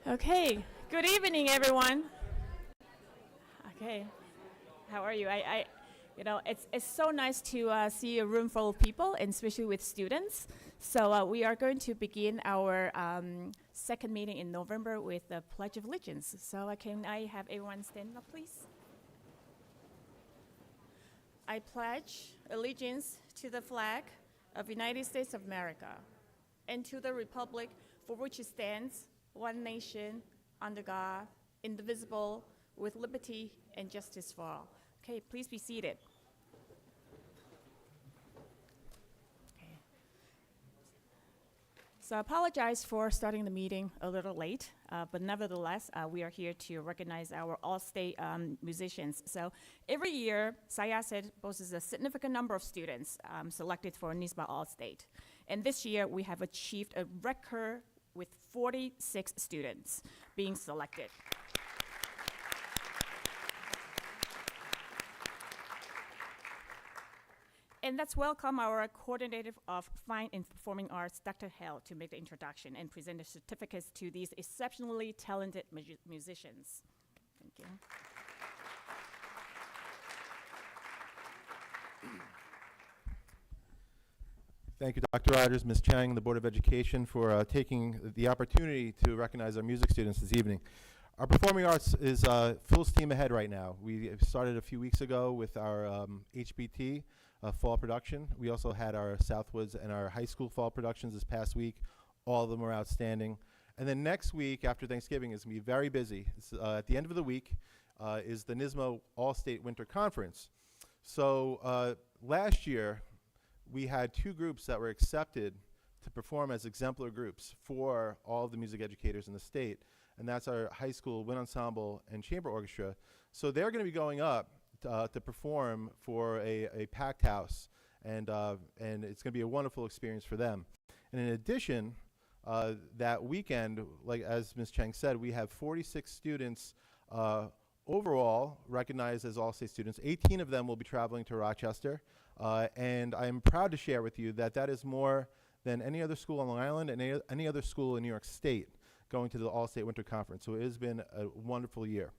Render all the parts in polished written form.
Okay, good evening, everyone. Okay, how are you? It's so nice to see a room full of people, and especially with students. So we are going to begin our second meeting in November with the Pledge of Allegiance. So can I have everyone stand up, please? I pledge allegiance to the flag of the United States of America and to the republic for which it stands, one nation, under God, indivisible, with liberty and justice for all. Okay, please be seated. Okay. So I apologize for starting the meeting a little late, but nevertheless, we are here to recognize our all-state musicians. So every year, Syosset boasts a significant number of students selected for NYSSBA All-State. And this year, we have achieved a record with 46 students being selected. And let's welcome our coordinator of Fine and Performing Arts, Dr. Hale, to make the introduction and present the certificates to these exceptionally talented musicians. Thank you. Thank you, Dr. Rogers, Ms. Chang, the Board of Education, for taking the opportunity to recognize our music students this evening. Our performing arts is full steam ahead right now. We started a few weeks ago with our HBT fall production. We also had our Southwoods and our high school fall productions this past week. All of them were outstanding. And then next week, after Thanksgiving, is going to be very busy. At the end of the week is the NYSSBA All-State Winter Conference. So last year, we had two groups that were accepted to perform as exemplar groups for all of the music educators in the state, and that's our high school wind ensemble and chamber orchestra. So they're going to be going up to perform for a packed house, and it's going to be a wonderful experience for them. And in addition, that weekend, like as Ms. Chang said, we have 46 students overall recognized as All-State students. 18 of them will be traveling to Rochester. And I'm proud to share with you that that is more than any other school on Long Island and any other school in New York State going to the All-State Winter Conference. So it has been a wonderful year.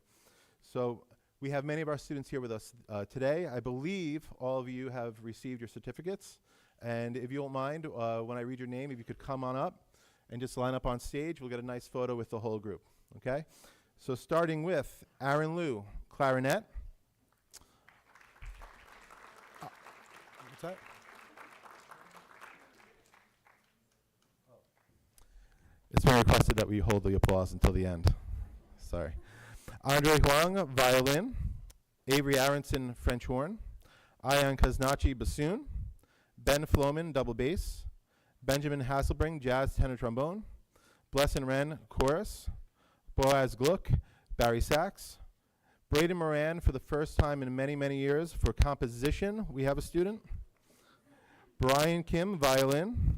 So we have many of our students here with us today. I believe all of you have received your certificates. And if you don't mind, when I read your name, if you could come on up and just line up on stage, we'll get a nice photo with the whole group, okay? So starting with Aaron Liu, clarinet. What's that? It's been requested that we hold the applause until the end. Sorry. Andre Huang, violin. Avery Aronson, French horn. Ayan Kaznachi, bassoon. Ben Floman, double bass. Benjamin Hasselbring, jazz tenor trombone. Blessin Wren, chorus. Boaz Gluck, Barry sax. Braden Moran, for the first time in many, many years, for composition, we have a student. Brian Kim, violin.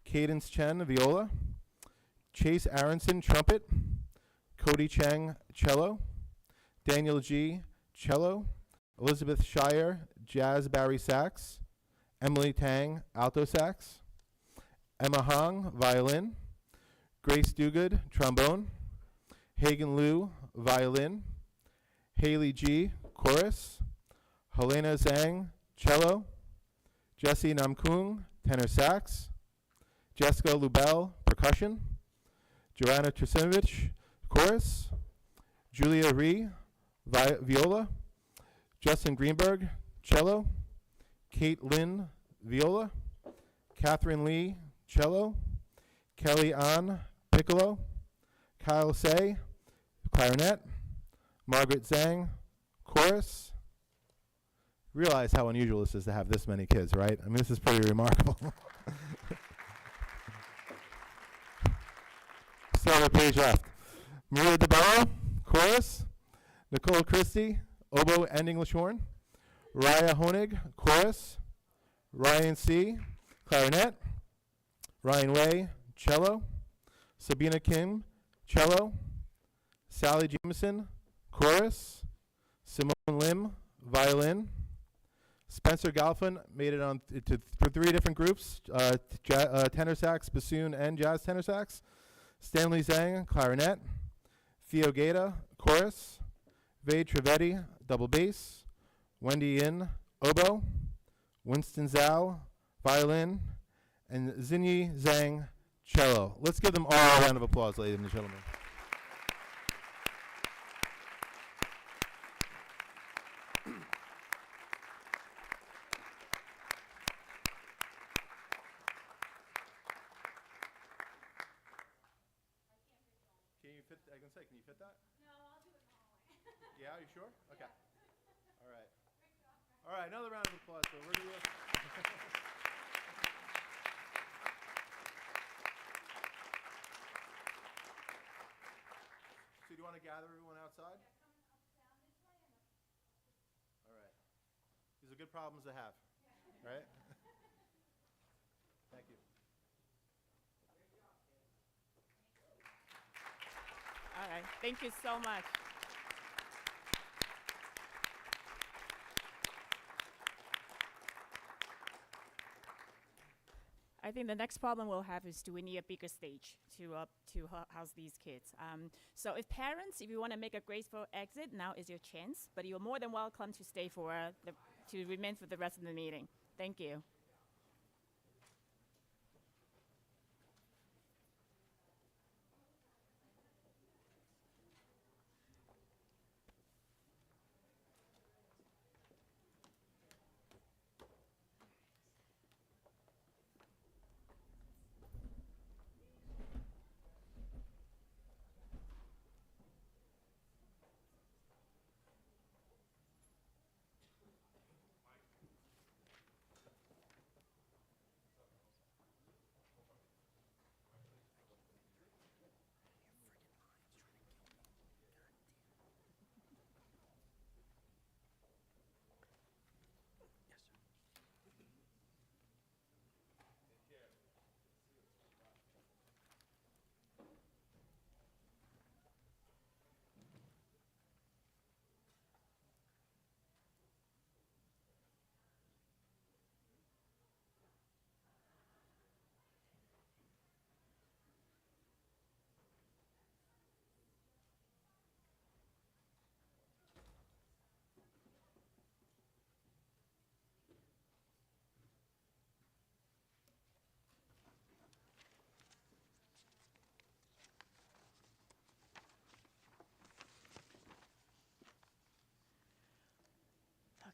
Cadence Chen, viola. Chase Aronson, trumpet. Cody Chang, cello. Daniel G, cello. Elizabeth Shire, jazz Barry sax. Emily Tang, alto sax. Emma Hong, violin. Grace Duguid, trombone. Hagen Liu, violin. Haley G, chorus. Helena Zhang, cello. Jesse Namkung, tenor sax. Jessica Lubell, percussion. Joanna Trasinovich, chorus. Julia Ree, viola. Justin Greenberg, cello. Kate Lynn, viola. Catherine Lee, cello. Kelly An, piccolo. Kyle Say, clarinet. Margaret Zhang, chorus. Realize how unusual this is to have this many kids, right? I mean, this is pretty remarkable. Still on the page left. Maria DeBello, chorus. Nicole Christie, oboe and English horn. Raya Honig, chorus. Ryan C, clarinet. Ryan Way, cello. Sabina Kim, cello. Sally Jameson, chorus. Simone Lim, violin. Spencer Galfin made it on to three different groups, tenor sax, bassoon, and jazz tenor sax. Stanley Zhang, clarinet. Theo Gaeta, chorus. Vade Trevetti, double bass. Wendy Yin, oboe. Winston Zhao, violin. And Zinyi Zhang, cello. Let's give them all a round of applause, ladies and gentlemen. Can you fit? I can say, can you fit that? No, I'll do it the whole way. Yeah, are you sure? Okay. Yeah. All right. All right, another round of applause for Lydia. So do you want to gather everyone outside? Yeah, coming up down this way and up. All right. These are good problems to have, yeah. Right? Thank you. All right, thank you so much. I think the next problem we'll have is, do we need a bigger stage to house these kids? So if parents, if you want to make a graceful exit, now is your chance. But you're more than welcome to stay for to remain for the rest of the meeting. Thank you.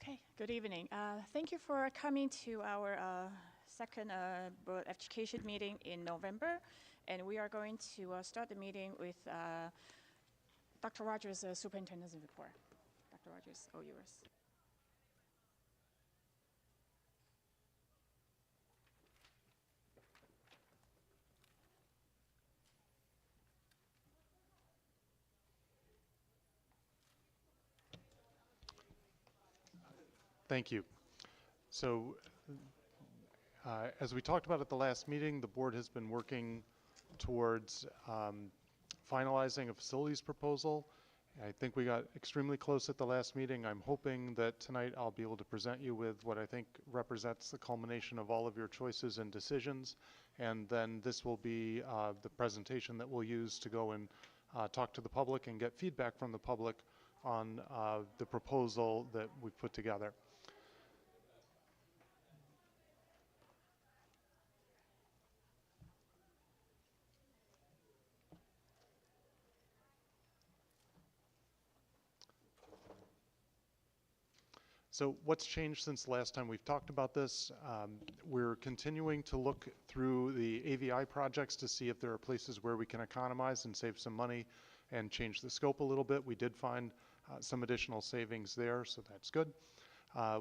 Okay, good evening. Thank you for coming to our second Board of Education meeting in November. And we are going to start the meeting with Dr. Rogers' superintendent's report. Dr. Rogers, all yours. Thank you. So, as we talked about at the last meeting, the board has been working towards finalizing a facilities proposal. I think we got extremely close at the last meeting. I'm hoping that tonight I'll be able to present you with what I think represents the culmination of all of your choices and decisions. And then this will be the presentation that we'll use to go and talk to the public and get feedback from the public on the proposal that we've put together. So what's changed since the last time we've talked about this? We're continuing to look through the AVI projects to see if there are places where we can economize and save some money and change the scope a little bit. We did find some additional savings there, so that's good.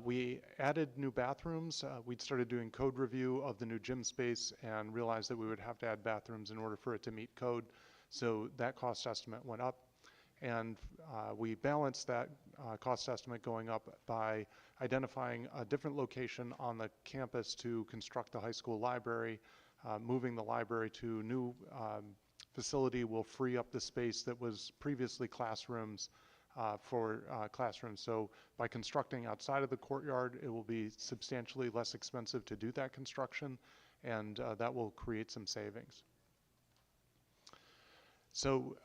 We added new bathrooms. We'd started doing code review of the new gym space and realized that we would have to add bathrooms in order for it to meet code. So that cost estimate went up. And we balanced that cost estimate going up by identifying a different location on the campus to construct the high school library. Moving the library to a new facility will free up the space that was previously classrooms for classrooms. So by constructing outside of the courtyard, it will be substantially less expensive to do that construction, and that will create some savings. So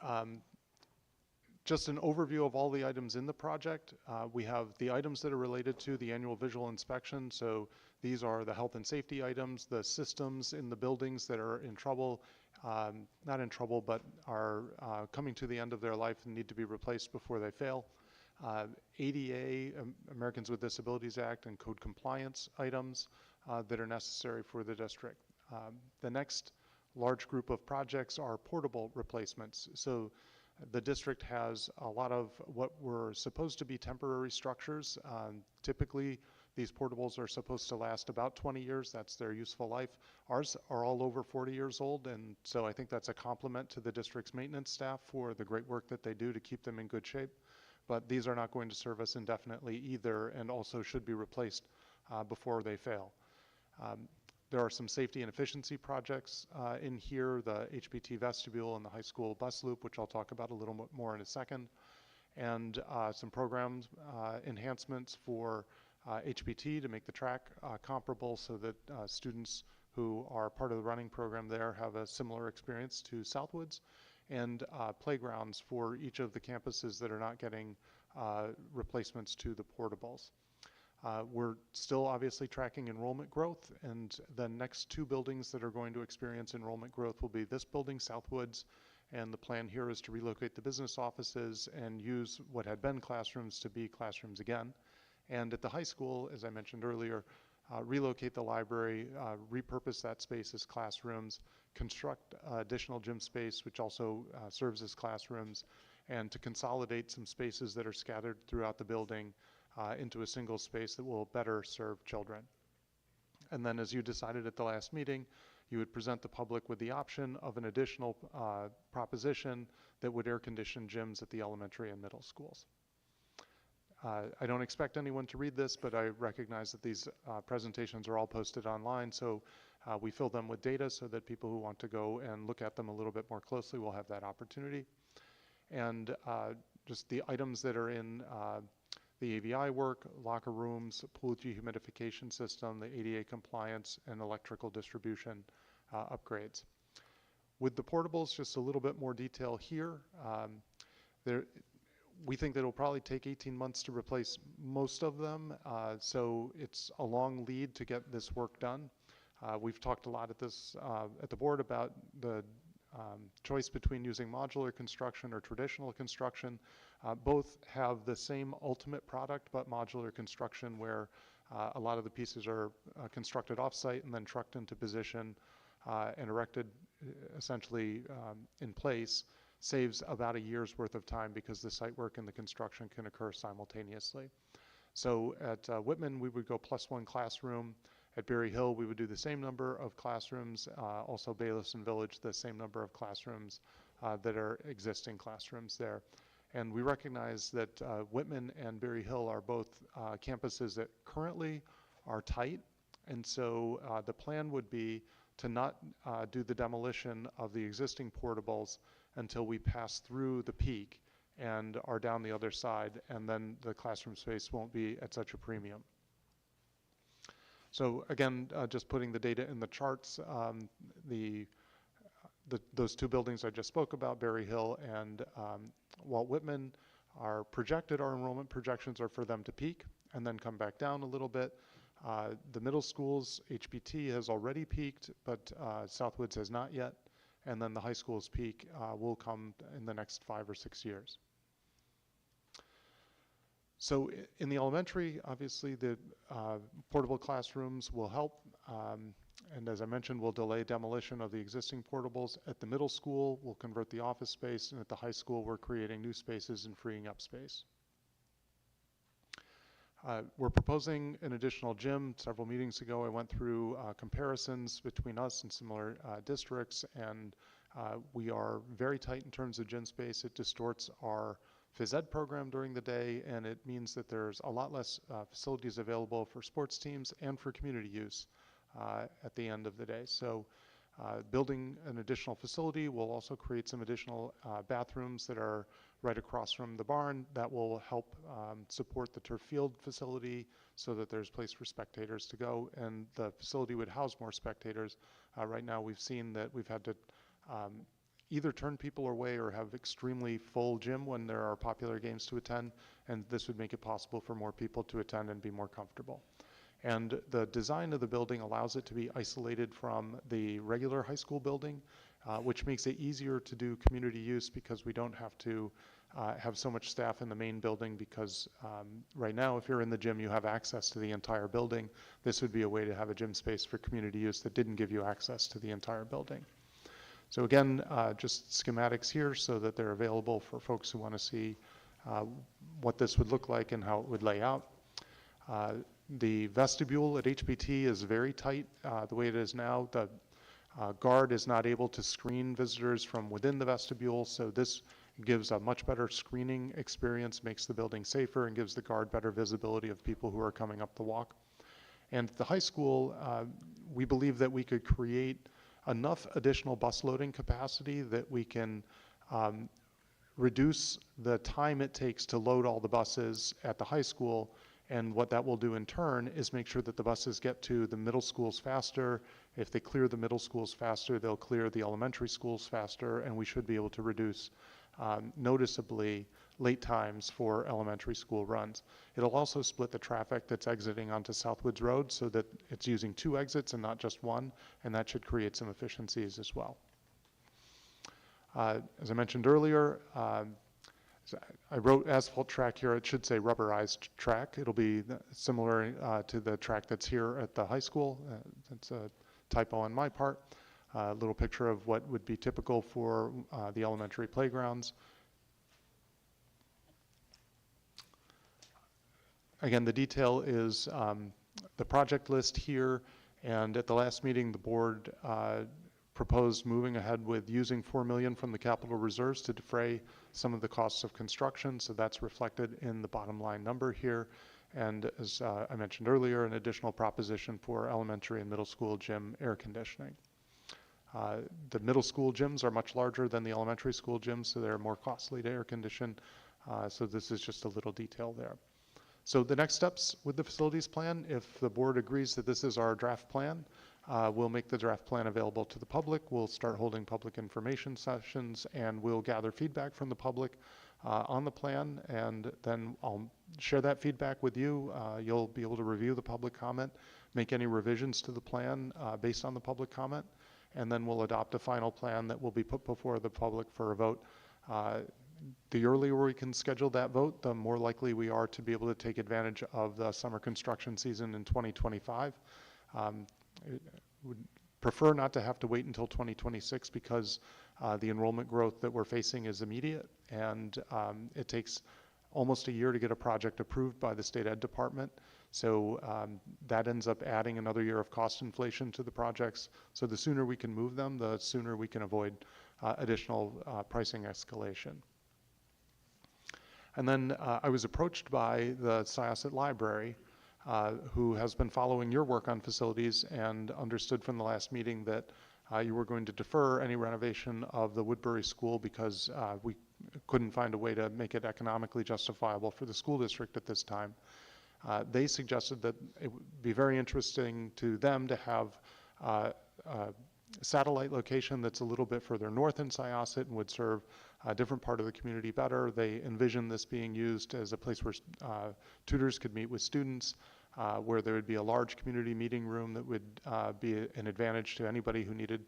Just an overview of all the items in the project. We have the items that are related to the annual visual inspection. So these are the health and safety items, the systems in the buildings that are in trouble, not in trouble, but are coming to the end of their life and need to be replaced before they fail. ADA, Americans with Disabilities Act, and code compliance items that are necessary for the district. The next large group of projects are portable replacements. So the district has a lot of what were supposed to be temporary structures. Typically, these portables are supposed to last about 20 years. That's their useful life. Ours are all over 40 years old, and so I think that's a compliment to the district's maintenance staff for the great work that they do to keep them in good shape. But these are not going to serve us indefinitely either, and also should be replaced before they fail. There are some safety and efficiency projects in here, the HPT vestibule and the high school bus loop, which I'll talk about a little bit more in a second, and some programs enhancements for HPT to make the track comparable so that students who are part of the running program there have a similar experience to Southwoods, and playgrounds for each of the campuses that are not getting replacements to the portables. We're still obviously tracking enrollment growth, and the next two buildings that are going to experience enrollment growth will be this building, Southwoods, and the plan here is to relocate the business offices and use what had been classrooms to be classrooms again. And at the high school, as I mentioned earlier, relocate the library, repurpose that space as classrooms, construct additional gym space, which also serves as classrooms, and to consolidate some spaces that are scattered throughout the building into a single space that will better serve children. And then, as you decided at the last meeting, you would present the public with the option of an additional proposition that would air condition gyms at the elementary and middle schools. I don't expect anyone to read this, but I recognize that these presentations are all posted online, so we fill them with data so that people who want to go and look at them a little bit more closely will have that opportunity. And just the items that are in the AVI work, locker rooms, pool dehumidification system, the ADA compliance, and electrical distribution upgrades. With the portables, just a little bit more detail here. We think that it'll probably take 18 months to replace most of them, so it's a long lead to get this work done. We've talked a lot at the board about the choice between using modular construction or traditional construction. Both have the same ultimate product, but modular construction, where a lot of the pieces are constructed off-site and then trucked into position and erected essentially in place, saves about a year's worth of time because the site work and the construction can occur simultaneously. So at Whitman, we would go +1 classroom. At Berry Hill, we would do the same number of classrooms. Also Bayless and Village, the same number of classrooms that are existing classrooms there. And we recognize that Whitman and Berry Hill are both campuses that currently are tight. And so the plan would be to not do the demolition of the existing portables until we pass through the peak and are down the other side, and then the classroom space won't be at such a premium. So again, just putting the data in the charts, those two buildings I just spoke about, Berry Hill and Walt Whitman, our enrollment projections are for them to peak and then come back down a little bit. The middle schools, HPT has already peaked, but Southwoods has not yet. And then the high school's peak will come in the next 5 or 6 years. So in the elementary, obviously the portable classrooms will help. And as I mentioned, we'll delay demolition of the existing portables. At the middle school, we'll convert the office space. And at the high school, we're creating new spaces and freeing up space. We're proposing an additional gym. Several meetings ago, I went through comparisons between us and similar districts, and we are very tight in terms of gym space. It distorts our phys ed program during the day, and it means that there's a lot less facilities available for sports teams and for community use at the end of the day. So building an additional facility will also create some additional bathrooms that are right across from the barn. That will help support the turf field facility so that there's place for spectators to go, and the facility would house more spectators. Right now we've seen that we've had to either turn people away or have extremely full gym when there are popular games to attend, and this would make it possible for more people to attend and be more comfortable. And the design of the building allows it to be isolated from the regular high school building, which makes it easier to do community use because we don't have to have so much staff in the main building, because right now, if you're in the gym, you have access to the entire building. This would be a way to have a gym space for community use that didn't give you access to the entire building. So again, just schematics here so that they're available for folks who want to see what this would look like and how it would lay out. The vestibule at HPT is very tight the way it is now. The guard is not able to screen visitors from within the vestibule, so this gives a much better screening experience, makes the building safer, and gives the guard better visibility of people who are coming up the walk. And at the high school, we believe that we could create enough additional bus loading capacity that we can reduce the time it takes to load all the buses at the high school. And what that will do in turn is make sure that the buses get to the middle schools faster. If they clear the middle schools faster, they'll clear the elementary schools faster, and we should be able to reduce noticeably late times for elementary school runs. It'll also split the traffic that's exiting onto Southwoods Road so that it's using 2 exits and not just 1, and that should create some efficiencies as well. As I mentioned earlier, I wrote asphalt track here. It should say rubberized track. It'll be similar to the track that's here at the high school. That's a typo on my part. A little picture of what would be typical for the elementary playgrounds. Again, the detail is the project list here, and at the last meeting, the board proposed moving ahead with using $4 million from the capital reserves to defray some of the costs of construction, so that's reflected in the bottom line number here. And as I mentioned earlier, an additional proposition for elementary and middle school gym air conditioning. The middle school gyms are much larger than the elementary school gyms, so they're more costly to air condition. So this is just a little detail there. So the next steps with the facilities plan, if the board agrees that this is our draft plan, we'll make the draft plan available to the public. We'll start holding public information sessions, and we'll gather feedback from the public on the plan, and then I'll share that feedback with you. You'll be able to review the public comment, make any revisions to the plan based on the public comment, and then we'll adopt a final plan that will be put before the public for a vote. The earlier we can schedule that vote, the more likely we are to be able to take advantage of the summer construction season in 2025. Would prefer not to have to wait until 2026 because the enrollment growth that we're facing is immediate, and it takes almost a year to get a project approved by the state ed department. So that ends up adding another year of cost inflation to the projects. So the sooner we can move them, the sooner we can avoid additional pricing escalation. And then I was approached by the Syosset Library, who has been following your work on facilities and understood from the last meeting that you were going to defer any renovation of the Woodbury School because we couldn't find a way to make it economically justifiable for the school district at this time. They suggested that it would be very interesting to them to have a satellite location that's a little bit further north in Syosset and would serve a different part of the community better. They envision this being used as a place where tutors could meet with students, where there would be a large community meeting room that would be an advantage to anybody who needed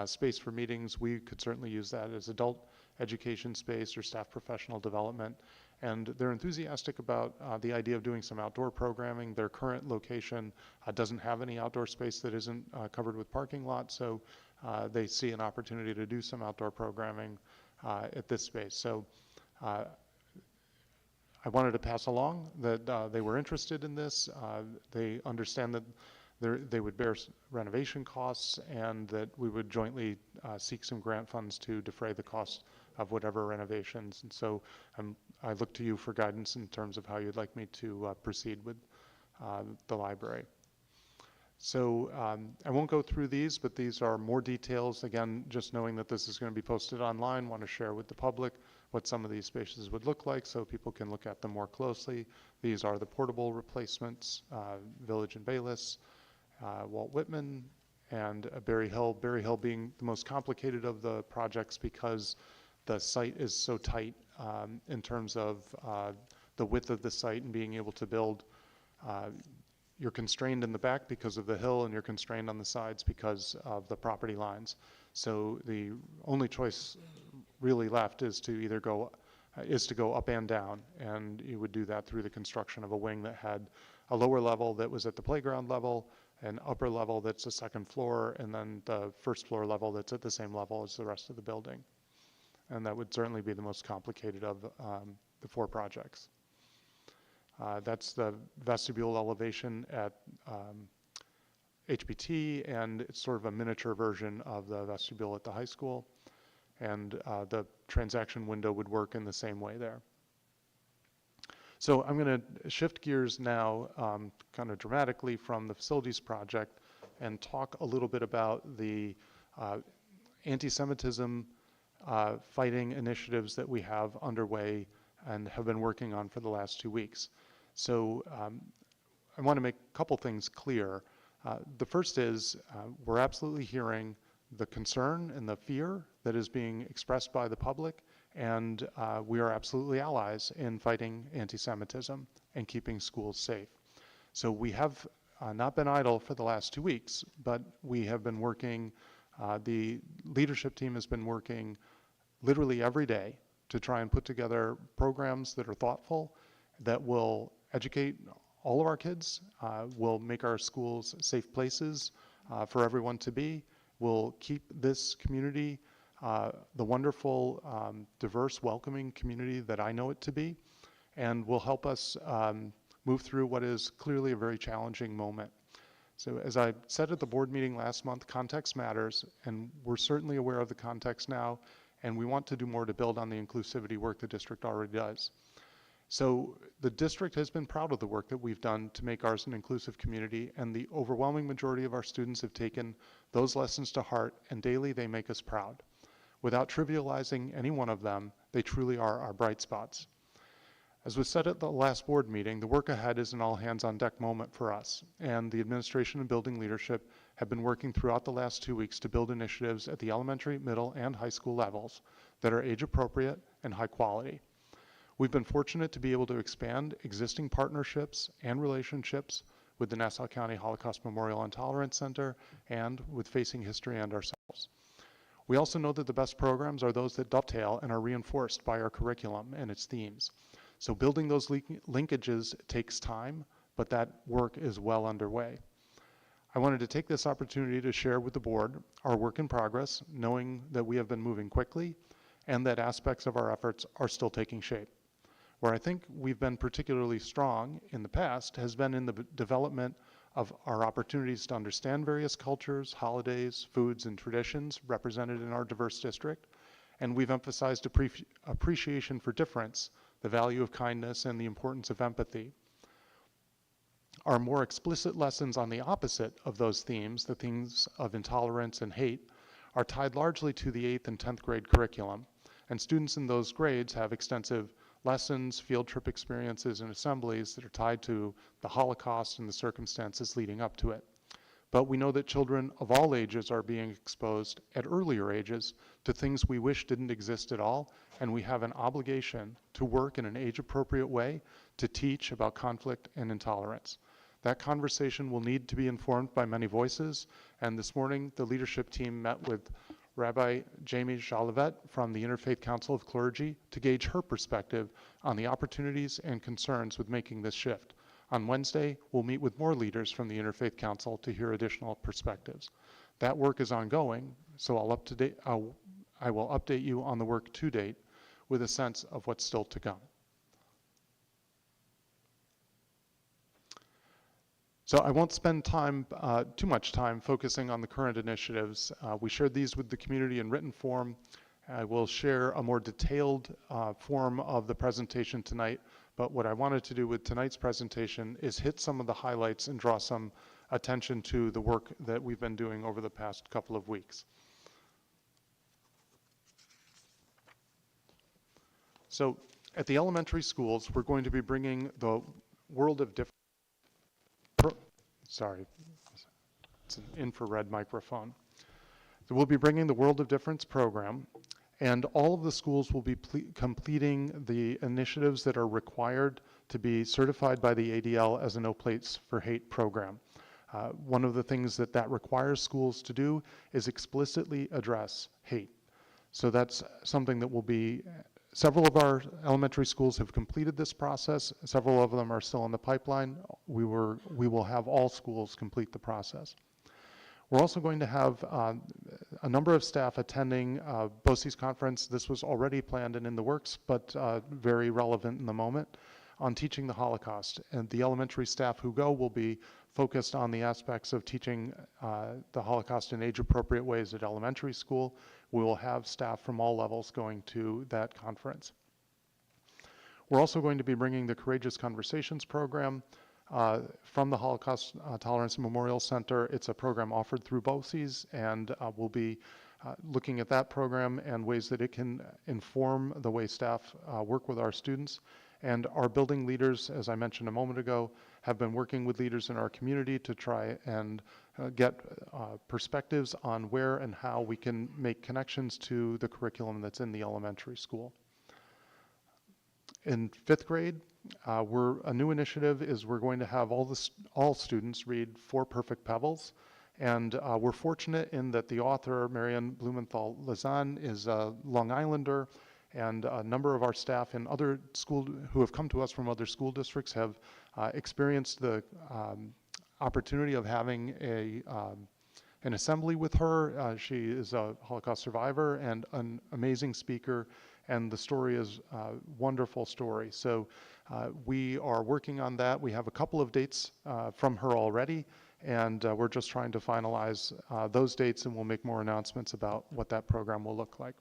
space for meetings. We could certainly use that as adult education space or staff professional development. And they're enthusiastic about the idea of doing some outdoor programming. Their current location doesn't have any outdoor space that isn't covered with parking lots, so they see an opportunity to do some outdoor programming at this space. So I wanted to pass along that they were interested in this. They understand that they would bear renovation costs and that we would jointly seek some grant funds to defray the cost of whatever renovations. And so I look to you for guidance in terms of how you'd like me to proceed with the library. So I won't go through these, but these are more details. Again, just knowing that this is going to be posted online, want to share with the public what some of these spaces would look like so people can look at them more closely. These are the portable replacements, Village and Bayless, Walt Whitman, and Berry Hill. Berry Hill being the most complicated of the projects because the site is so tight in terms of the width of the site and being able to build. You're constrained in the back because of the hill, and you're constrained on the sides because of the property lines. So the only choice really left is to either go up and down, and you would do that through the construction of a wing that had a lower level that was at the playground level, an upper level that's a second floor, and then the first floor level that's at the same level as the rest of the building. And that would certainly be the most complicated of the 4 projects. That's the vestibule elevation at HBT, and it's sort of a miniature version of the vestibule at the high school. And the transaction window would work in the same way there. So I'm going to shift gears now kind of dramatically from the facilities project and talk a little bit about the anti-Semitism fighting initiatives that we have underway and have been working on for the last 2 weeks. So I want to make a couple things clear. The first is we're absolutely hearing the concern and the fear that is being expressed by the public, and we are absolutely allies in fighting anti-Semitism and keeping schools safe. So we have not been idle for the last 2 weeks, but we have been working, the leadership team has been working literally every day to try and put together programs that are thoughtful, that will educate all of our kids, will make our schools safe places for everyone to be, will keep this community the wonderful, diverse, welcoming community that I know it to be, and will help us move through what is clearly a very challenging moment. So as I said at the board meeting last month, context matters, and we're certainly aware of the context now, and we want to do more to build on the inclusivity work the district already does. So the district has been proud of the work that we've done to make ours an inclusive community, and the overwhelming majority of our students have taken those lessons to heart, and daily they make us proud. Without trivializing any one of them, they truly are our bright spots. As was said at the last board meeting, the work ahead is an all-hands-on-deck moment for us, and the administration and building leadership have been working throughout the last 2 weeks to build initiatives at the elementary, middle, and high school levels that are age-appropriate and high quality. We've been fortunate to be able to expand existing partnerships and relationships with the Nassau County Holocaust Memorial and Tolerance Center and with Facing History and ourselves. We also know that the best programs are those that dovetail and are reinforced by our curriculum and its themes. So building those linkages takes time, but that work is well underway. I wanted to take this opportunity to share with the board our work in progress, knowing that we have been moving quickly and that aspects of our efforts are still taking shape. Where I think we've been particularly strong in the past has been in the development of our opportunities to understand various cultures, holidays, foods, and traditions represented in our diverse district. And we've emphasized appreciation for difference, the value of kindness, and the importance of empathy. Our more explicit lessons on the opposite of those themes, the themes of intolerance and hate, are tied largely to the 8th and 10th grade curriculum. And students in those grades have extensive lessons, field trip experiences, and assemblies that are tied to the Holocaust and the circumstances leading up to it. But we know that children of all ages are being exposed at earlier ages to things we wish didn't exist at all, and we have an obligation to work in an age-appropriate way to teach about conflict and intolerance. That conversation will need to be informed by many voices, and this morning the leadership team met with Rabbi Jamie Jolivet from the Interfaith Council of Clergy to gauge her perspective on the opportunities and concerns with making this shift. On Wednesday, we'll meet with more leaders from the Interfaith Council to hear additional perspectives. That work is ongoing, so I will update you on the work to date with a sense of what's still to come. So I won't spend too much time focusing on the current initiatives. We shared these with the community in written form. I will share a more detailed form of the presentation tonight, but what I wanted to do with tonight's presentation is hit some of the highlights and draw some attention to the work that we've been doing over the past couple of weeks. So at the elementary schools, we're going to be bringing the world of different It's an infrared microphone. So we'll be bringing the World of Difference program, and all of the schools will be completing the initiatives that are required to be certified by the ADL as a No Place for Hate program. One of the things that requires schools to do is explicitly address hate. So that's something that will be, several of our elementary schools have completed this process. Several of them are still in the pipeline. We will have all schools complete the process. We're also going to have a number of staff attending BOCES conference. This was already planned and in the works, but very relevant in the moment, on teaching the Holocaust. And the elementary staff who go will be focused on the aspects of teaching the Holocaust in age-appropriate ways at elementary school. We will have staff from all levels going to that conference. We're also going to be bringing the Courageous Conversations program from the Holocaust Tolerance Memorial Center. It's a program offered through BOCES, and we'll be looking at that program and ways that it can inform the way staff work with our students. And our building leaders, as I mentioned a moment ago, have been working with leaders in our community to try and get perspectives on where and how we can make connections to the curriculum that's in the elementary school. In 5th grade, a new initiative is we're going to have all students read 4 Perfect Pebbles. And we're fortunate in that the author, Marianne Blumenthal Lazan, is a Long Islander, and a number of our staff in other who have come to us from other school districts have experienced the opportunity of having an assembly with her. She is a Holocaust survivor and an amazing speaker, and the story is a wonderful story. So we are working on that. We have a couple of dates from her already, and we're just trying to finalize those dates, and we'll make more announcements about what that program will look like.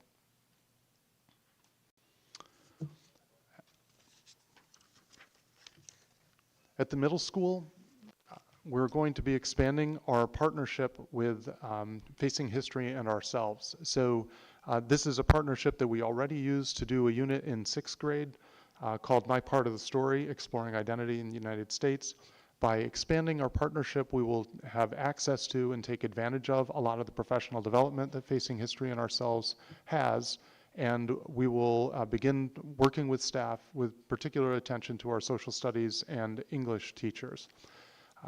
At the middle school, we're going to be expanding our partnership with Facing History and ourselves. So this is a partnership that we already use to do a unit in 6th grade called My Part of the Story, Exploring Identity in the United States. By expanding our partnership, we will have access to and take advantage of a lot of the professional development that Facing History and ourselves has, and we will begin working with staff with particular attention to our social studies and English teachers.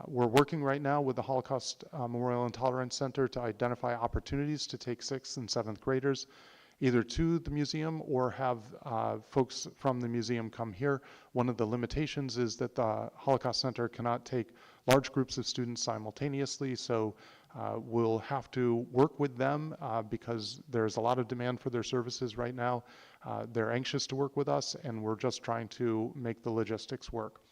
We're working right now with the Holocaust Memorial and Tolerance Center to identify opportunities to take 6th and 7th graders either to the museum or have folks from the museum come here. One of the limitations is that the Holocaust Center cannot take large groups of students simultaneously, so we'll have to work with them because there's a lot of demand for their services right now. They're anxious to work with us, and we're just trying to make the logistics work.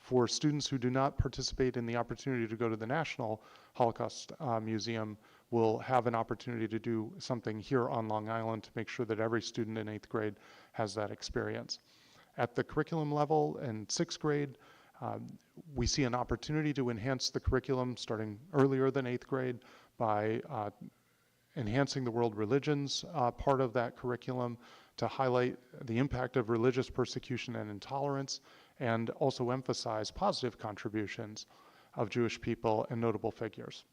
For students who do not participate in the opportunity to go to the National Holocaust Museum, we'll have an opportunity to do something here on Long Island to make sure that every student in 8th grade has that experience. At the curriculum level in 6th grade, we see an opportunity to enhance the curriculum starting earlier than 8th grade by enhancing the world religions part of that curriculum to highlight the impact of religious persecution and intolerance, and also emphasize positive contributions of Jewish people and notable figures.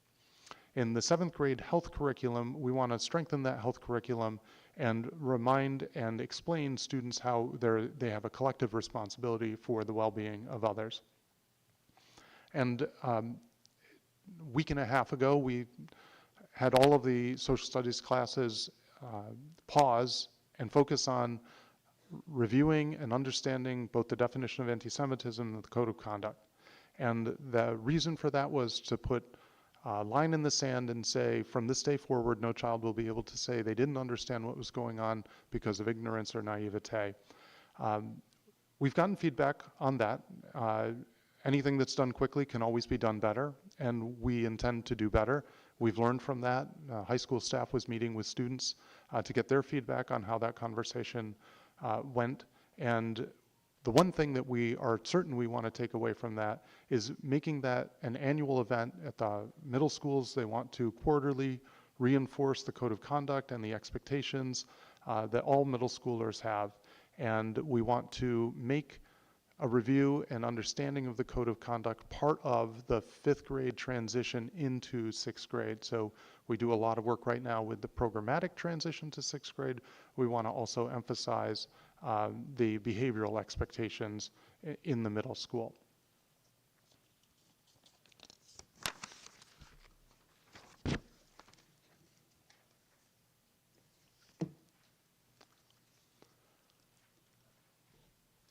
In the 7th grade health curriculum, we want to strengthen that health curriculum and remind and explain students how they have a collective responsibility for the well-being of others. And a week and a half ago, we had all of the social studies classes pause and focus on reviewing and understanding both the definition of anti-Semitism and the code of conduct. And the reason for that was to put a line in the sand and say, from this day forward, no child will be able to say they didn't understand what was going on because of ignorance or naivete. We've gotten feedback on that. Anything that's done quickly can always be done better, and we intend to do better. We've learned from that. High school staff was meeting with students to get their feedback on how that conversation went. And the one thing that we are certain we want to take away from that is making that an annual event at the middle schools. They want to quarterly reinforce the code of conduct and the expectations that all middle schoolers have. And we want to make a review and understanding of the code of conduct part of the 5th grade transition into 6th grade. So we do a lot of work right now with the programmatic transition to 6th grade. We want to also emphasize the behavioral expectations in the middle school.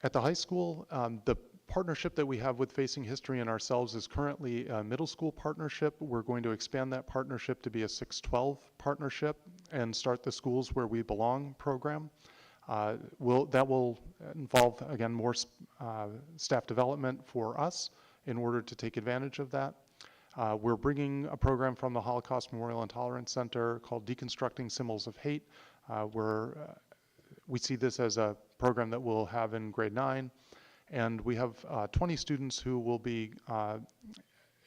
At the high school, the partnership that we have with Facing History and ourselves is currently a middle school partnership. We're going to expand that partnership to be a 6-12 partnership and start the Schools Where We Belong program. That will involve, again, more staff development for us in order to take advantage of that. We're bringing a program from the Holocaust Memorial and Tolerance Center called Deconstructing Symbols of Hate. We see this as a program that we'll have in grade 9. And we have 20 students who will be, at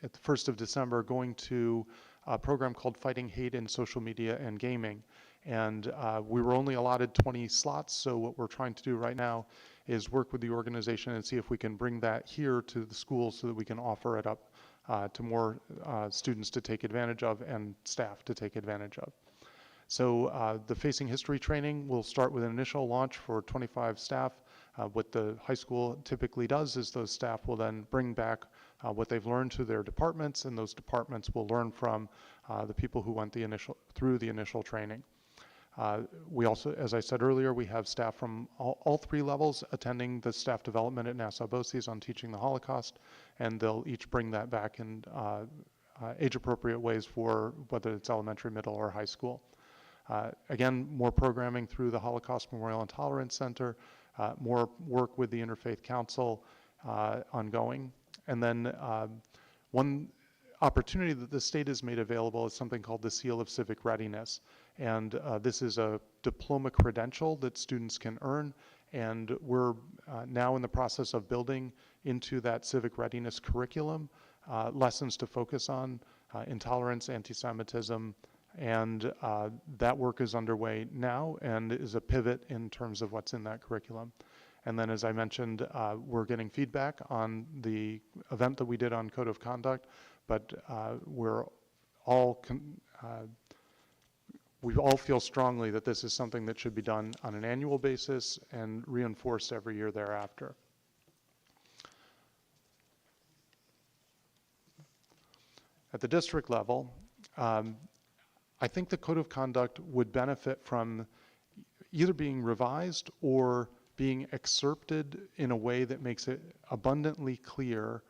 the 1st of December, going to a program called Fighting Hate in Social Media and Gaming. And we were only allotted 20 slots, so what we're trying to do right now is work with the organization and see if we can bring that here to the school so that we can offer it up to more students to take advantage of and staff to take advantage of. So the Facing History training will start with an initial launch for 25 staff. What the high school typically does is those staff will then bring back what they've learned to their departments, and those departments will learn from the people who went through the initial training. We also, as I said earlier, we have staff from all 3 levels attending the staff development at Nassau BOCES on teaching the Holocaust, and they'll each bring that back in age-appropriate ways for whether it's elementary, middle, or high school. Again, more programming through the Holocaust Memorial and Tolerance Center, more work with the Interfaith Council ongoing. And then one opportunity that the state has made available is something called the Seal of Civic Readiness. And this is a diploma credential that students can earn. And we're now in the process of building into that civic readiness curriculum lessons to focus on intolerance, anti-Semitism, and that work is underway now and is a pivot in terms of what's in that curriculum. And then, as I mentioned, we're getting feedback on the event that we did on Code of Conduct, but we all feel strongly that this is something that should be done on an annual basis and reinforced every year thereafter. At the district level, I think the Code of Conduct would benefit from either being revised or being excerpted in a way that makes it abundantly clear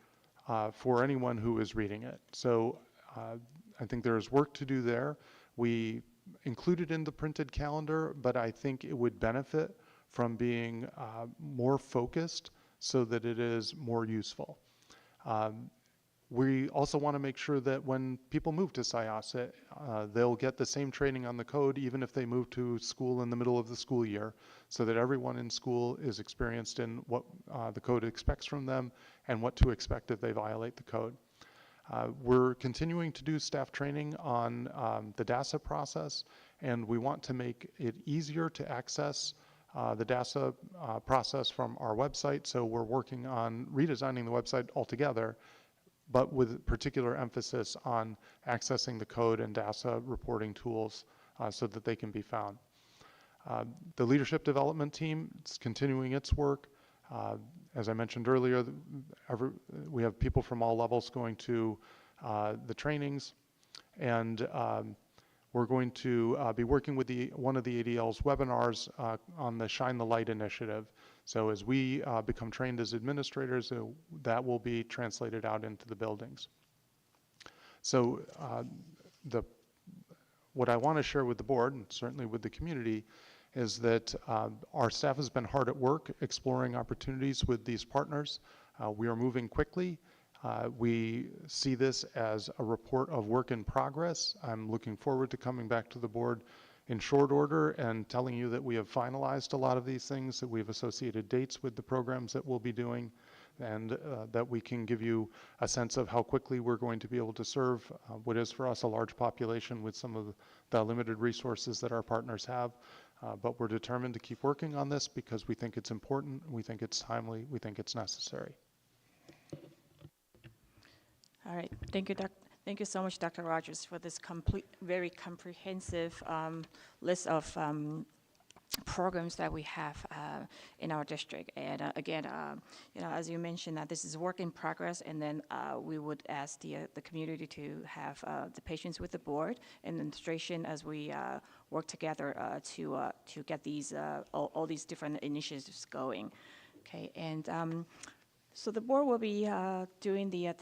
for anyone who is reading it. So I think there's work to do there. We include it in the printed calendar, but I think it would benefit from being more focused so that it is more useful. We also want to make sure that when people move to Syosset, they'll get the same training on the code even if they move to school in the middle of the school year, so that everyone in school is experienced in what the code expects from them and what to expect if they violate the code. We're continuing to do staff training on the DASA process, and we want to make it easier to access the DASA process from our website, so we're working on redesigning the website altogether, but with particular emphasis on accessing the code and DASA reporting tools so that they can be found. The leadership development team is continuing its work. As I mentioned earlier, we have people from all levels going to the trainings, and we're going to be working with one of the ADL's webinars on the Shine the Light initiative. So as we become trained as administrators, that will be translated out into the buildings. So what I want to share with the board, and certainly with the community, is that our staff has been hard at work exploring opportunities with these partners. We are moving quickly. We see this as a report of work in progress. I'm looking forward to coming back to the board in short order and telling you that we have finalized a lot of these things, that we've associated dates with the programs that we'll be doing, and that we can give you a sense of how quickly we're going to be able to serve what is for us a large population with some of the limited resources that our partners have. But we're determined to keep working on this because we think it's important, we think it's timely, we think it's necessary. All right, thank you, thank you so much, Dr. Rogers, for this very comprehensive list of programs that we have in our district. And again, as you mentioned, that this is work in progress, and then we would ask the community to have the patience with the board and administration as we work together to get these all these different initiatives going. Okay, and so the board will be doing the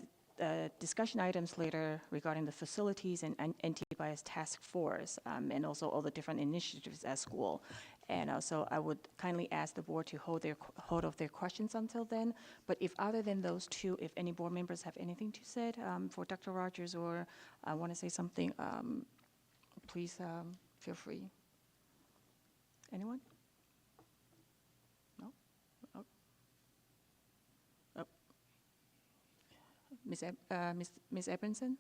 discussion items later regarding the facilities and anti-bias task force, and also all the different initiatives at school. And so I would kindly ask the board to hold of their questions until then. But if other than those two, if any board members have anything to say for Dr. Rogers or want to say something, please feel free. Anyone? No? Oh. Oh. Ms. Abramson?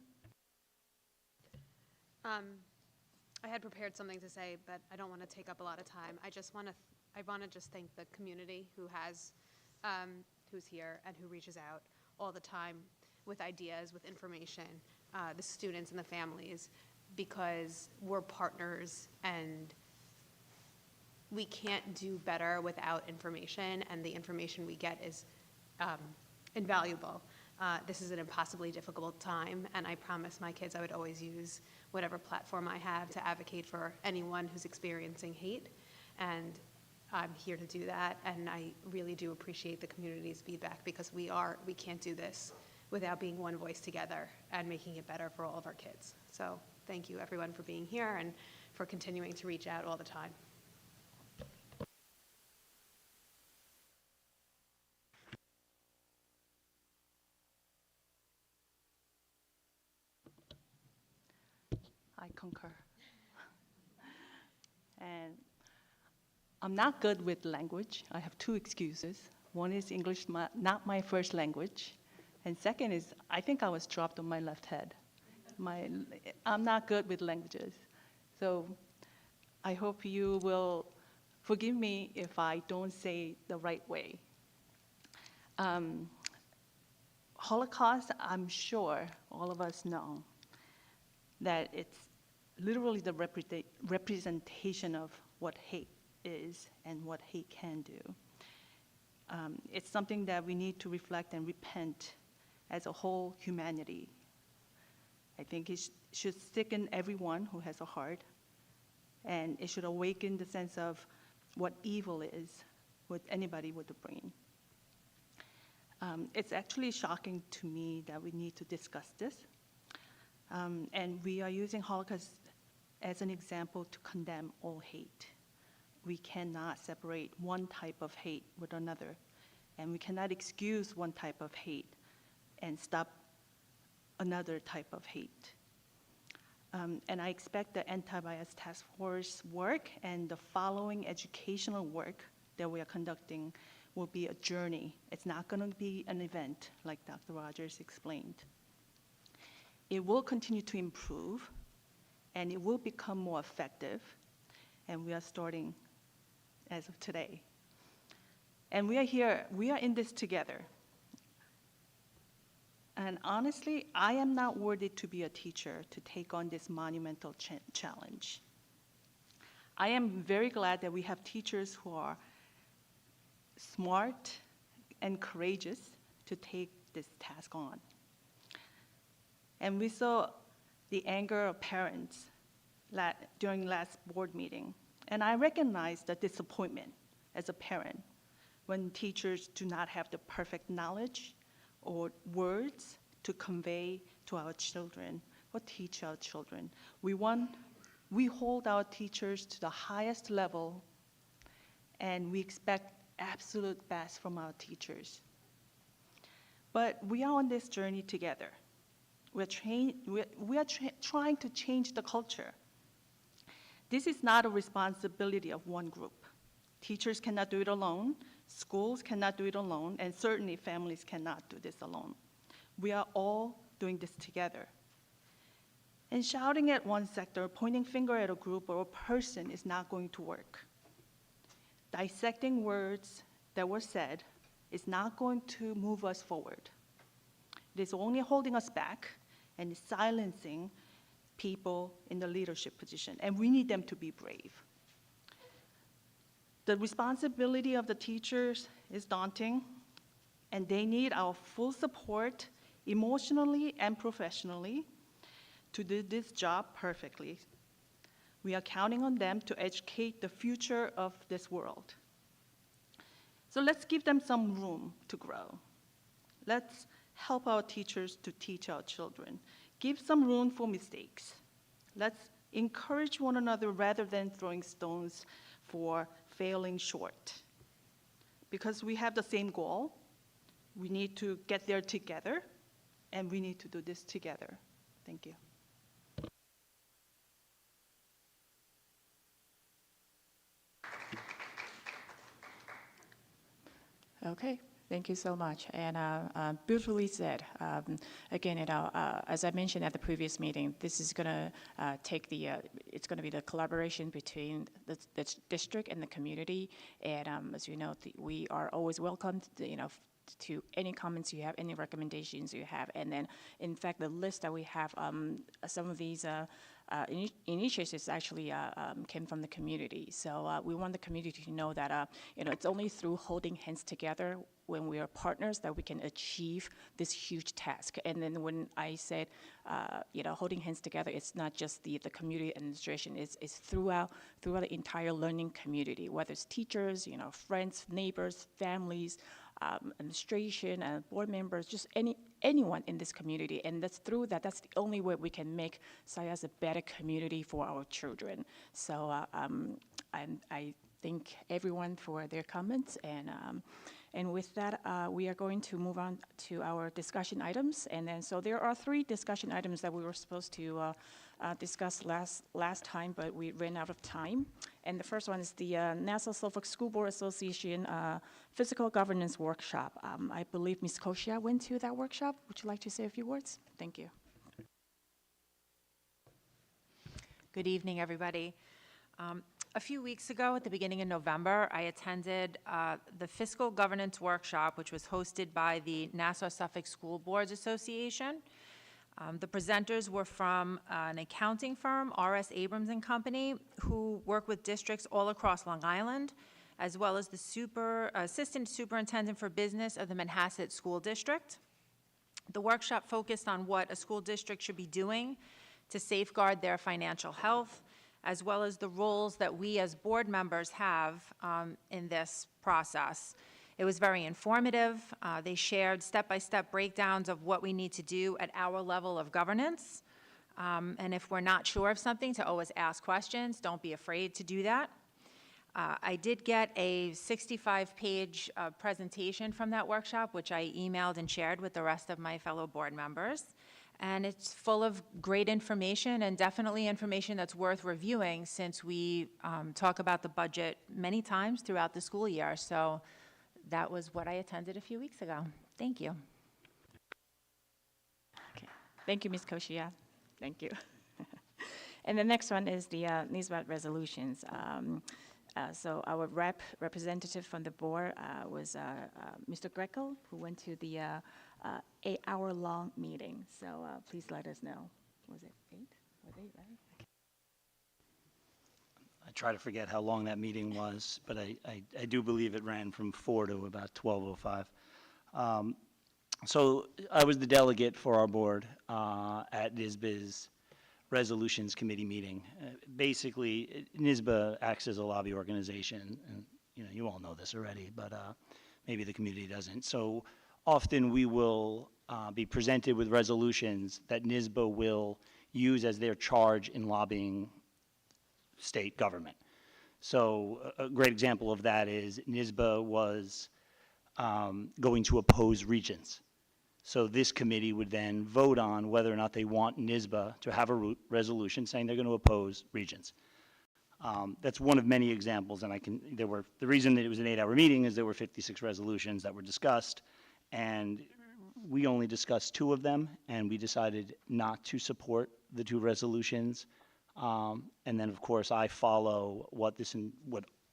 I had prepared something to say, but I don't want to take up a lot of time. I want to just thank the community who has, who's here and who reaches out all the time with ideas, with information, the students and the families, because we're partners and we can't do better without information, and the information we get is invaluable. This is an impossibly difficult time, and I promised my kids I would always use whatever platform I have to advocate for anyone who's experiencing hate, and I'm here to do that, and I really do appreciate the community's feedback, because we can't do this without being one voice together and making it better for all of our kids. So thank you, everyone, for being here and for continuing to reach out all the time. I concur. And I'm not good with language. I have two excuses. One is English, not my first language. And second is, I think I was dropped on my left head. I'm not good with languages. So I hope you will forgive me if I don't say the right way. Holocaust, I'm sure all of us know that it's literally the representation of what hate is and what hate can do. It's something that we need to reflect and repent as a whole humanity. I think it should sicken everyone who has a heart, and it should awaken the sense of what evil is with anybody with a brain. It's actually shocking to me that we need to discuss this. And we are using Holocaust as an example to condemn all hate. We cannot separate one type of hate with another, and we cannot excuse one type of hate and stop another type of hate. And I expect the anti-bias task force work and the following educational work that we are conducting will be a journey. It's not going to be an event like Dr. Rogers explained. It will continue to improve, and it will become more effective, and we are starting as of today. And we are here, we are in this together. And honestly, I am not worthy to be a teacher to take on this monumental challenge. I am very glad that we have teachers who are smart and courageous to take this task on. And we saw the anger of parents during last board meeting. And I recognize the disappointment as a parent when teachers do not have the perfect knowledge or words to convey to our children or teach our children. We hold our teachers to the highest level, and we expect absolute best from our teachers. But we are on this journey together. We are trying to change the culture. This is not a responsibility of one group. Teachers cannot do it alone, schools cannot do it alone, and certainly families cannot do this alone. We are all doing this together. And shouting at one sector, pointing finger at a group or a person is not going to work. dissecting words that were said is not going to move us forward. It is only holding us back and is silencing people in the leadership position, and we need them to be brave. The responsibility of the teachers is daunting, and they need our full support emotionally and professionally to do this job perfectly. We are counting on them to educate the future of this world. So let's give them some room to grow. Let's help our teachers to teach our children. Give some room for mistakes. Let's encourage one another rather than throwing stones for failing short. Because we have the same goal, we need to get there together, and we need to do this together. Thank you. Okay, thank you so much. And beautifully said. Again, as I mentioned at the previous meeting, this is going to it's going to be the collaboration between the district and the community. And as you know, we are always welcome to any comments you have, any recommendations you have. And then, in fact, the list that we have, some of these initiatives actually came from the community. So we want the community to know that it's only through holding hands together when we are partners that we can achieve this huge task. And then when I said, holding hands together, it's not just the community administration, it's throughout the entire learning community, whether it's teachers, friends, neighbors, families, administration and board members, just anyone in this community. And that's the only way we can make Sayas a better community for our children. So I thank everyone for their comments, and with that, we are going to move on to our discussion items. And then, so there are 3 discussion items that we were supposed to discuss last time, but we ran out of time. And the first one is the Nassau Suffolk School Board Association Physical Governance Workshop. I believe Ms. Koshia went to that workshop. Would you like to say a few words? Thank you. Good evening, everybody. A few weeks ago, at the beginning of November, I attended the Fiscal Governance Workshop, which was hosted by the Nassau Suffolk School Boards Association. The presenters were from an accounting firm, R.S. Abrams and Company, who work with districts all across Long Island, as well as the Assistant Superintendent for Business of the Manhasset School District. The workshop focused on what a school district should be doing to safeguard their financial health, as well as the roles that we as board members have in this process. It was very informative. They shared step-by-step breakdowns of what we need to do at our level of governance. And if we're not sure of something, to always ask questions. Don't be afraid to do that. I did get a 65-page presentation from that workshop, which I emailed and shared with the rest of my fellow board members. And it's full of great information, and definitely information that's worth reviewing, since we talk about the budget many times throughout the school year. So that was what I attended a few weeks ago. Thank you. Okay. Thank you, Ms. Koshia. Thank you. And the next one is the NYSBA resolutions. So our representative from the board was Mr. Greco, who went to the 8-hour-long meeting. So please let us know. Was it 8? Was 8, right? Okay. I try to forget how long that meeting was, but I do believe it ran from 4 to about 12:05. So I was the delegate for our board at NYSBA's Resolutions Committee meeting. Basically, NYSBA acts as a lobby organization, and you all know this already, but maybe the community doesn't. So often we will be presented with resolutions that NYSBA will use as their charge in lobbying state government. So a great example of that is NYSBA was going to oppose regents. So this committee would then vote on whether or not they want NYSBA to have a resolution saying they're going to oppose regents. That's one of many examples, and the reason that it was an 8-hour meeting is there were 56 resolutions that were discussed, and we only discussed 2 of them, and we decided not to support the 2 resolutions. And then, of course, I follow what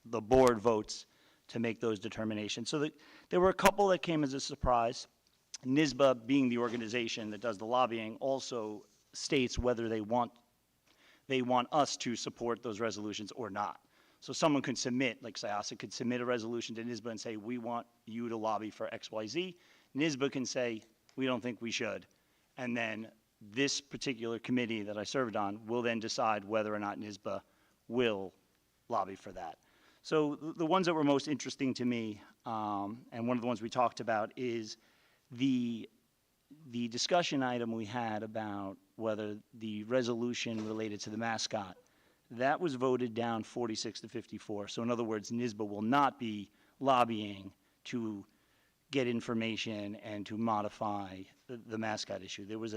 the board votes to make those determinations. So there were a couple that came as a surprise. NYSBA, being the organization that does the lobbying, also states whether they want us to support those resolutions or not. So someone could submit, like SIASA could submit a resolution to NYSBA and say, we want you to lobby for X, Y, Z. NYSBA can say, we don't think we should. And then this particular committee that I served on will then decide whether or not NYSBA will lobby for that. So the ones that were most interesting to me, and one of the ones we talked about, is the discussion item we had about whether the resolution related to the mascot, that was voted down 46 to 54. So in other words, NYSBA will not be lobbying to get information and to modify the mascot issue. There was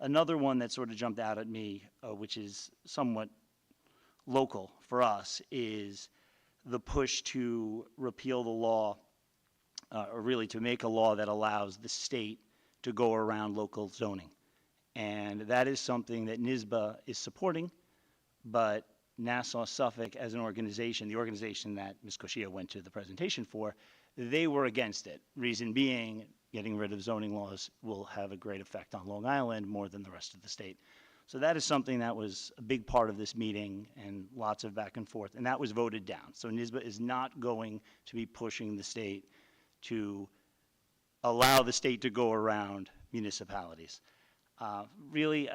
another one that sort of jumped out at me, which is somewhat local for us, is the push to repeal the law, or really to make a law that allows the state to go around local zoning. And that is something that NYSBA is supporting, but Nassau-Suffolk as an organization, the organization that Ms. Koshia went to the presentation for, they were against it. Reason being, getting rid of zoning laws will have a great effect on Long Island more than the rest of the state. So that is something that was a big part of this meeting and lots of back and forth, and that was voted down. So NYSBA is not going to be pushing the state to allow the state to go around municipalities. Really,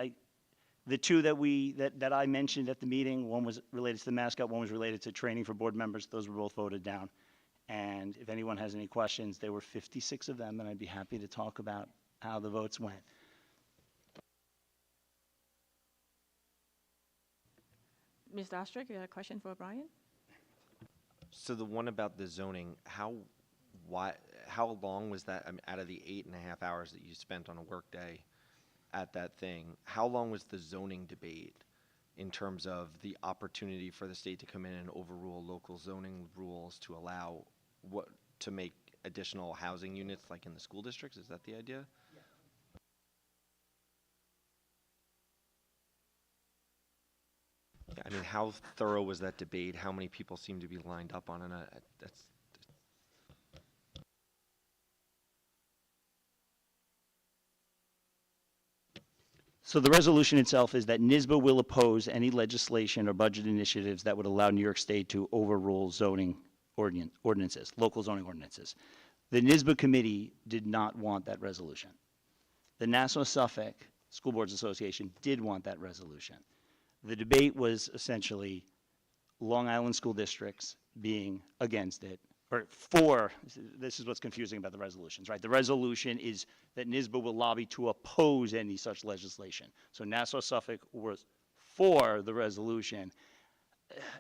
the two that I mentioned at the meeting, one was related to the mascot, one was related to training for board members. Those were both voted down. And if anyone has any questions, there were 56 of them, and I'd be happy to talk about how the votes went. Ms. Ostrick, you had a question for Brian? So the one about the zoning, how long was that, I mean, out of the 8.5 hours that you spent on a work day at that thing, how long was the zoning debate in terms of the opportunity for the state to come in and overrule local zoning rules to allow to make additional housing units like in the school districts? Is that the idea? Yeah. I mean, how thorough was that debate? How many people seem to be lined up on it? That's So the resolution itself is that NYSBA will oppose any legislation or budget initiatives that would allow New York State to overrule zoning ordinances, local zoning ordinances. The NYSBA committee did not want that resolution. The Nassau-Suffolk School Boards Association did want that resolution. The debate was essentially Long Island school districts being against it, or for, this is what's confusing about the resolutions, right? The resolution is that NYSBA will lobby to oppose any such legislation. So Nassau-Suffolk was for the resolution.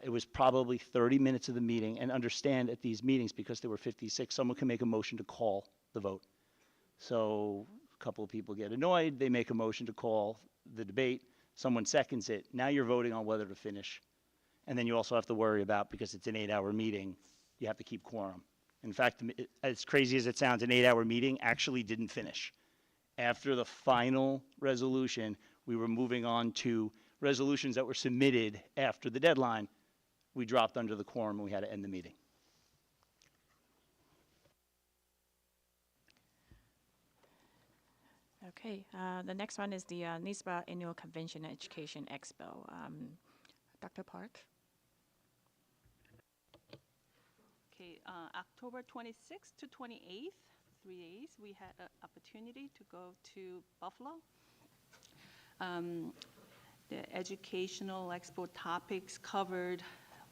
It was probably 30 minutes of the meeting, and understand at these meetings, because there were 56, someone can make a motion to call the vote. So a couple of people get annoyed, they make a motion to call the debate, someone seconds it, now you're voting on whether to finish. And then you also have to worry about, because it's an 8-hour meeting, you have to keep quorum. In fact, as crazy as it sounds, an 8-hour meeting actually didn't finish. After the final resolution, we were moving on to resolutions that were submitted after the deadline. We dropped under the quorum and we had to end the meeting. Okay, the next one is the NYSBA Annual Convention and Education Expo. Dr. Park? Okay, October 26th to 28th, 3 days, we had an opportunity to go to Buffalo. The educational expo topics covered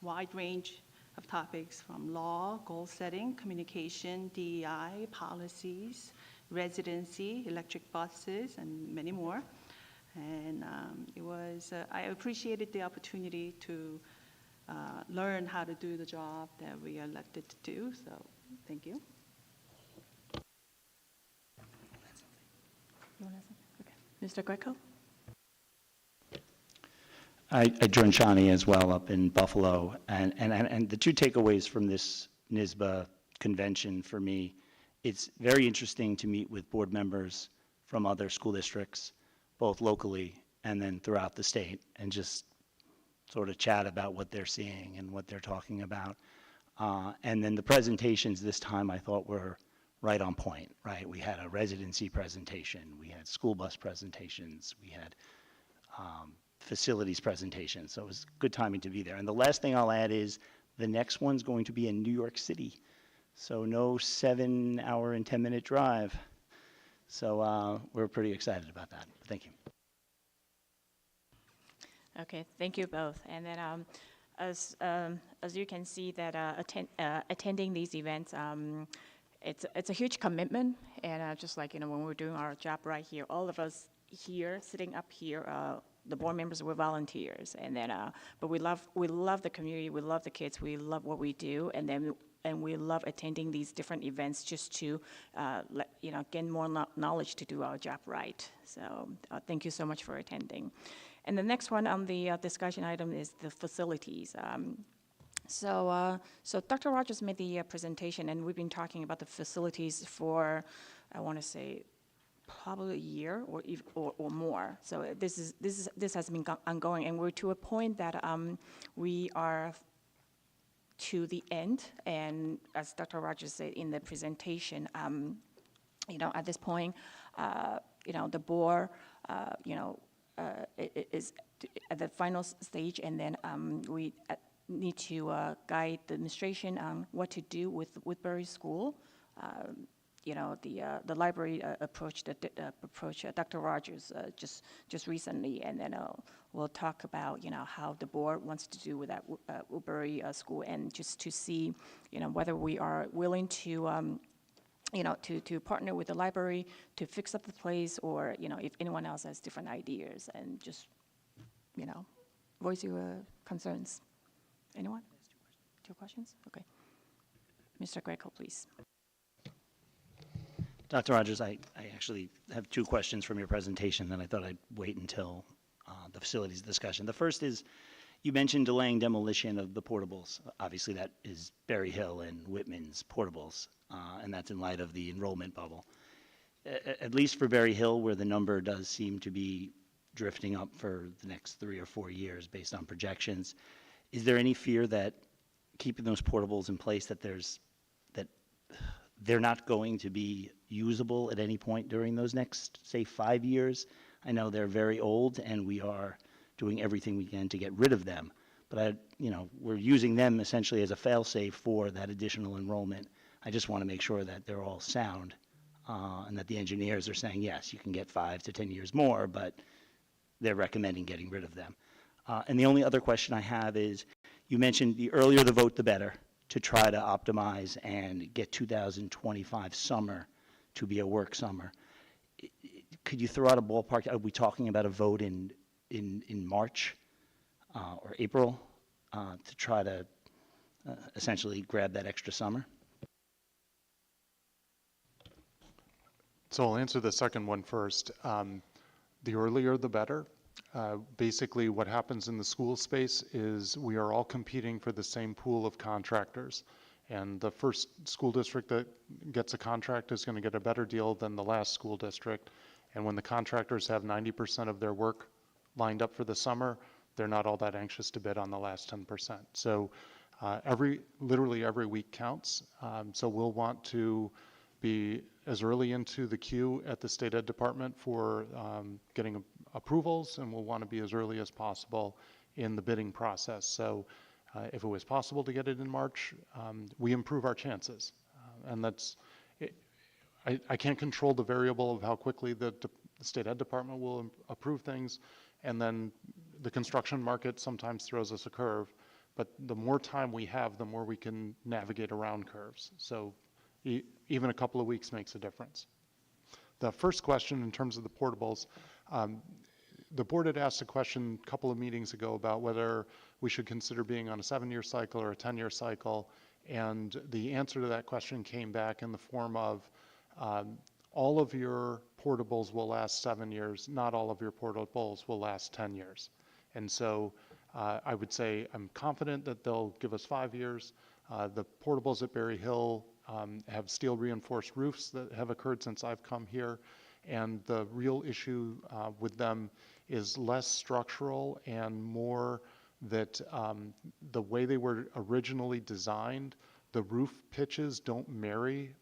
wide range of topics from law, goal setting, communication, DEI, policies, residency, electric buses, and many more. And it was, I appreciated the opportunity to learn how to do the job that we are elected to do, so thank you. Mr. Greco? I joined Shani as well up in Buffalo, and the two takeaways from this NYSBA convention for me, it's very interesting to meet with board members from other school districts, both locally and then throughout the state, and just sort of chat about what they're seeing and what they're talking about. And then the presentations this time I thought were right on point, right? We had a residency presentation, we had school bus presentations, we had facilities presentations, so it was good timing to be there. And the last thing I'll add is the next one's going to be in New York City, so no 7-hour and 10-minute drive. So we're pretty excited about that. Thank you. Okay, thank you both. And then as you can see that attending these events, it's a huge commitment. And just like, when we're doing our job right here, all of us here, sitting up here, the board members were volunteers. And then, but we love the community, we love the kids, we love what we do. And we love attending these different events just to, gain more knowledge to do our job right. So thank you so much for attending. And the next one on the discussion item is the facilities. So Dr. Rogers made the presentation, and we've been talking about the facilities for, I want to say, probably a year or more. So this has been ongoing, and we're to a point that we are to the end. And as Dr. Rogers said in the presentation, at this point, the board, is at the final stage, and then we need to guide the administration on what to do with Woodbury School. The library approach Dr. Rogers just recently, and then we'll talk about how the board wants to do with that Woodbury School, and just to see whether we are willing to to partner with the library to fix up the place, or if anyone else has different ideas, and just voice your concerns. Anyone? Two questions? Okay. Mr. Greco, please. Dr. Rogers, I actually have two questions from your presentation that I thought I'd wait until the facilities discussion. The first is, you mentioned delaying demolition of the portables. Obviously, that is Berry Hill and Whitman's portables, and that's in light of the enrollment bubble. At least for Berry Hill, where the number does seem to be drifting up for the next 3 or 4 years based on projections, is there any fear that keeping those portables in place, that they're not going to be usable at any point during those next, say, 5 years? I know they're very old, and we are doing everything we can to get rid of them, but we're using them essentially as a fail-safe for that additional enrollment. I just want to make sure that they're all sound, and that the engineers are saying, yes, you can get 5 to 10 years more, but they're recommending getting rid of them. And the only other question I have is, you mentioned the earlier the vote, the better, to try to optimize and get 2025 summer to be a work summer. Could you throw out a ballpark? Are we talking about a vote in March or April to try to essentially grab that extra summer? So I'll answer the second one first. The earlier the better. Basically, what happens in the school space is we are all competing for the same pool of contractors. And the first school district that gets a contract is going to get a better deal than the last school district. And when the contractors have 90% of their work lined up for the summer, they're not all that anxious to bid on the last 10%. So literally every week counts. So we'll want to be as early into the queue at the State Ed Department for getting approvals, and we'll want to be as early as possible in the bidding process. So if it was possible to get it in March, we improve our chances. And that's, I can't control the variable of how quickly the State Ed Department will approve things, and then the construction market sometimes throws us a curve. But the more time we have, the more we can navigate around curves. So even a couple of weeks makes a difference. The first question, in terms of the portables, the board had asked a question a couple of meetings ago about whether we should consider being on a 7-year cycle or a 10-year cycle, and the answer to that question came back in the form of all of your portables will last 7 years, not all of your portables will last 10 years. And so I would say I'm confident that they'll give us 5 years. The portables at Berry Hill have steel reinforced roofs that have occurred since I've come here, and the real issue with them is less structural and more that the way they were originally designed the roof pitches don't marry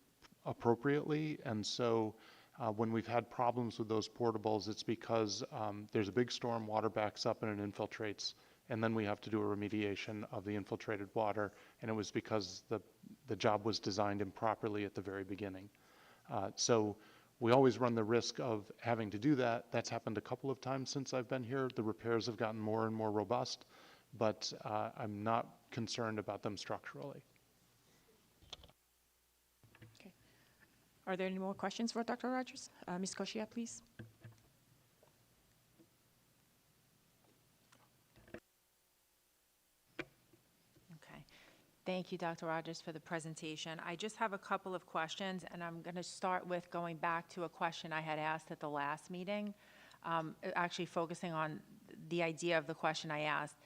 appropriately, and so when we've had problems with those portables, it's because there's a big storm, water backs up and it infiltrates, and then we have to do a remediation of the infiltrated water, and it was because the job was designed improperly at the very beginning. So we always run the risk of having to do that. That's happened a couple of times since I've been here. The repairs have gotten more and more robust, but I'm not concerned about them structurally. Okay. Are there any more questions for Dr. Rogers? Ms. Koshia, please. Okay. Thank you, Dr. Rogers, for the presentation. I just have a couple of questions, and I'm going to start with going back to a question I had asked at the last meeting, actually focusing on the idea of the question I asked.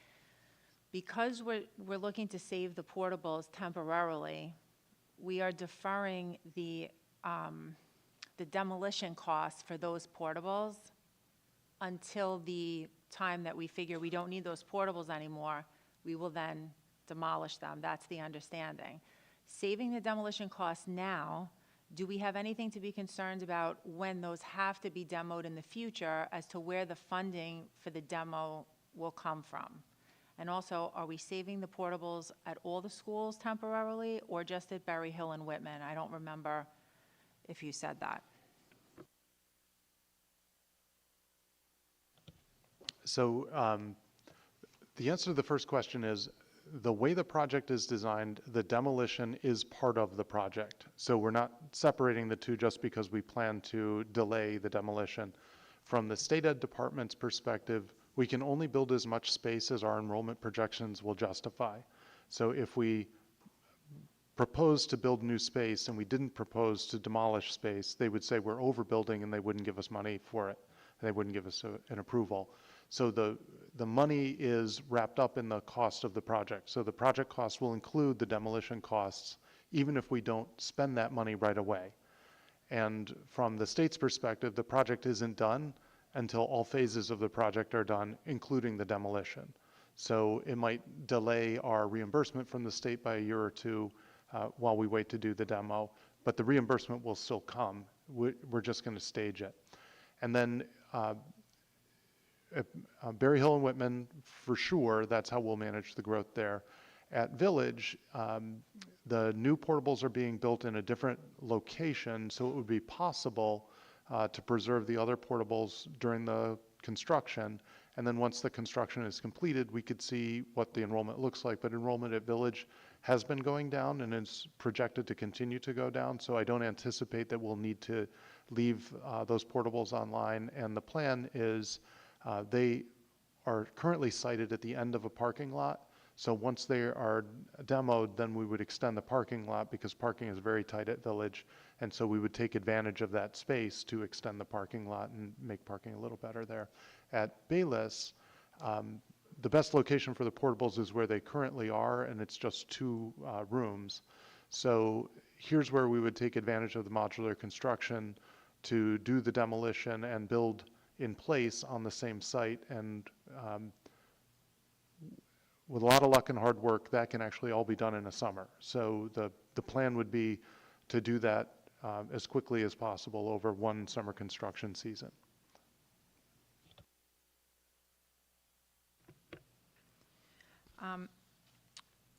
Because we're looking to save the portables temporarily, we are deferring the demolition costs for those portables until the time that we figure we don't need those portables anymore. We will then demolish them. That's the understanding. Saving the demolition costs now, do we have anything to be concerned about when those have to be demoed in the future as to where the funding for the demo will come from? And also, are we saving the portables at all the schools temporarily or just at Berry Hill and Whitman? I don't remember if you said that. So the answer to the first question is, the way the project is designed, the demolition is part of the project. So we're not separating the two just because we plan to delay the demolition. From the state ed department's perspective, we can only build as much space as our enrollment projections will justify. So if we propose to build new space and we didn't propose to demolish space, they would say we're overbuilding and they wouldn't give us money for it. They wouldn't give us an approval. So the money is wrapped up in the cost of the project. So the project cost will include the demolition costs, even if we don't spend that money right away. And from the state's perspective, the project isn't done until all phases of the project are done, including the demolition. So it might delay our reimbursement from the state by a year or two while we wait to do the demo, but the reimbursement will still come. We're just going to stage it. And then Berry Hill and Whitman, for sure, that's how we'll manage the growth there. At Village, the new portables are being built in a different location, so it would be possible to preserve the other portables during the construction. And then once the construction is completed, we could see what the enrollment looks like. But enrollment at Village has been going down and is projected to continue to go down. So I don't anticipate that we'll need to leave those portables online. And the plan is they are currently sited at the end of a parking lot. So once they are demoed, then we would extend the parking lot because parking is very tight at Village. And so we would take advantage of that space to extend the parking lot and make parking a little better there. At Bayless, the best location for the portables is where they currently are, and it's just 2 rooms. So here's where we would take advantage of the modular construction to do the demolition and build in place on the same site. And with a lot of luck and hard work, that can actually all be done in a summer. So the plan would be to do that as quickly as possible over one summer construction season.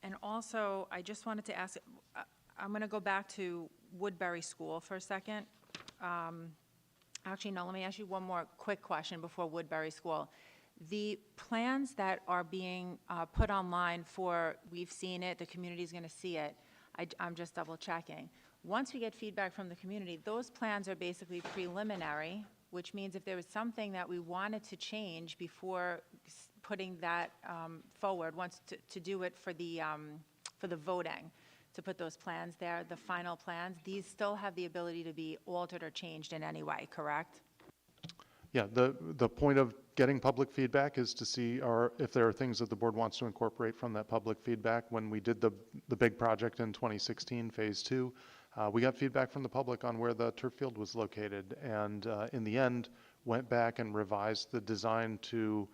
And also, I just wanted to ask, I'm going to go back to Woodbury School for a second. Actually, no, let me ask you one more quick question before Woodbury School. The plans that are being put online for, we've seen it, the community's going to see it, I'm just double checking. Once we get feedback from the community, those plans are basically preliminary, which means if there was something that we wanted to change before putting that forward, to do it for the voting, to put those plans there, the final plans, these still have the ability to be altered or changed in any way, correct? Yeah, the point of getting public feedback is to see if there are things that the board wants to incorporate from that public feedback. When we did the big project in 2016, phase 2, we got feedback from the public on where the turf field was located, and in the end, went back and revised the design to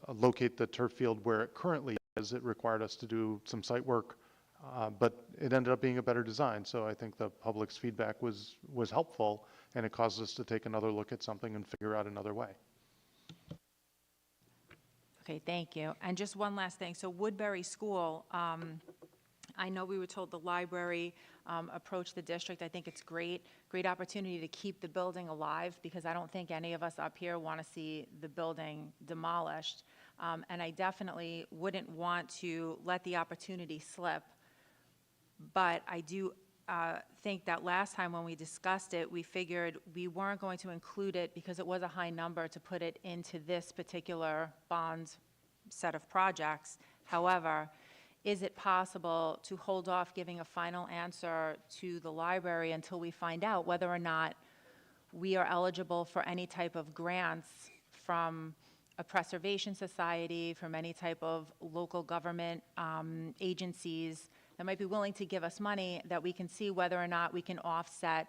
locate the turf field where it currently is. It required us to do some site work But it ended up being a better design, so I think the public's feedback was helpful, and it caused us to take another look at something and figure out another way. Okay, thank you. And just one last thing. So Woodbury School, I know we were told the library approached the district. I think it's great opportunity to keep the building alive, because I don't think any of us up here want to see the building demolished. And I definitely wouldn't want to let the opportunity slip. But I do think that last time when we discussed it, we figured we weren't going to include it because it was a high number to put it into this particular bond set of projects. However, is it possible to hold off giving a final answer to the library until we find out whether or not we are eligible for any type of grants from a preservation society, from any type of local government agencies that might be willing to give us money, that we can see whether or not we can offset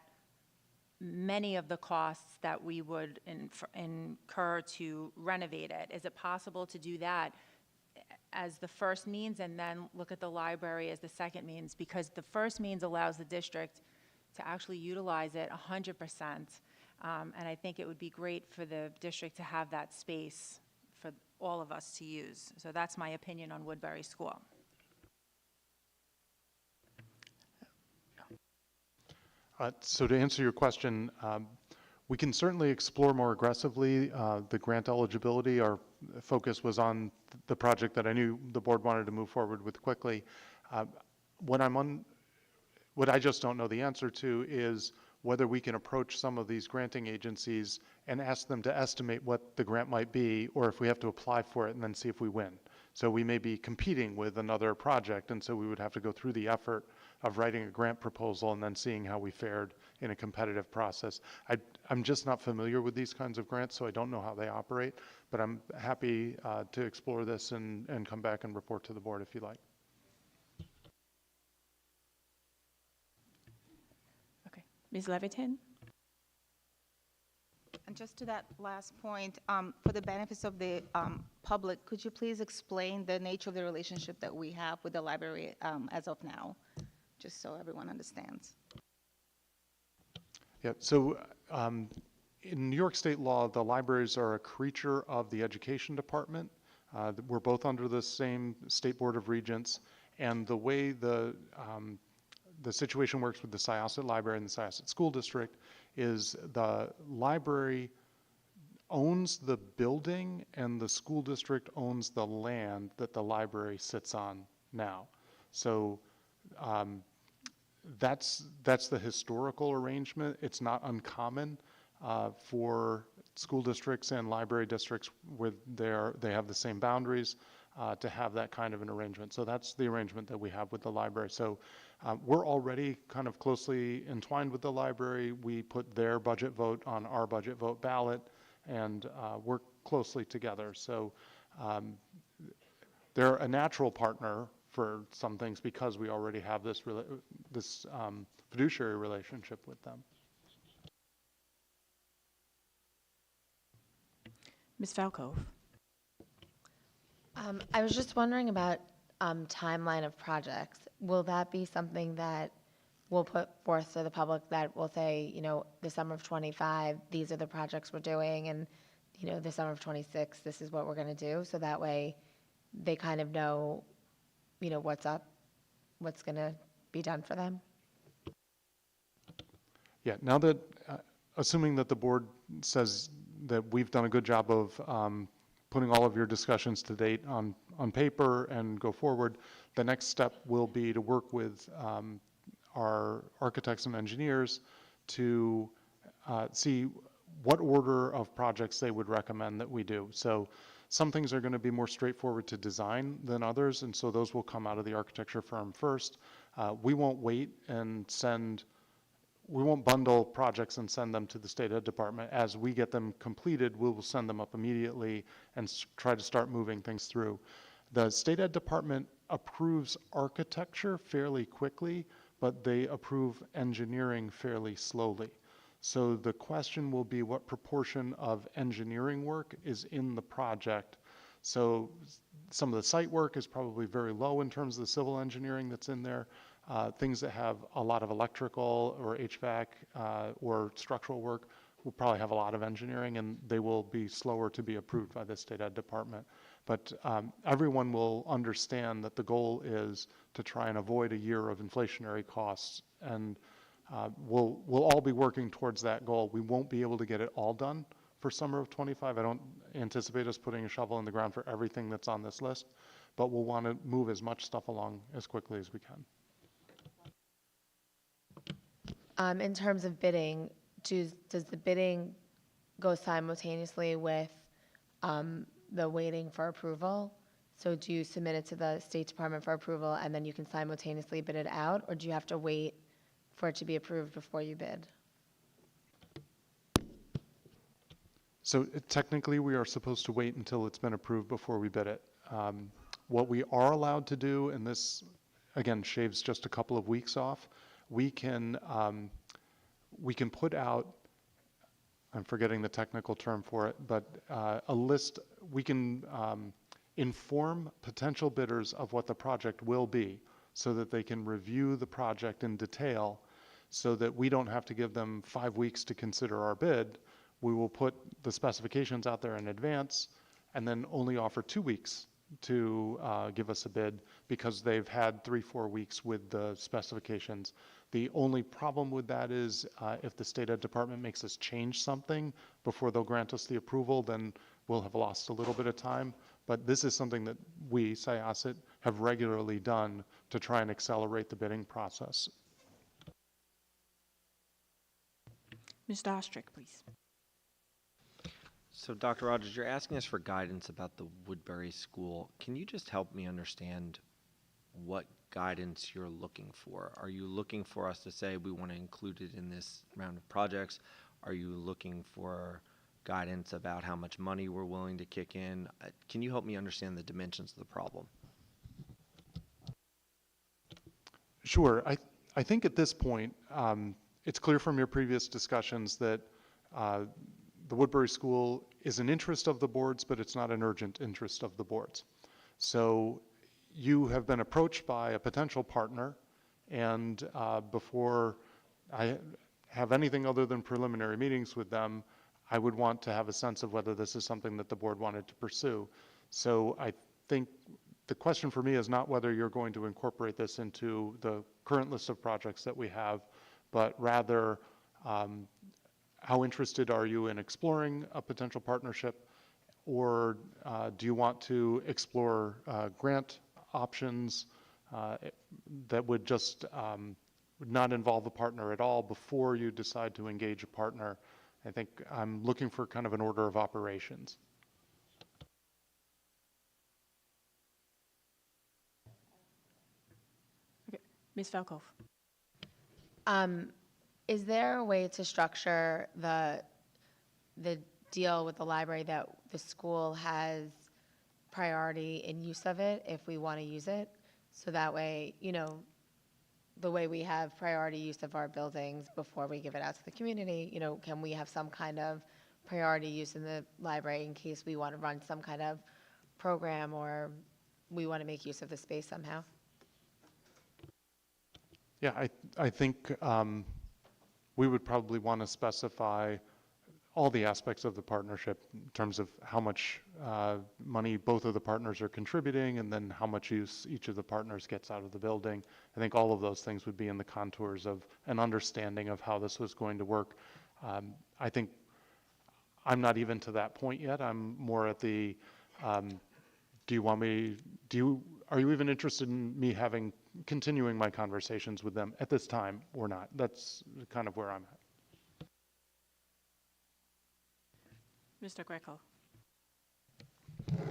many of the costs that we would incur to renovate it? Is it possible to do that as the first means and then look at the library as the second means? Because the first means allows the district to actually utilize it 100%. And I think it would be great for the district to have that space for all of us to use. So that's my opinion on Woodbury School. So to answer your question, we can certainly explore more aggressively the grant eligibility. Our focus was on the project that I knew the board wanted to move forward with quickly. What I just don't know the answer to is whether we can approach some of these granting agencies and ask them to estimate what the grant might be, or if we have to apply for it and then see if we win. So we may be competing with another project, and so we would have to go through the effort of writing a grant proposal and then seeing how we fared in a competitive process. I'm just not familiar with these kinds of grants, so I don't know how they operate, but I'm happy to explore this and come back and report to the board if you like. Okay. Ms. Levitin? And just to that last point, for the benefits of the public, could you please explain the nature of the relationship that we have with the library as of now, just so everyone understands? Yeah, so in New York State law, the libraries are a creature of the Education Department. We're both under the same State Board of Regents, and the way the situation works with the Syosset Library and the Syosset School District is the library owns the building and the school district owns the land that the library sits on now. So that's the historical arrangement. It's not uncommon for school districts and library districts where they have the same boundaries to have that kind of an arrangement. So that's the arrangement that we have with the library. So we're already kind of closely entwined with the library. We put their budget vote on our budget vote ballot and work closely together. So they're a natural partner for some things because we already have this fiduciary relationship with them. Ms. Falco? I was just wondering about timeline of projects. Will that be something that we'll put forth to the public, that will say, you know, the summer of 25, these are the projects we're doing, and, you know, the summer of 26, this is what we're going to do, so that way they kind of know, you know, what's up, what's going to be done for them? Yeah, now that, assuming that the board says that we've done a good job of putting all of your discussions to date on paper and go forward, the next step will be to work with our architects and engineers to see what order of projects they would recommend that we do. So some things are going to be more straightforward to design than others, and so those will come out of the architecture firm first. We won't wait and we won't bundle projects and send them to the State Ed Department. As we get them completed, we will send them up immediately and try to start moving things through. The State Ed Department approves architecture fairly quickly, but they approve engineering fairly slowly. So the question will be what proportion of engineering work is in the project. So Some of the site work is probably very low in terms of the civil engineering that's in there. Things that have a lot of electrical or HVAC or structural work will probably have a lot of engineering, and they will be slower to be approved by the state ed department. But everyone will understand that the goal is to try and avoid a year of inflationary costs, and we'll all be working towards that goal. We won't be able to get it all done for summer of '25. I don't anticipate us putting a shovel in the ground for everything that's on this list, but we'll want to move as much stuff along as quickly as we can. In terms of bidding, does the bidding go simultaneously with the waiting for approval? So do you submit it to the State Department for approval and then you can simultaneously bid it out, or do you have to wait for it to be approved before you bid? So technically, we are supposed to wait until it's been approved before we bid it. What we are allowed to do, and this, again, shaves just a couple of weeks off, we can put out, I'm forgetting the technical term for it, but a list, we can inform potential bidders of what the project will be so that they can review the project in detail so that we don't have to give them 5 weeks to consider our bid. We will put the specifications out there in advance and then only offer 2 weeks to give us a bid because they've had 3-4 weeks with the specifications. The only problem with that is if the state ed department makes us change something before they'll grant us the approval, then we'll have lost a little bit of time. But this is something that we, Syosset, have regularly done to try and accelerate the bidding process. Mr. Ostrick, please. So, Dr. Rogers, you're asking us for guidance about the Woodbury School. Can you just help me understand what guidance you're looking for? Are you looking for us to say we want to include it in this round of projects? Are you looking for guidance about how much money we're willing to kick in? Can you help me understand the dimensions of the problem? Sure. I think at this point, it's clear from your previous discussions that the Woodbury School is an interest of the boards, but it's not an urgent interest of the boards. So you have been approached by a potential partner, and before I have anything other than preliminary meetings with them, I would want to have a sense of whether this is something that the board wanted to pursue. So I think the question for me is not whether you're going to incorporate this into the current list of projects that we have, but rather how interested are you in exploring a potential partnership, or do you want to explore grant options that would just not involve a partner at all before you decide to engage a partner? I think I'm looking for kind of an order of operations. Okay, Ms. Velkoff. Is there a way to structure the deal with the library that the school has priority in use of it if we want to use it? So that way, you know, the way we have priority use of our buildings before we give it out to the community, you know, can we have some kind of priority use in the library in case we want to run some kind of program or we want to make use of the space somehow? Yeah, I think we would probably want to specify all the aspects of the partnership in terms of how much money both of the partners are contributing and then how much use each of the partners gets out of the building. I think all of those things would be in the contours of an understanding of how this was going to work. I think I'm not even to that point yet. I'm more at the, are you even interested in me continuing my conversations with them at this time or not? That's kind of where I'm at. Mr. Greco.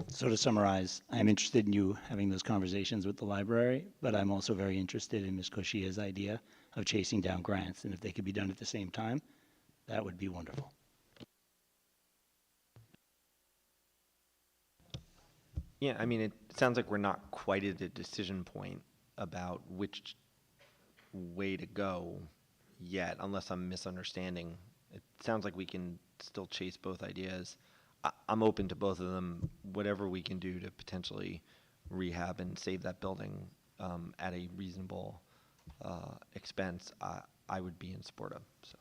So to summarize, I'm interested in you having those conversations with the library, but I'm also very interested in Ms. Koshia's idea of chasing down grants, and if they could be done at the same time, that would be wonderful. Yeah, I mean, it sounds like we're not quite at a decision point about which way to go yet, unless I'm misunderstanding. It sounds like we can still chase both ideas. I'm open to both of them, whatever we can do to potentially rehab and save that building at a reasonable expense, I would be in support of, so.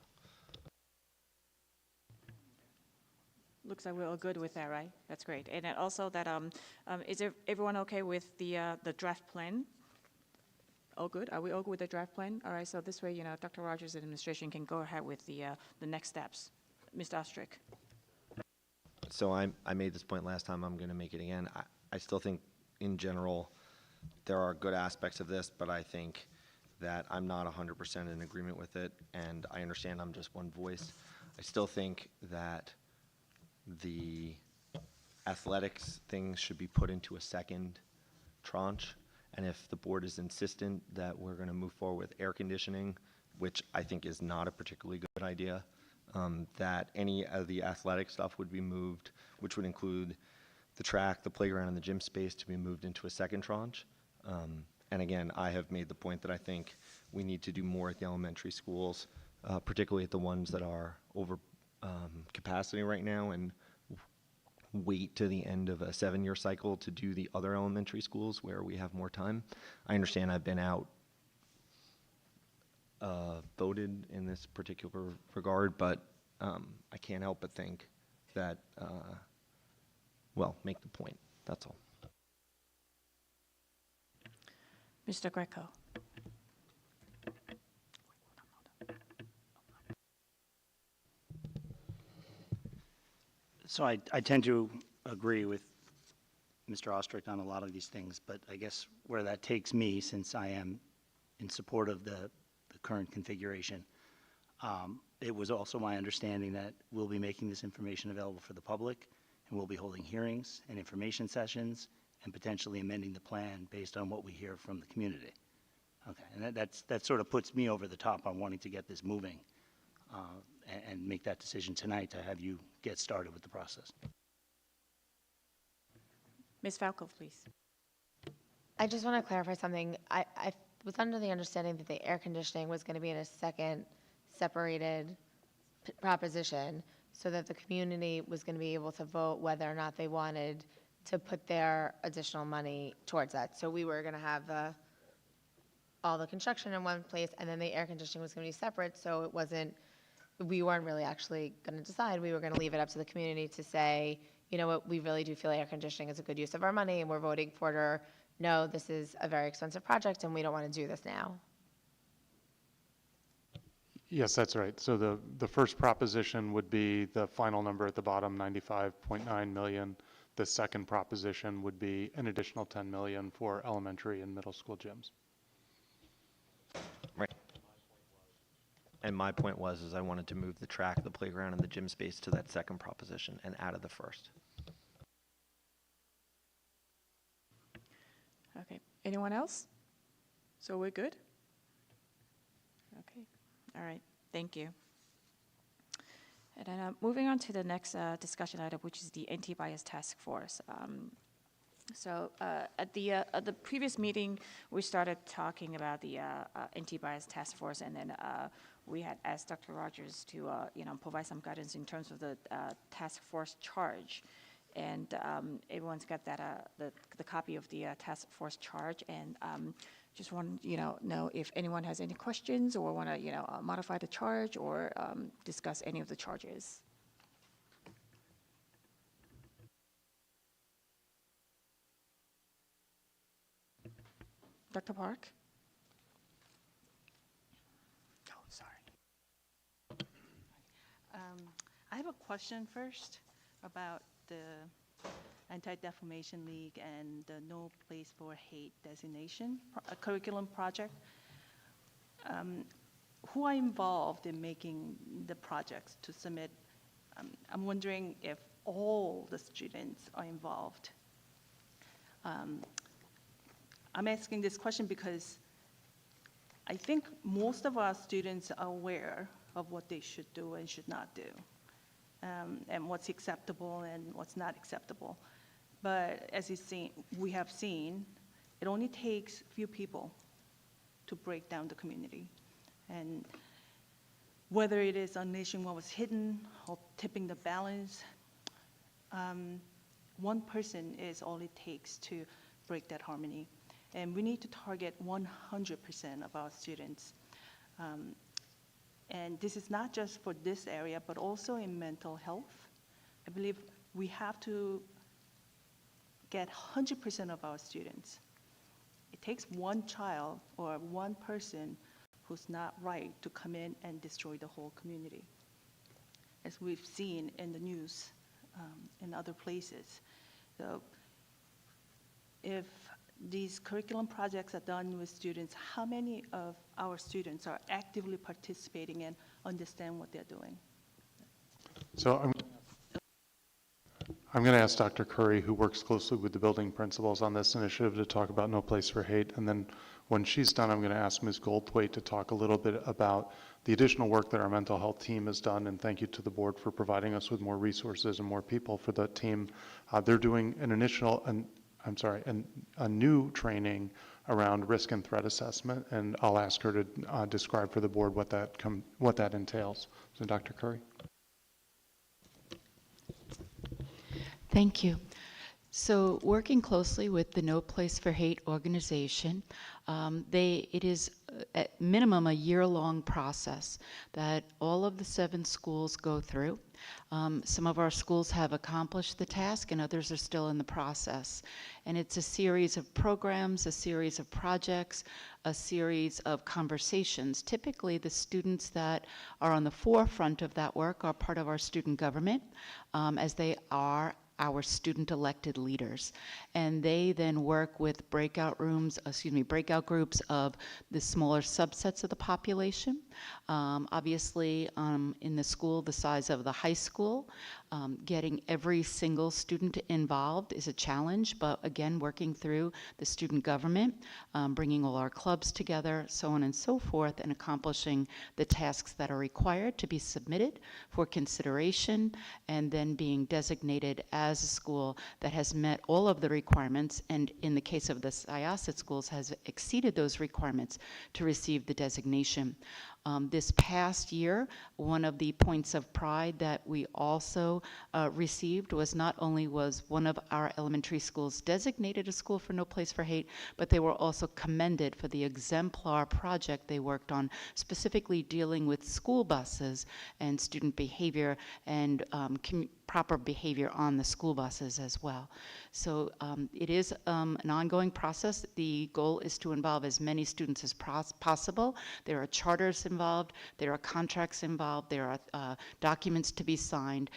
Looks like we're all good with that, right? That's great. And then also that, is everyone okay with the draft plan? All good? Are we all good with the draft plan? All right, so this way, Dr. Rogers' administration can go ahead with the next steps. Mr. Ostrick? So I made this point last time, I'm going to make it again. I still think, in general, there are good aspects of this, but I think that I'm not 100% in agreement with it, and I understand I'm just one voice. I still think that the athletics thing should be put into a second tranche, and if the board is insistent that we're going to move forward with air conditioning, which I think is not a particularly good idea, that any of the athletic stuff would be moved, which would include the track, the playground, and the gym space to be moved into a second tranche. And again, I have made the point that I think we need to do more at the elementary schools, particularly at the ones that are over capacity right now, and wait to the end of a 7-year cycle to do the other elementary schools where we have more time. I understand I've been out voted in this particular regard, but I can't help but think that, make the point, that's all. Mr. Greco? So I tend to agree with Mr. Ostrick on a lot of these things, but I guess where that takes me, since I am in support of the current configuration, it was also my understanding that we'll be making this information available for the public, and we'll be holding hearings and information sessions and potentially amending the plan based on what we hear from the community. Okay, and that sort of puts me over the top on wanting to get this moving and make that decision tonight to have you get started with the process. Ms. Falco, please. I just want to clarify something. I was under the understanding that the air conditioning was going to be in a second separated proposition so that the community was going to be able to vote whether or not they wanted to put their additional money towards that. So we were going to have all the construction in one place, and then the air conditioning was going to be separate, so it wasn't, we weren't really actually going to decide. We were going to leave it up to the community to say, you know what, we really do feel air conditioning is a good use of our money, and we're voting for it, or no, this is a very expensive project, and we don't want to do this now. Yes, that's right. So the first proposition would be the final number at the bottom, 95.9 million. The second proposition would be an additional 10 million for elementary and middle school gyms. Right. And my point was, is I wanted to move the track, the playground, and the gym space to that second proposition and out of the first. Okay, anyone else? So we're good? Okay, all right, thank you. And then moving on to the next discussion item, which is the anti-bias task force. So at the previous meeting, we started talking about the anti-bias task force, and then we had asked Dr. Rogers to provide some guidance in terms of the task force charge. And everyone's got that the copy of the task force charge, and just want to know if anyone has any questions or want to modify the charge or discuss any of the charges. Dr. Park? Oh, sorry. I have a question first about the Anti-Defamation League and the No Place for Hate designation curriculum project. Who are involved in making the projects to submit? I'm wondering if all the students are involved. I'm asking this question because I think most of our students are aware of what they should do and should not do, and what's acceptable and what's not acceptable. But as we have seen, it only takes a few people to break down the community. And whether it is unleashing what was hidden or tipping the balance, one person is all it takes to break that harmony. And we need to target 100% of our students. And this is not just for this area, but also in mental health. I believe we have to get 100% of our students. It takes one child or one person who's not right to come in and destroy the whole community, as we've seen in the news in other places. So if these curriculum projects are done with students, how many of our students are actively participating and understand what they're doing? So I'm going to ask Dr. Curry, who works closely with the building principals on this initiative, to talk about No Place for Hate. And then when she's done, I'm going to ask Ms. Goldthwait to talk a little bit about the additional work that our mental health team has done. And thank you to the board for providing us with more resources and more people for the team. They're doing a new training around risk and threat assessment. And I'll ask her to describe for the board what that entails. So Dr. Curry. Thank you. So working closely with the No Place for Hate organization, it is at minimum a year-long process that all of the 7 schools go through. Some of our schools have accomplished the task and others are still in the process. And it's a series of programs, a series of projects, a series of conversations. Typically, the students that are on the forefront of that work are part of our student government, as they are our student elected leaders. And they then work with breakout groups of the smaller subsets of the population. Obviously, in the school the size of the high school, getting every single student involved is a challenge, but again, working through the student government, bringing all our clubs together, so on and so forth, and accomplishing the tasks that are required to be submitted for consideration, and then being designated as a school that has met all of the requirements, and in the case of the Syosset schools, has exceeded those requirements to receive the designation. This past year, one of the points of pride that we also received was not only was one of our elementary schools designated a school for No Place for Hate, but they were also commended for the exemplar project they worked on, specifically dealing with school buses and student behavior and proper behavior on the school buses as well. So it is an ongoing process. The goal is to involve as many students as possible. There are charters involved, there are contracts involved, there are documents to be signed,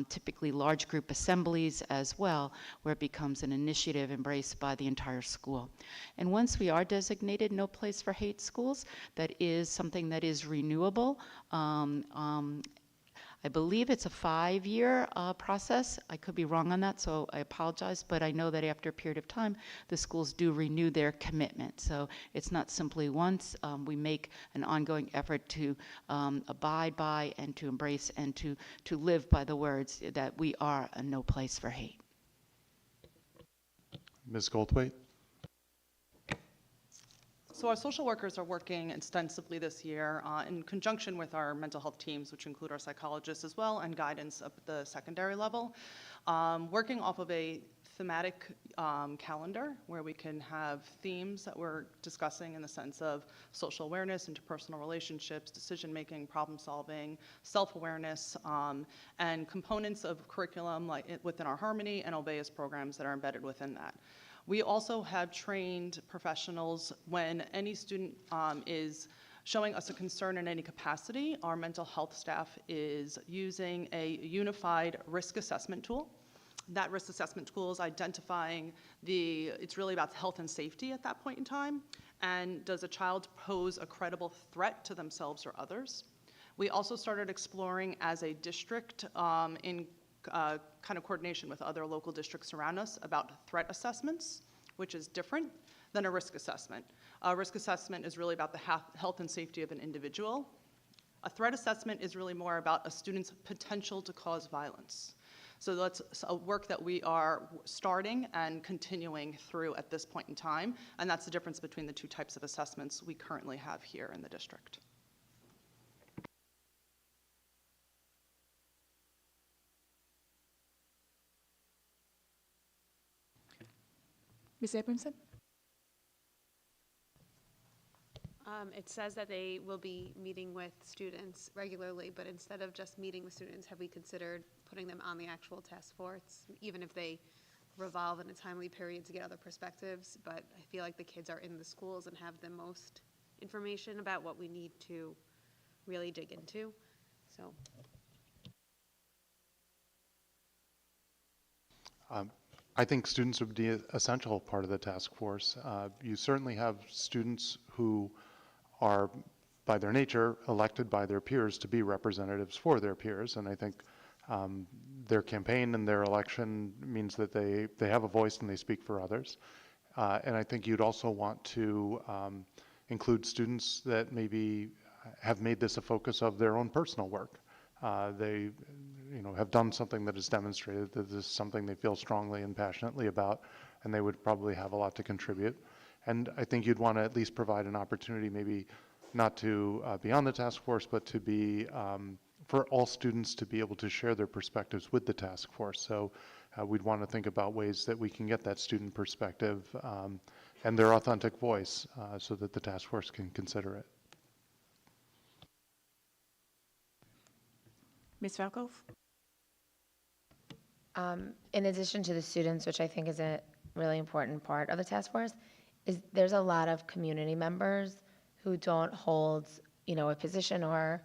typically large group assemblies as well, where it becomes an initiative embraced by the entire school. And once we are designated No Place for Hate schools, that is something that is renewable. I believe it's a 5-year process. I could be wrong on that, so I apologize, but I know that after a period of time, the schools do renew their commitment. So it's not simply once. We make an ongoing effort to abide by and to embrace and to live by the words that we are a no place for hate. Ms. Goldthwait. So our social workers are working extensively this year in conjunction with our mental health teams, which include our psychologists as well, and guidance up at the secondary level, working off of a thematic calendar where we can have themes that we're discussing in the sense of social awareness, interpersonal relationships, decision-making, problem-solving, self-awareness, and components of curriculum like within our Harmony and Obeus programs that are embedded within that. We also have trained professionals when any student is showing us a concern in any capacity. Our mental health staff is using a unified risk assessment tool. That risk assessment tool is identifying it's really about health and safety at that point in time, and does a child pose a credible threat to themselves or others. We also started exploring as a district in kind of coordination with other local districts around us about threat assessments, which is different than a risk assessment. A risk assessment is really about the health and safety of an individual. A threat assessment is really more about a student's potential to cause violence. So that's a work that we are starting and continuing through at this point in time, and that's the difference between the two types of assessments we currently have here in the district. Ms. Abramson? It says that they will be meeting with students regularly, but instead of just meeting with students, have we considered putting them on the actual task force, even if they revolve in a timely period to get other perspectives? But I feel like the kids are in the schools and have the most information about what we need to really dig into, so. I think students would be an essential part of the task force. You certainly have students who are, by their nature, elected by their peers to be representatives for their peers, and I think their campaign and their election means that they have a voice and they speak for others. And I think you'd also want to include students that maybe have made this a focus of their own personal work. They have done something that has demonstrated that this is something they feel strongly and passionately about, and they would probably have a lot to contribute. And I think you'd want to at least provide an opportunity, maybe not to be on the task force, but to be, for all students to be able to share their perspectives with the task force. So we'd want to think about ways that we can get that student perspective and their authentic voice so that the task force can consider it. Ms. Falkov? In addition to the students, which I think is a really important part of the task force, is there's a lot of community members who don't hold, a position or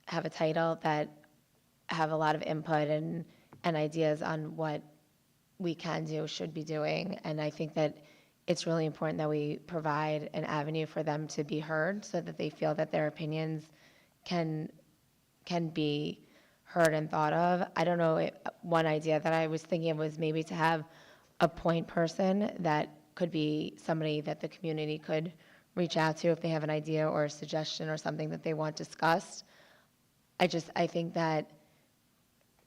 have a title that have a lot of input and ideas on what we can do, should be doing. And I think that it's really important that we provide an avenue for them to be heard so that they feel that their opinions can be heard and thought of. I don't know, one idea that I was thinking of was maybe to have a point person that could be somebody that the community could reach out to if they have an idea or a suggestion or something that they want discussed. I think that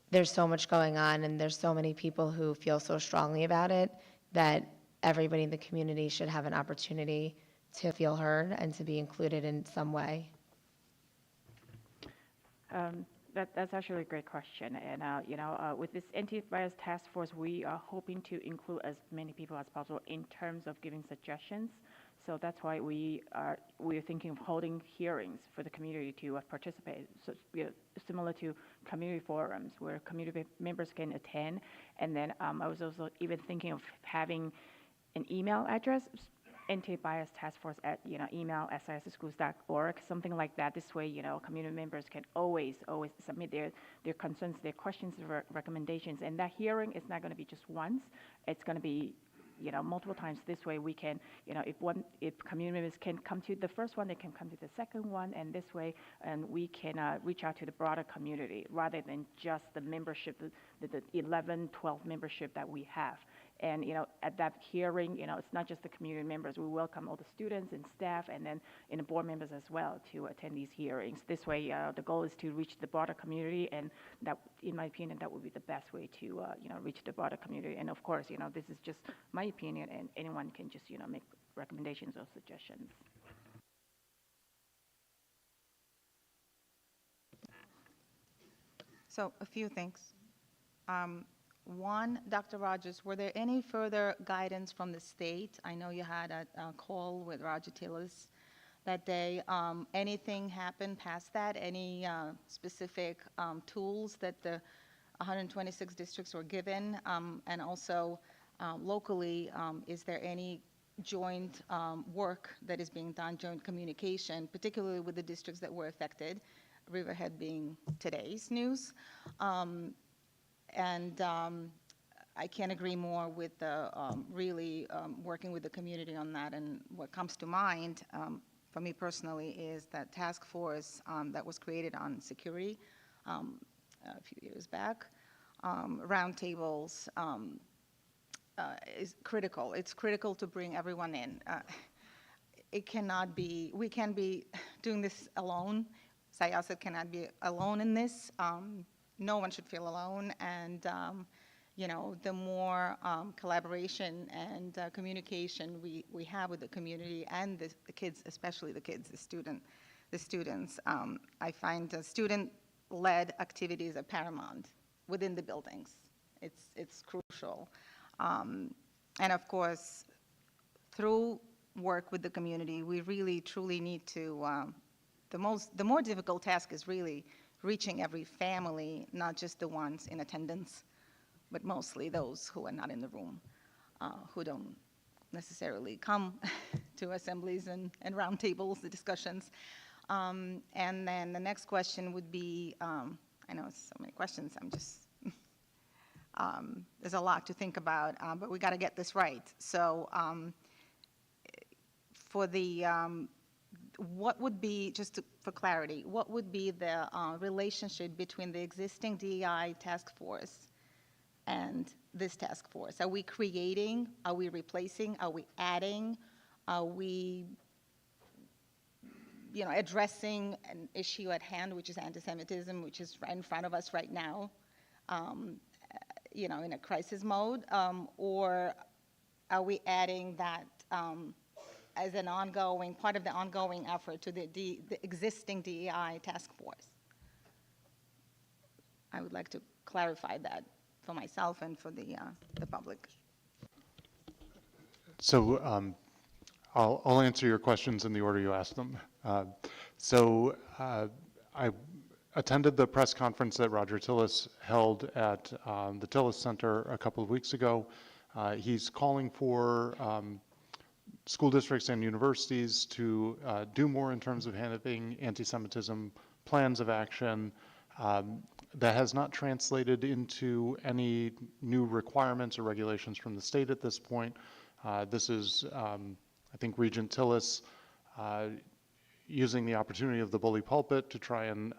there's so much going on and there's so many people who feel so strongly about it that everybody in the community should have an opportunity to feel heard and to be included in some way. That's actually a great question. And, with this anti-bias task force, we are hoping to include as many people as possible in terms of giving suggestions. So that's why we're thinking of holding hearings for the community to participate. So, similar to community forums where community members can attend. And then I was also even thinking of having an email address, anti-bias task force at email sisschools.org, something like that. This way, community members can always submit their concerns, their questions, recommendations. And that hearing is not going to be just once. It's going to be multiple times. This way we can, if community members can come to the first one, they can come to the second one, and this way, and we can reach out to the broader community rather than just the membership, the 11, 12 membership that we have. And, at that hearing, it's not just the community members. We welcome all the students and staff and then the board members as well to attend these hearings. This way, the goal is to reach the broader community, and that, in my opinion, that would be the best way to, reach the broader community. And of course, this is just my opinion, and anyone can just, make recommendations or suggestions. So a few things. One, Dr. Rogers, were there any further guidance from the state? I know you had a call with Roger Tillis that day. Anything happened past that? Any specific tools that the 126 districts were given? And also, locally, is there any joint work that is being done, joint communication, particularly with the districts that were affected, Riverhead being today's news? And I can't agree more with the really working with the community on that. And what comes to mind for me personally is that task force that was created on security a few years back. Roundtables is critical. It's critical to bring everyone in. It cannot be, we can't be doing this alone. Syosset cannot be alone in this. No one should feel alone, and the more collaboration and communication we have with the community and the kids, especially the kids, the students, I find student-led activities are paramount within the buildings. It's crucial. And of course, through work with the community, we really, truly need to, the more difficult task is really reaching every family, not just the ones in attendance, but mostly those who are not in the room, who don't necessarily come to assemblies and roundtables, the discussions. And then the next question would be, I know it's so many questions, I'm just, there's a lot to think about, but we got to get this right. So for the, what would be, for clarity, what would be the relationship between the existing DEI task force and this task force? Are we creating, are we replacing, are we adding, are we, addressing an issue at hand, which is anti-Semitism, which is right in front of us right now, in a crisis mode, or are we adding that as an ongoing, part of the ongoing effort to the existing DEI task force? I would like to clarify that for myself and for the public. So I'll answer your questions in the order you asked them. I attended the press conference that Roger Tillis held at the Tillis Center a couple of weeks ago. He's calling for school districts and universities to do more in terms of handling anti-Semitism plans of action. That has not translated into any new requirements or regulations from the state at this point. This is, I think, Regent Tillis using the opportunity of the bully pulpit to try and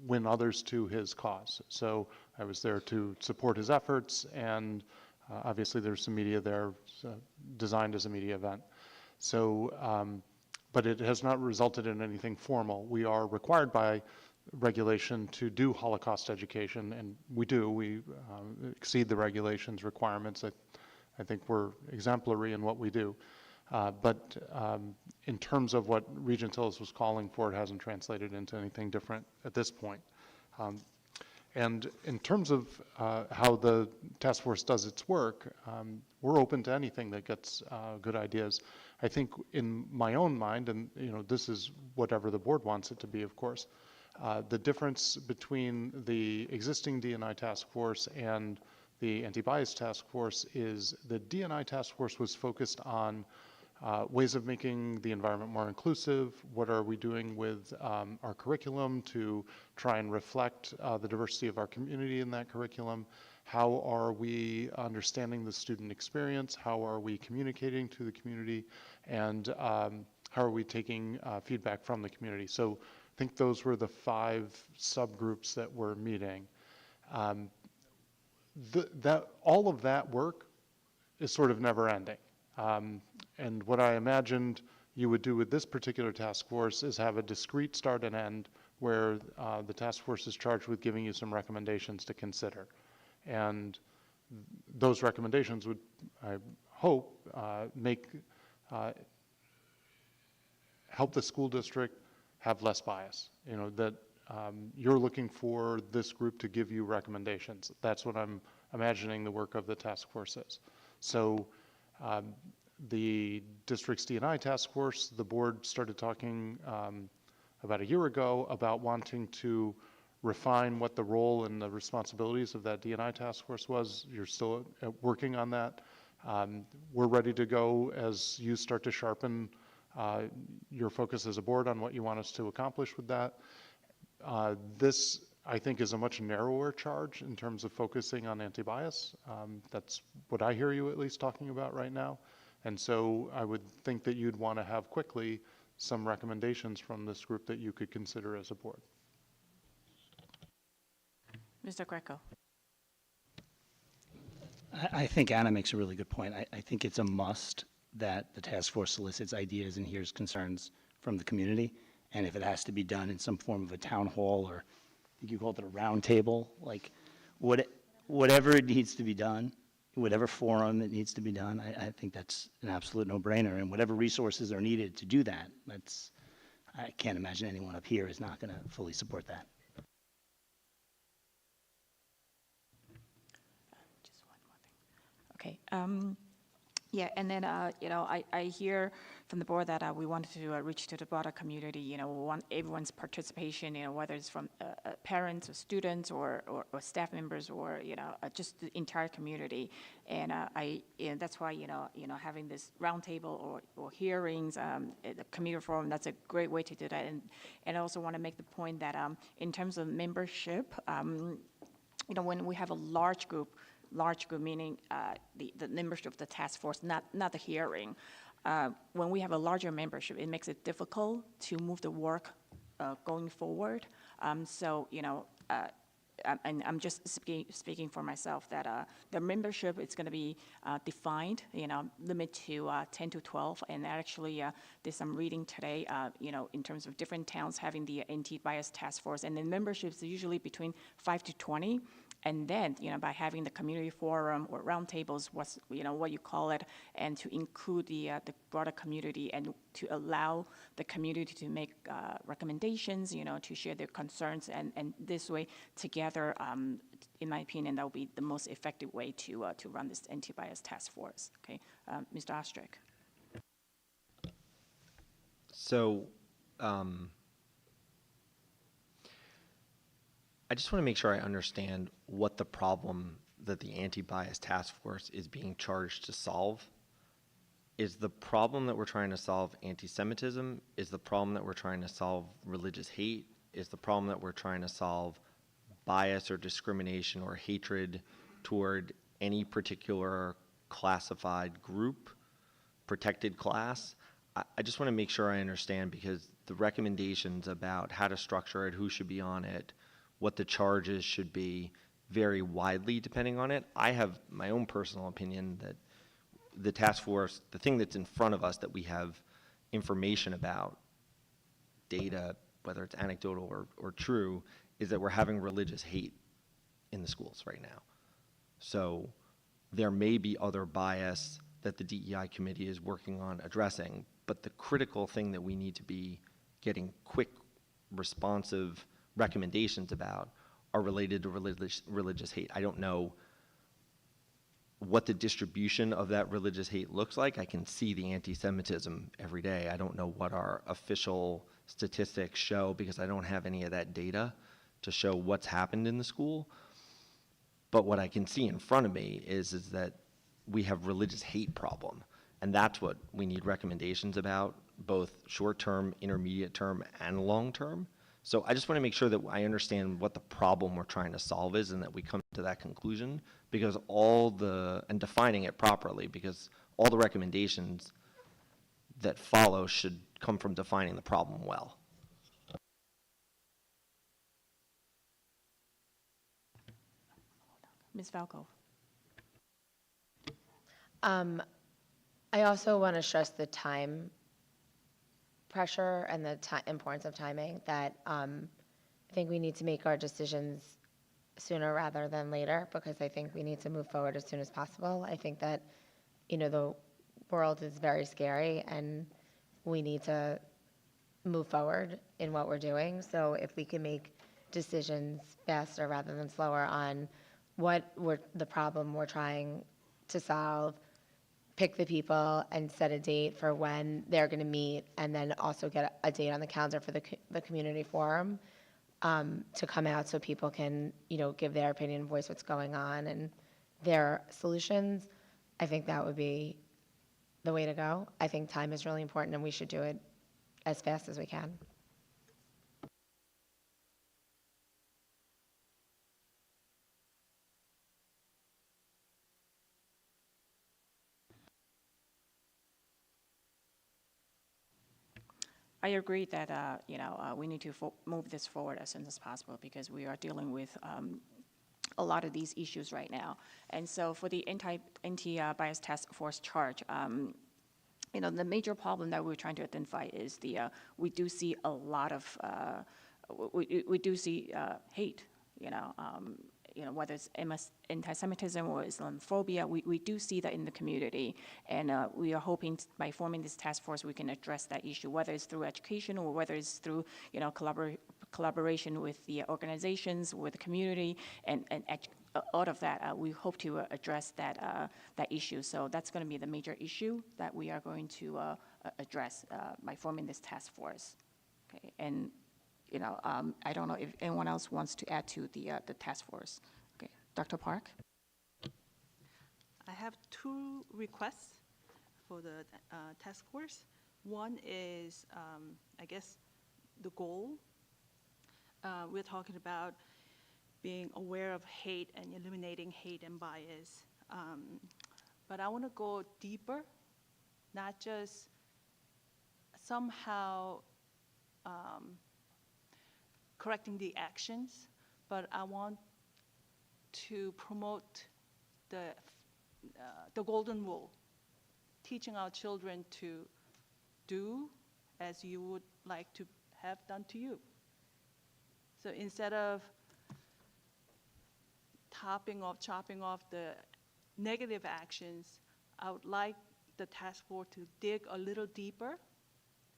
win others to his cause. So I was there to support his efforts, and obviously there's some media there designed as a media event. So, but it has not resulted in anything formal. We are required by regulation to do Holocaust education, and we do. We exceed the regulations requirements. I think we're exemplary in what we do. But in terms of what Regent Tillis was calling for, it hasn't translated into anything different at this point. And in terms of how the task force does its work, we're open to anything that gets good ideas. I think in my own mind, and this is whatever the board wants it to be, of course, the difference between the existing D&I task force and the anti-bias task force is the D&I task force was focused on ways of making the environment more inclusive. What are we doing with our curriculum to try and reflect the diversity of our community in that curriculum? How are we understanding the student experience? How are we communicating to the community? And how are we taking feedback from the community? So I think those were the 5 subgroups that we're meeting. All of that work is sort of never ending. And what I imagined you would do with this particular task force is have a discrete start and end where the task force is charged with giving you some recommendations to consider. And those recommendations would, I hope, help the school district have less bias. That you're looking for this group to give you recommendations. That's what I'm imagining the work of the task force is. So the district's D&I task force, the board started talking about a year ago about wanting to refine what the role and the responsibilities of that D&I task force was. You're still working on that. We're ready to go as you start to sharpen your focus as a board on what you want us to accomplish with that. This, I think, is a much narrower charge in terms of focusing on anti-bias. That's what I hear you at least talking about right now. And so I would think that you'd want to have quickly some recommendations from this group that you could consider as a board. Mr. Greco. I think Anna makes a really good point. I think it's a must that the task force solicits ideas and hears concerns from the community. And if it has to be done in some form of a town hall, or I think you called it a round table, like whatever it needs to be done, whatever forum it needs to be done, I think that's an absolute no-brainer. And whatever resources are needed to do that, I can't imagine anyone up here is not going to fully support that. Just one more thing. Okay. Yeah, and then, I hear from the board that we wanted to reach to the broader community, we want everyone's participation, whether it's from parents or students or staff members or, just the entire community. And that's why, having this roundtable or hearings, the community forum, that's a great way to do that. And I also want to make the point that in terms of membership, when we have a large group meaning the membership of the task force, not the hearing. When we have a larger membership, it makes it difficult to move the work going forward. And I'm just speaking for myself that the membership is going to be defined, limit to 10 to 12. And actually, there's some reading today, in terms of different towns having the anti-bias task force. And the memberships are usually between 5 to 20. And then, by having the community forum or roundtables, what you call it, and to include the broader community and to allow the community to make recommendations, to share their concerns, and this way together, in my opinion, that will be the most effective way to run this anti-bias task force. Okay, Mr. Ostrick. So, I just want to make sure I understand what the problem that the anti-bias task force is being charged to solve. Is the problem that we're trying to solve anti-Semitism? Is the problem that we're trying to solve religious hate? Is the problem that we're trying to solve bias or discrimination or hatred toward any particular classified group, protected class? I just want to make sure I understand, because the recommendations about how to structure it, who should be on it, what the charges should be, vary widely depending on it. I have my own personal opinion that the task force, the thing that's in front of us that we have information about, data, whether it's anecdotal or true, is that we're having religious hate in the schools right now. So there may be other bias that the DEI committee is working on addressing, but the critical thing that we need to be getting quick, responsive recommendations about are related to religious hate. I don't know what the distribution of that religious hate looks like. I can see the anti-Semitism every day. I don't know what our official statistics show, because I don't have any of that data to show what's happened in the school. But what I can see in front of me is that we have religious hate problem, and that's what we need recommendations about, both short-term, intermediate term, and long-term. So I just want to make sure that I understand what the problem we're trying to solve is, and that we come to that conclusion, because and defining it properly, because all the recommendations that follow should come from defining the problem well. Ms. Falco. I also want to stress the time pressure and the importance of timing, that I think we need to make our decisions sooner rather than later, because I think we need to move forward as soon as possible. I think that, the world is very scary and we need to move forward in what we're doing. So if we can make decisions faster rather than slower on the problem we're trying to solve, pick the people and set a date for when they're going to meet, and then also get a date on the calendar for the community forum to come out so people can, give their opinion, voice what's going on and their solutions. I think that would be the way to go. I think time is really important, and we should do it as fast as we can. I agree that, we need to move this forward as soon as possible, because we are dealing with a lot of these issues right now. And so for the anti-bias task force charge, the major problem that we're trying to identify is we do see a lot of, we do see hate, whether it's anti-Semitism or Islamophobia, we do see that in the community. And we are hoping by forming this task force, we can address that issue, whether it's through education or whether it's through, collaboration with the organizations, with the community, and out of that, we hope to address that issue. So that's going to be the major issue that we are going to address by forming this task force. Okay, and I don't know if anyone else wants to add to the task force. Okay, Dr. Park. I have two requests for the task force. One is, I guess, the goal. We're talking about being aware of hate and eliminating hate and bias. But I want to go deeper, not just somehow correcting the actions, but I want to promote the golden rule, teaching our children to do as you would like to have done to you. So instead of chopping off the negative actions, I would like the task force to dig a little deeper,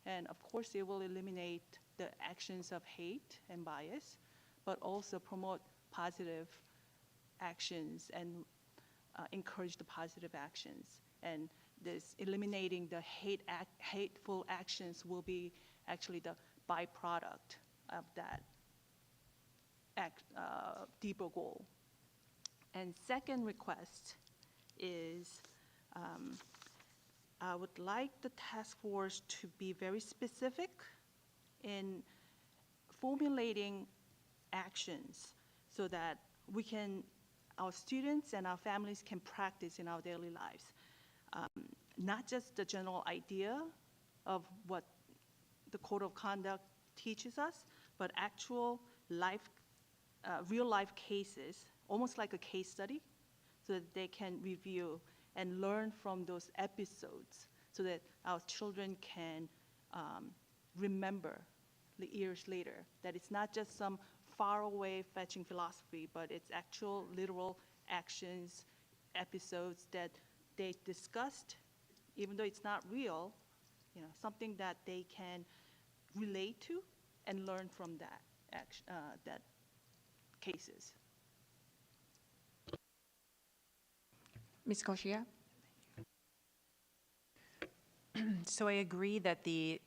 and of course it will eliminate the actions of hate and bias, but also promote positive actions and encourage the positive actions. And this eliminating the hateful actions will be actually the byproduct of that deeper goal. And second request is I would like the task force to be very specific in formulating actions so that our students and our families can practice in our daily lives. Not just the general idea of what the code of conduct teaches us, but actual real life cases, almost like a case study, so that they can review and learn from those episodes so that our children can remember the years later, that it's not just some faraway fetching philosophy, but it's actual literal actions, episodes that they discussed, even though it's not real, something that they can relate to and learn from that cases. Ms. Koshia? So I agree that the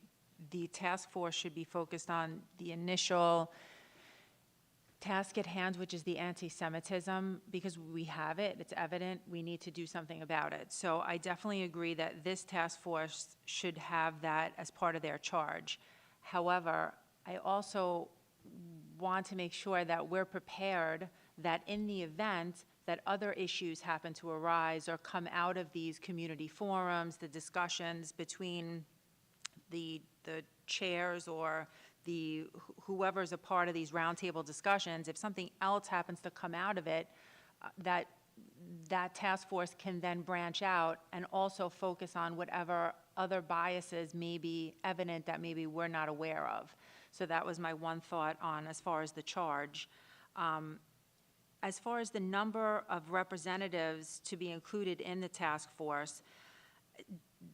task force should be focused on the initial task at hand, which is the anti-Semitism, because we have it, it's evident, we need to do something about it. So I definitely agree that this task force should have that as part of their charge. However, I also want to make sure that we're prepared that in the event that other issues happen to arise or come out of these community forums, the discussions between the chairs or whoever's a part of these roundtable discussions, if something else happens to come out of it, that task force can then branch out and also focus on whatever other biases may be evident that maybe we're not aware of. So that was my one thought on as far as the charge. As far as the number of representatives to be included in the task force,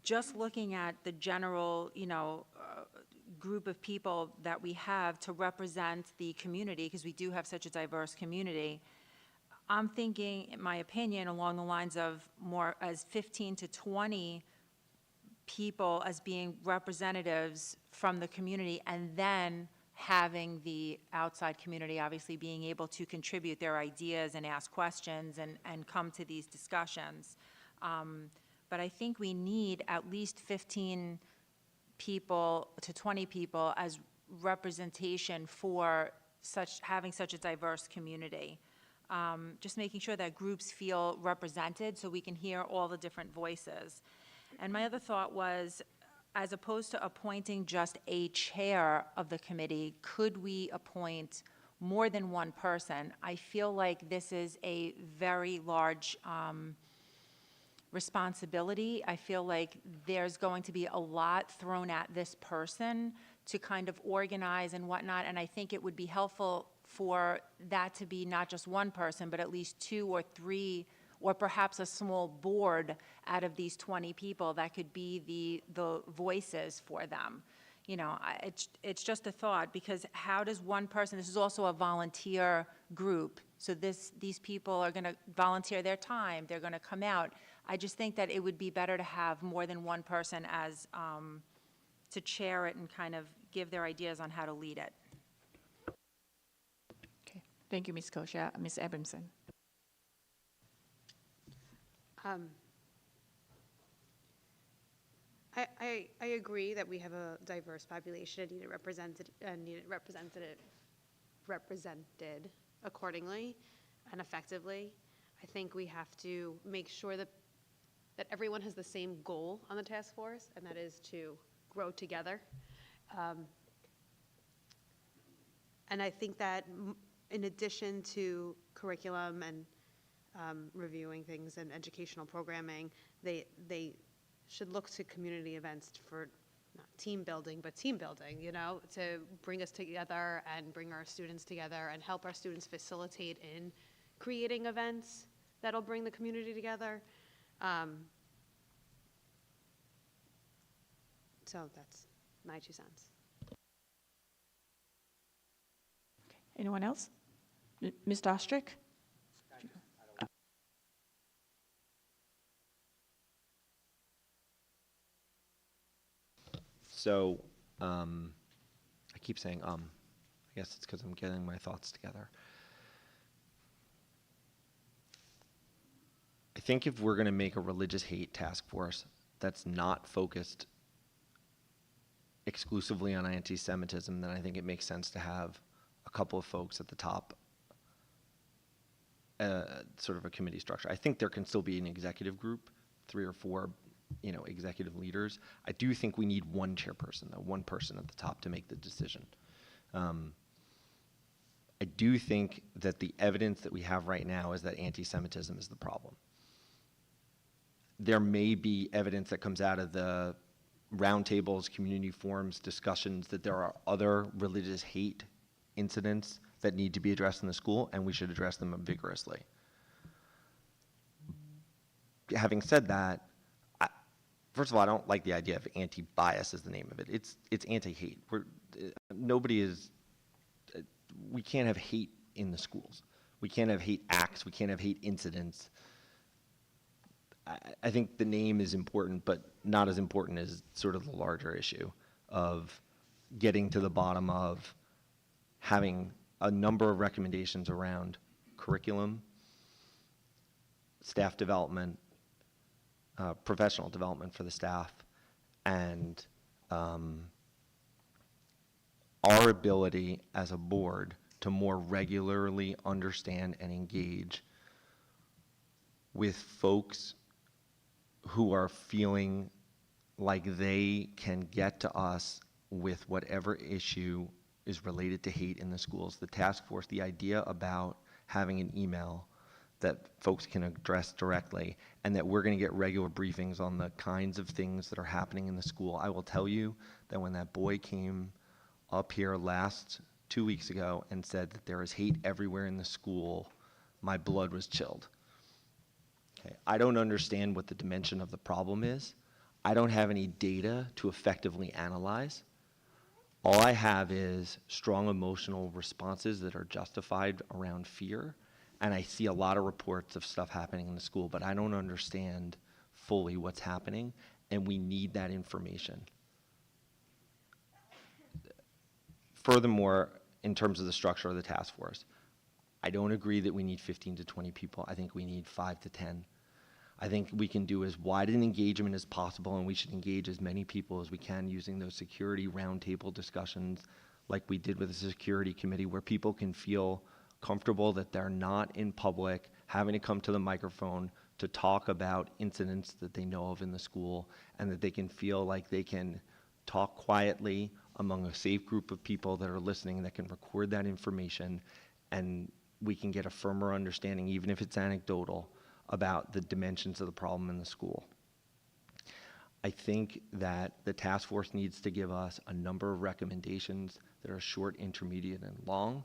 just looking at the general, group of people that we have to represent the community, because we do have such a diverse community, I'm thinking, in my opinion, along the lines of more as 15 to 20 people as being representatives from the community, and then having the outside community obviously being able to contribute their ideas and ask questions and come to these discussions. But I think we need at least 15 people to 20 people as representation for having such a diverse community. Just making sure that groups feel represented so we can hear all the different voices. And my other thought was, as opposed to appointing just a chair of the committee, could we appoint more than one person? I feel like this is a very large responsibility. I feel like there's going to be a lot thrown at this person to kind of organize and whatnot, and I think it would be helpful for that to be not just one person, but at least 2 or 3, or perhaps a small board out of these 20 people that could be the voices for them. you know, it's just a thought, because how does one person, this is also a volunteer group, so these people are going to volunteer their time, they're going to come out. I just think that it would be better to have more than one person as, to chair it and kind of give their ideas on how to lead it. Okay, thank you, Ms. Kosha. Ms. Abramson. I agree that we have a diverse population and need it represented accordingly and effectively. I think we have to make sure that everyone has the same goal on the task force, and that is to grow together. And I think that in addition to curriculum and reviewing things and educational programming, they should look to community events for not team building, but team building, you know, to bring us together and bring our students together and help our students facilitate in creating events that'll bring the community together. So that's my 2 cents. Anyone else? Ms. Dostrick? So, I keep saying, I guess it's because I'm getting my thoughts together. I think if we're going to make a religious hate task force that's not focused exclusively on anti-Semitism, then I think it makes sense to have a couple of folks at the top, sort of a committee structure. I think there can still be an executive group, 3 or 4, you know, executive leaders. I do think we need one chairperson, though, one person at the top to make the decision. I do think that the evidence that we have right now is that anti-Semitism is the problem. There may be evidence that comes out of the roundtables, community forums, discussions that there are other religious hate incidents that need to be addressed in the school, and we should address them vigorously. Having said that, first of all, I don't like the idea of anti-bias as the name of it. It's anti-hate. We can't have hate in the schools. We can't have hate acts. We can't have hate incidents. I think the name is important, but not as important as sort of the larger issue of getting to the bottom of having a number of recommendations around curriculum, staff development, professional development for the staff, and our ability as a board to more regularly understand and engage with folks who are feeling like they can get to us with whatever issue is related to hate in the schools. The task force, the idea about having an email that folks can address directly, and that we're going to get regular briefings on the kinds of things that are happening in the school. I will tell you that when that boy came up here 2 weeks ago and said that there is hate everywhere in the school, my blood was chilled. Okay. I don't understand what the dimension of the problem is. I don't have any data to effectively analyze. All I have is strong emotional responses that are justified around fear. And I see a lot of reports of stuff happening in the school, but I don't understand fully what's happening, and we need that information. Furthermore, in terms of the structure of the task force, I don't agree that we need 15 to 20 people. I think we need 5 to 10. I think we can do as wide an engagement as possible, and we should engage as many people as we can using those security roundtable discussions like we did with the security committee, where people can feel comfortable that they're not in public having to come to the microphone to talk about incidents that they know of in the school, and that they can feel like they can talk quietly among a safe group of people that are listening, that can record that information, and we can get a firmer understanding, even if it's anecdotal, about the dimensions of the problem in the school. I think that the task force needs to give us a number of recommendations that are short, intermediate, and long.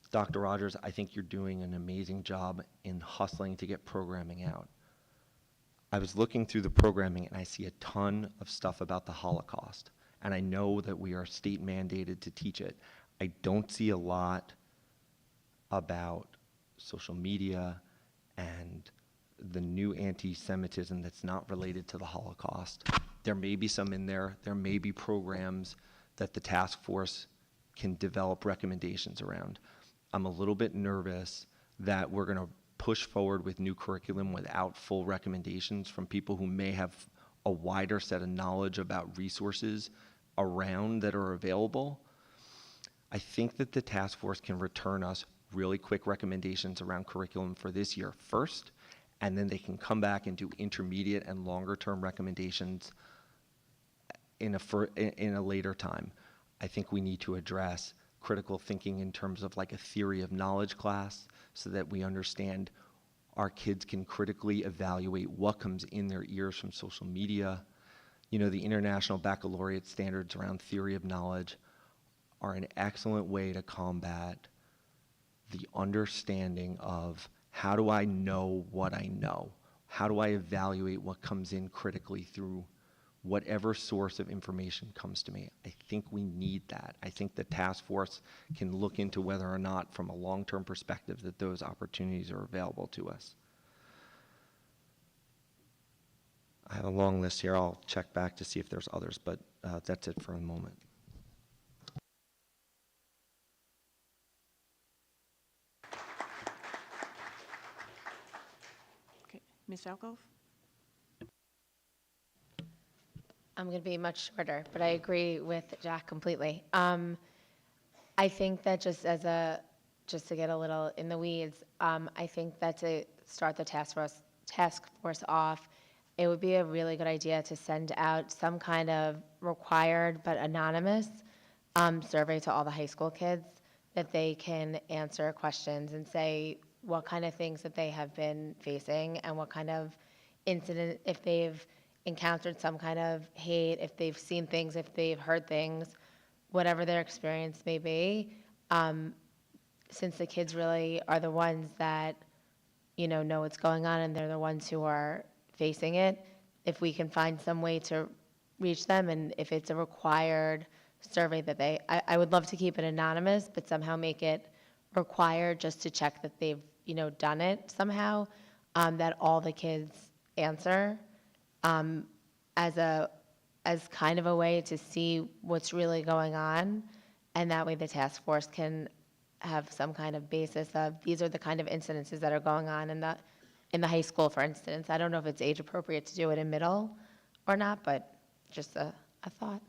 Dr. Rogers, I think you're doing an amazing job in hustling to get programming out. I was looking through the programming and I see a ton of stuff about the Holocaust. and I know that we are state mandated to teach it. I don't see a lot about social media and the new anti-Semitism that's not related to the Holocaust. There may be some in there. There may be programs that the task force can develop recommendations around. I'm a little bit nervous that we're going to push forward with new curriculum without full recommendations from people who may have a wider set of knowledge about resources around that are available. I think that the task force can return us really quick recommendations around curriculum for this year first, and then they can come back and do intermediate and longer term recommendations in a later time. I think we need to address critical thinking in terms of like a theory of knowledge class so that we understand our kids can critically evaluate what comes in their ears from social media. You know, the International Baccalaureate standards around theory of knowledge are an excellent way to combat the understanding of how do I know what I know? How do I evaluate what comes in critically through whatever source of information comes to me? I think we need that. I think the task force can look into whether or not, from a long-term perspective, that those opportunities are available to us. I have a long list here. I'll check back to see if there's others, but that's it for the moment. Okay, Ms. Alcove? I'm going to be much shorter, but I agree with Jack completely. I think that just to get a little in the weeds, I think that to start the task force off, it would be a really good idea to send out some kind of required but anonymous survey to all the high school kids that they can answer questions and say what kind of things that they have been facing and what kind of incident, if they've encountered some kind of hate, if they've seen things, if they've heard things, whatever their experience may be, since the kids really are the ones that, know what's going on and they're the ones who are facing it, if we can find some way to reach them, and if it's a required survey that I would love to keep it anonymous, but somehow make it required just to check that they've, done it somehow, that all the kids answer, as kind of a way to see what's really going on, and that way the task force can have some kind of basis of these are the kind of incidences that are going on in the high school, for instance. I don't know if it's age appropriate to do it in middle or not, but just a thought.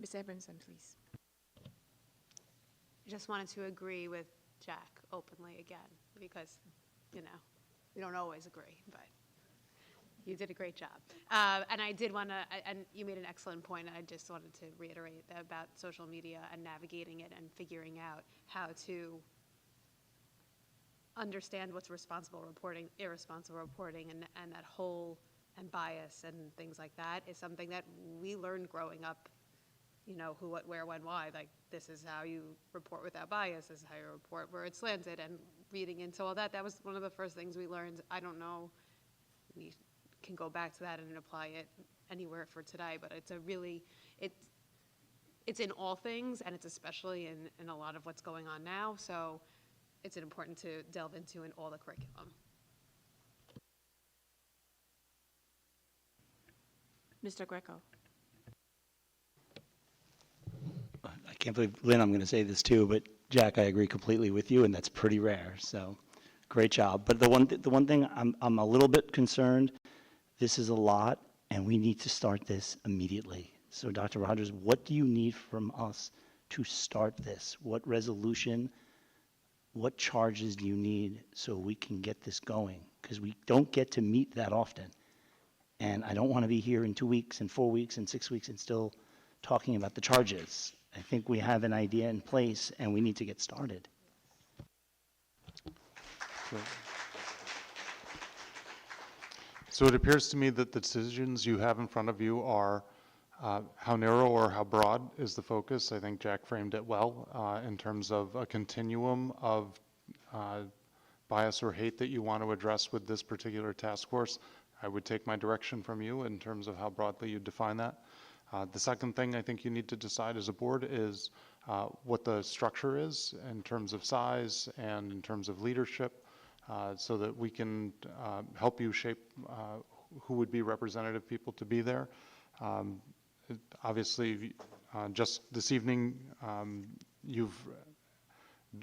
Ms. Abramson, please. I just wanted to agree with Jack openly again, because, we don't always agree, but you did a great job. And I did want to, and you made an excellent point, and I just wanted to reiterate about social media and navigating it and figuring out how to understand what's responsible reporting, irresponsible reporting, and that whole, and bias and things like that is something that we learned growing up, who, what, where, when, why. Like, this is how you report without bias, this is how you report where it's slanted, and reading into all that, that was one of the first things we learned. I don't know, we can go back to that and apply it anywhere for today, but it's a really, it's in all things, and it's especially in a lot of what's going on now, so it's important to delve into in all the curriculum. Mr. Greco. I can't believe, Lynn, I'm going to say this too, but Jack, I agree completely with you, and that's pretty rare, so great job. But the one thing I'm a little bit concerned, this is a lot, and we need to start this immediately. So Dr. Rogers, what do you need from us to start this? What resolution, what charges do you need so we can get this going? Because we don't get to meet that often. And I don't want to be here in 2 weeks and 4 weeks and 6 weeks and still talking about the charges. I think we have an idea in place, and we need to get started. So it appears to me that the decisions you have in front of you are how narrow or how broad is the focus. I think Jack framed it well in terms of a continuum of bias or hate that you want to address with this particular task force. I would take my direction from you in terms of how broadly you define that. The second thing I think you need to decide as a board is what the structure is in terms of size and in terms of leadership, so that we can help you shape who would be representative people to be there. Obviously, just this evening,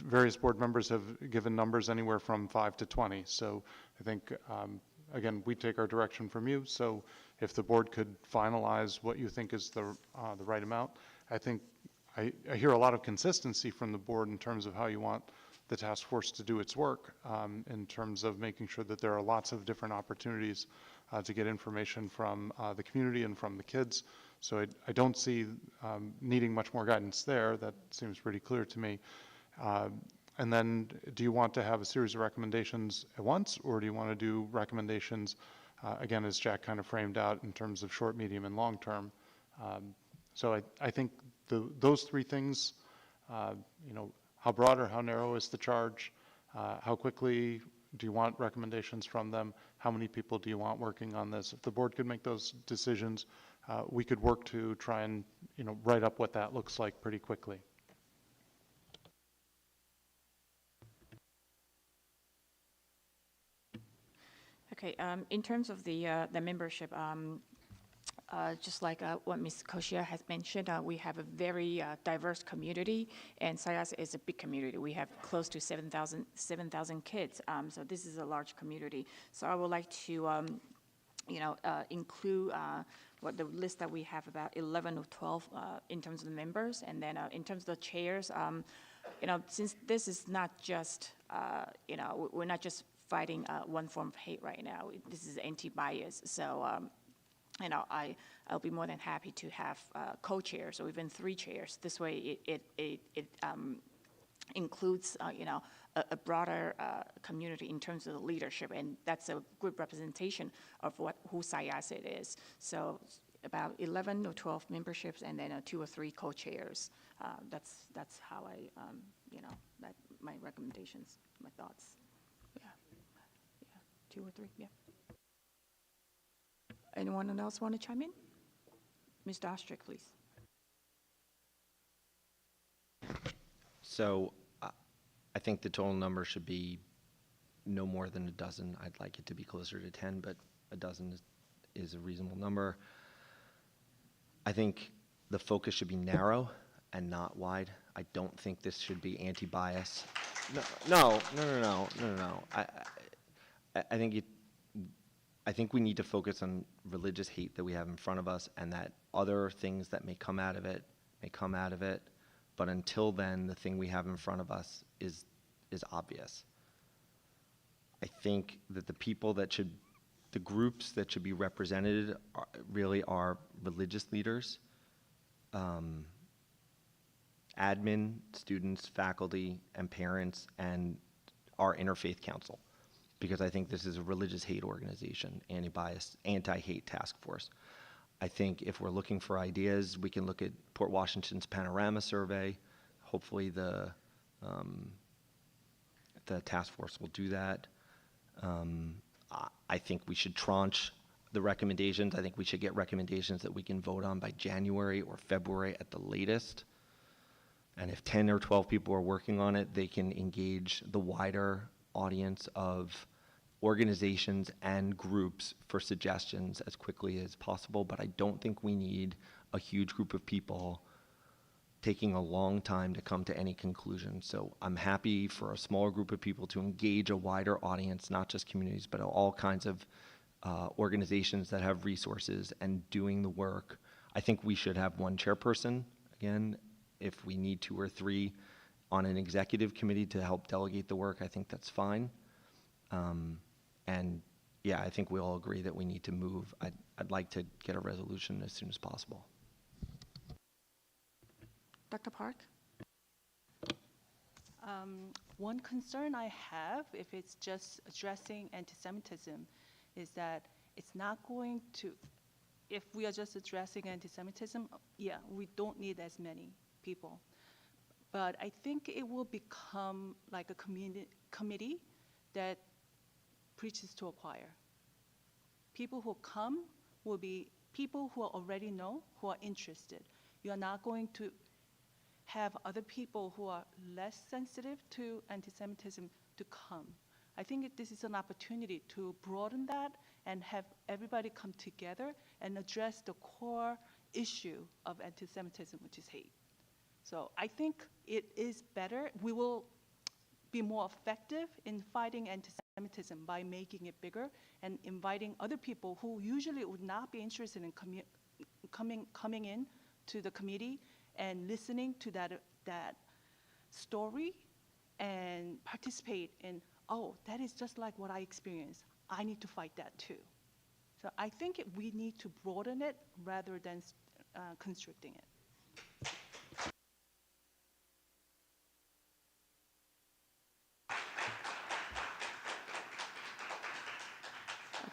various board members have given numbers anywhere from 5 to 20. So I think, again, we take our direction from you. So if the board could finalize what you think is the right amount, I think I hear a lot of consistency from the board in terms of how you want the task force to do its work, in terms of making sure that there are lots of different opportunities to get information from the community and from the kids. So I don't see needing much more guidance there. That seems pretty clear to me. And then do you want to have a series of recommendations at once, or do you want to do recommendations, again, as Jack kind of framed out in terms of short, medium, and long term? So I think those three things, how broad or how narrow is the charge? How quickly do you want recommendations from them? How many people do you want working on this? If the board could make those decisions, we could work to try and write up what that looks like pretty quickly. Okay, in terms of the membership, just like what Ms. Koshia has mentioned, we have a very diverse community, and Sayasa is a big community. We have close to 7,000 kids, so this is a large community. So I would like to, include what the list that we have, about 11 or 12 in terms of the members, and then in terms of the chairs, since this is not just, we're not just fighting one form of hate right now. This is anti-bias, so. I'll be more than happy to have co-chairs or even 3 chairs. This way, it includes a broader community in terms of the leadership, and that's a good representation of who Sayasa is. So about 11 or 12 memberships, and then 2 or 3 co-chairs. That's how that my recommendations, my thoughts. Yeah, 2 or 3. Yeah. Anyone else want to chime in? Mr. Ostrich, please. So I think the total number should be no more than a dozen. I'd like it to be closer to 10, but a dozen is a reasonable number. I think the focus should be narrow and not wide. I don't think this should be anti-bias. No. I think we need to focus on religious hate that we have in front of us, and that other things that may come out of it may come out of it. But until then, the thing we have in front of us is obvious. I think that the groups that should be represented really are religious leaders, admin, students, faculty, and parents, and our interfaith council. Because I think this is a religious hate organization, anti-bias, anti-hate task force. I think if we're looking for ideas, we can look at Port Washington's Panorama Survey. Hopefully the task force will do that. I think we should tranche the recommendations. I think we should get recommendations that we can vote on by January or February at the latest. And if 10 or 12 people are working on it, they can engage the wider audience of organizations and groups for suggestions as quickly as possible. But I don't think we need a huge group of people taking a long time to come to any conclusion. So I'm happy for a smaller group of people to engage a wider audience, not just communities, but all kinds of organizations that have resources and doing the work. I think we should have 1 chairperson. Again, if we need 2 or 3 on an executive committee to help delegate the work, I think that's fine. And yeah, I think we all agree that we need to move. I'd like to get a resolution as soon as possible. Dr. Park? One concern I have, if it's just addressing anti-Semitism, is that it's not going to, if we are just addressing anti-Semitism, yeah, we don't need as many people. But I think it will become like a committee that preaches to a choir. people who come will be people who already know, who are interested. You are not going to have other people who are less sensitive to anti-Semitism to come. I think this is an opportunity to broaden that and have everybody come together and address the core issue of anti-Semitism, which is hate. So I think it is better. We will be more effective in fighting anti-Semitism by making it bigger and inviting other people who usually would not be interested in coming in to the committee and listening to that story and participate in, oh, that is just like what I experienced. I need to fight that too. So I think we need to broaden it rather than constricting it.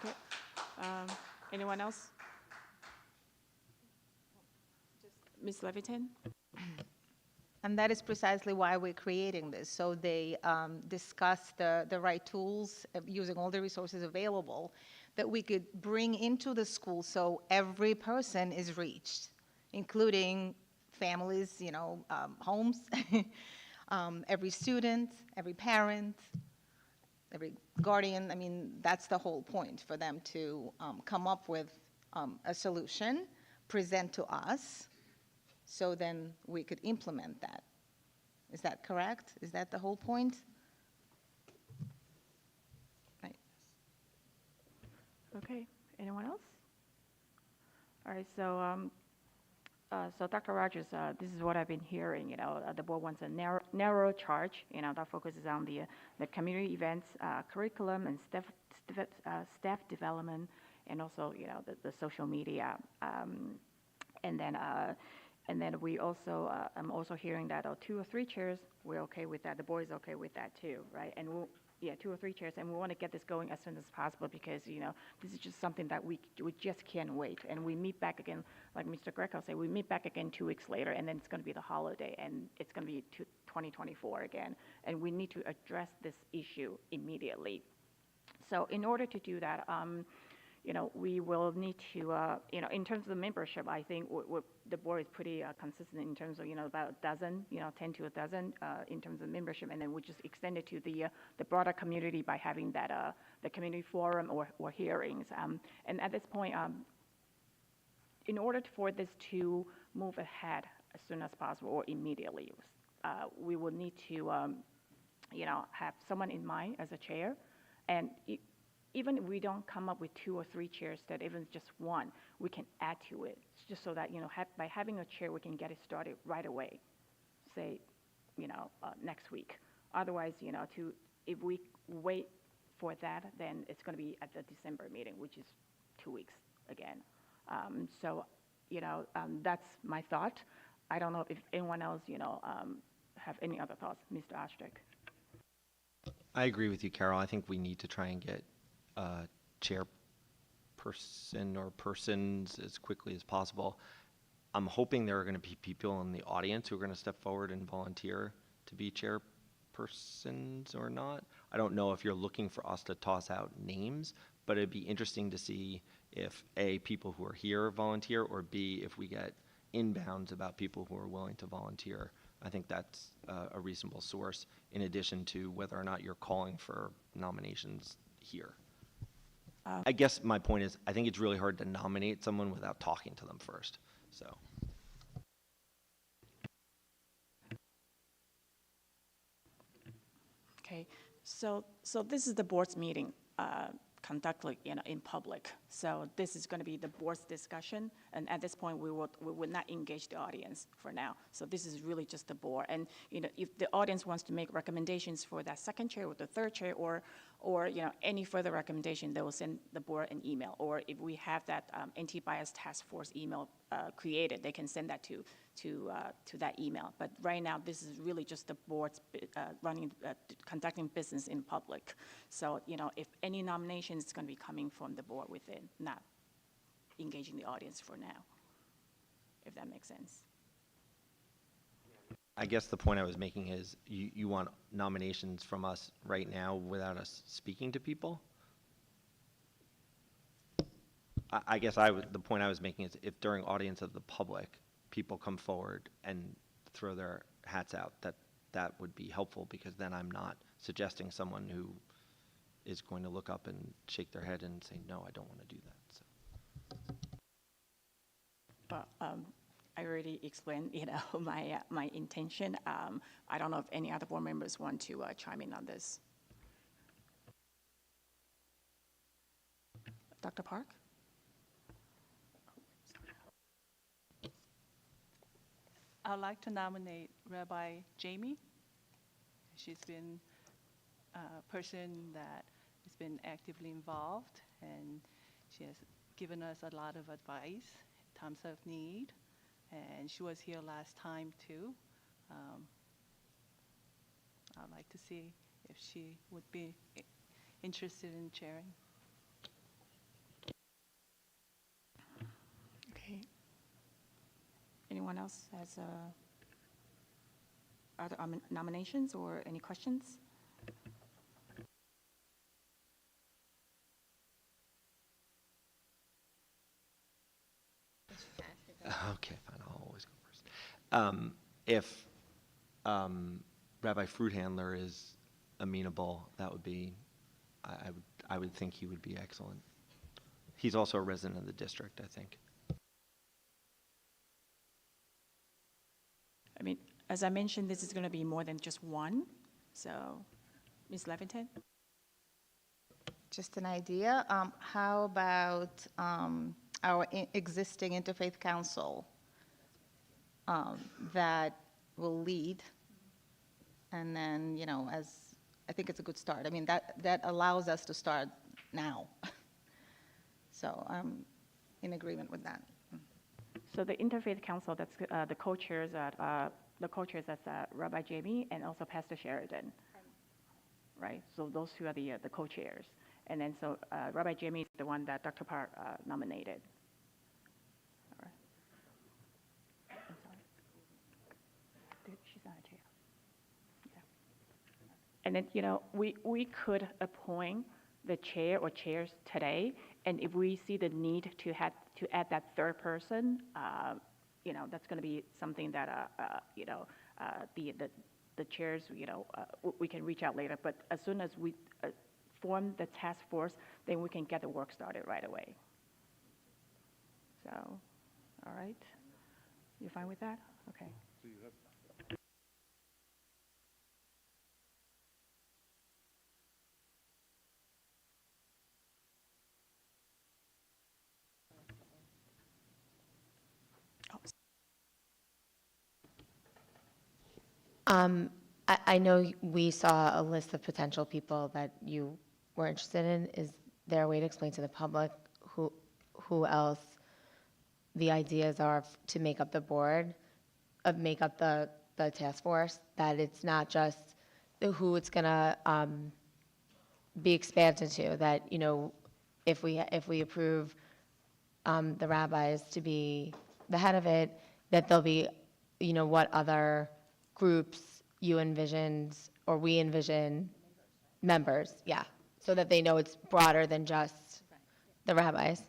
Okay. Anyone else? Ms. Levitin? And that is precisely why we're creating this. So they discuss the right tools, using all the resources available that we could bring into the school so every person is reached, including families, you know, homes, every student, every parent, every guardian. I mean, that's the whole point, for them to come up with a solution, present to us, so then we could implement that. Is that correct? Is that the whole point? Right. Okay, anyone else? All right, so Dr. Rogers, this is what I've been hearing, you know, the board wants a narrow charge, you know, that focuses on the community events, curriculum and staff development, and also, you know, the social media, and then we also, I'm also hearing that 2 or 3 chairs, we're okay with that. The board is okay with that too, right? And yeah, 2 or 3 chairs, and we want to get this going as soon as possible because, you know, this is just something that we just can't wait. And we meet back again, like Mr. Greco said, we meet back again 2 weeks later, and then it's going to be the holiday, and it's going to be 2024 again. And we need to address this issue immediately. So in order to do that, you know, we will need to, you know, in terms of the membership, I think the board is pretty consistent in terms of, you know, about a dozen, you know, 10 to a dozen in terms of membership, and then we just extend it to the broader community by having that the community forum or hearings. And at this point, in order for this to move ahead as soon as possible or immediately, we will need to, you know, have someone in mind as a chair, and even if we don't come up with 2 or 3 chairs, that even just one, we can add to it, just so that, you know, by having a chair, we can get it started right away, say, you know, next week. Otherwise, you know, if we wait for that, then it's going to be at the December meeting, which is 2 weeks again. So, you know, that's my thought. I don't know if anyone else, you know, have any other thoughts. Mr. Ostrich. I agree with you, Carol. I think we need to try and get chairperson or persons as quickly as possible. I'm hoping there are going to be people in the audience who are going to step forward and volunteer to be chairpersons or not. I don't know if you're looking for us to toss out names, but it'd be interesting to see if A, people who are here volunteer, or B, if we get inbounds about people who are willing to volunteer. I think that's a reasonable source, in addition to whether or not you're calling for nominations here. I guess my point is, I think it's really hard to nominate someone without talking to them first, so. Okay, so this is the board's meeting conducted, you know, in public. So this is going to be the board's discussion, and at this point, we would not engage the audience for now. So this is really just the board, and you know, if the audience wants to make recommendations for that second chair or the third chair, or you know, any further recommendation, they will send the board an email. Or if we have that anti-bias task force email created, they can send that to that email. But right now, this is really just the board's conducting business in public. So, you know, if any nominations, it's going to be coming from the board within, not engaging the audience for now, if that makes sense. I guess the point I was making is you want nominations from us right now without us speaking to people? I guess the point I was making is if during audience of the public, people come forward and throw their hats out, that would be helpful, because then I'm not suggesting someone who is going to look up and shake their head and say, no, I don't want to do that, so. But I already explained, my intention. I don't know if any other board members want to chime in on this. Dr. Park? I'd like to nominate Rabbi Jamie. She's been a person that has been actively involved, and she has given us a lot of advice in times of need. And she was here last time too. I'd like to see if she would be interested in chairing. Okay. Anyone else has other nominations or any questions? Okay, fine, I'll always go first. If Rabbi Fruithandler is amenable, that would be, I would think he would be excellent. He's also a resident of the district, I think. I mean, as I mentioned, this is going to be more than just one. So, Ms. Levington? Just an idea. How about our existing Interfaith Council that will lead? And then, you know, I think it's a good start. I mean, that allows us to start now. So I'm in agreement with that. So the Interfaith Council, that's the co-chairs that's Rabbi Jamie and also Pastor Sheridan, right? So those two are the co-chairs. And then so Rabbi Jamie is the one that Dr. Park nominated. All right. I'm sorry. She's not a chair. Yeah. And then, you know, we could appoint the chair or chairs today, and if we see the need to add that third person, you know, that's going to be something that you know, the chairs, you know, we can reach out later. But as soon as we form the task force, then we can get the work started right away. So, all right, you fine with that? Okay. So you have I know we saw a list of potential people that you were interested in. Is there a way to explain to the public who else the ideas are to make up the board, make up the task force? That it's not just who it's gonna be expanded to. That, you know, if we approve the rabbis to be the head of it, that there'll be, you know, what other groups you envisioned or we envision members, yeah, so that they know it's broader than just the rabbis.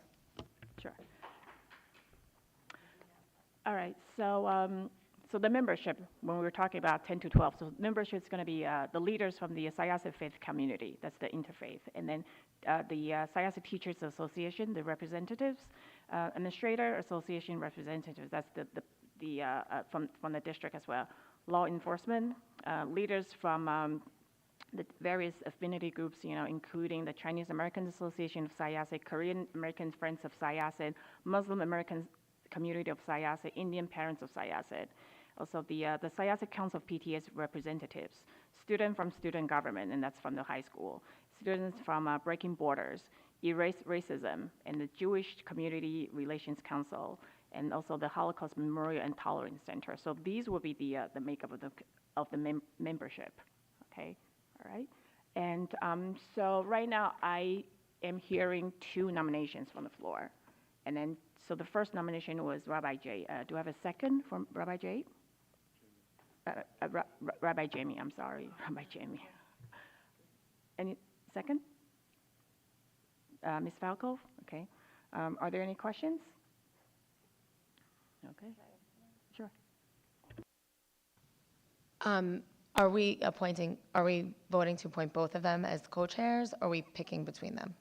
Sure. All right, so so the membership, when we were talking about 10 to 12, so membership is going to be the leaders from the Syosset Faith community, that's the interfaith, and then the Syosset Teachers Association, the representatives, Administrator Association representatives, that's the from the district as well. Law enforcement, leaders from the various affinity groups, you know, including the Chinese American Association of Syosset, Korean American Friends of Syosset, Muslim American Community of Syosset, Indian Parents of Syosset. Also the Syosset Council of PTS representatives, students from student government, and that's from the high school, students from Breaking Borders, Erase Racism, and the Jewish Community Relations Council, and also the Holocaust Memorial and Tolerance Center. So these will be the makeup of the membership, okay, all right? And so right now I am hearing 2 nominations from the floor. And then, so the first nomination was Rabbi Jay. Do I have a second from Rabbi Jay? Rabbi Jamie, I'm sorry, Rabbi Jamie. Any second? Ms. Falco, okay. Are there any questions? Okay. Sure. Are we voting to appoint both of them as co-chairs, or are we picking between them?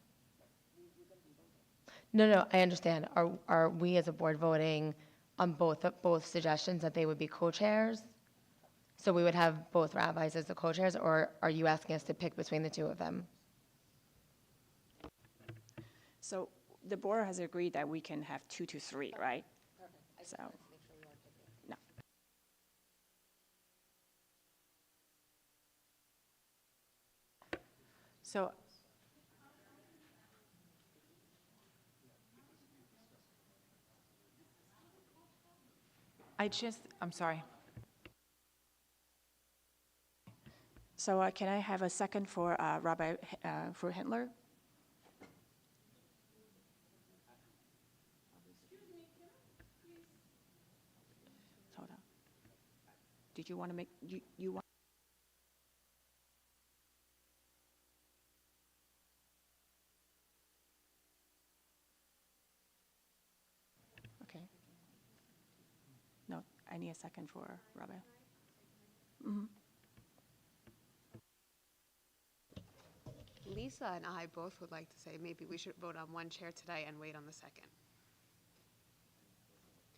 No, I understand. Are we as a board voting on both suggestions that they would be co-chairs? So we would have both rabbis as the co-chairs, or are you asking us to pick between the two of them? So the board has agreed that we can have 2 to 3, right? So, no. So I'm sorry. So can I have a second for Rabbi Hindler? Hold on. Did you want to make, you want? Okay. No, I need a second for Rabbi. Mm-hmm. Lisa and I both would like to say maybe we should vote on one chair today and wait on the second.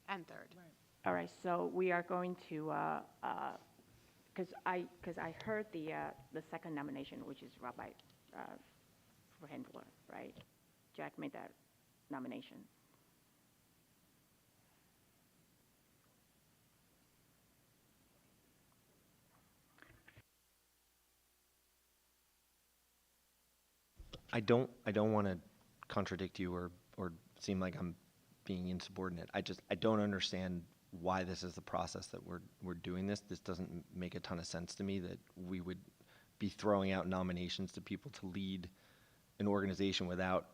And third. All right, so we are going to, because I heard the second nomination, which is Rabbi Hindler, right? Jack made that nomination. I don't want to contradict you or seem like I'm being insubordinate. I don't understand why this is the process that we're doing this. This doesn't make a ton of sense to me that we would be throwing out nominations to people to lead an organization without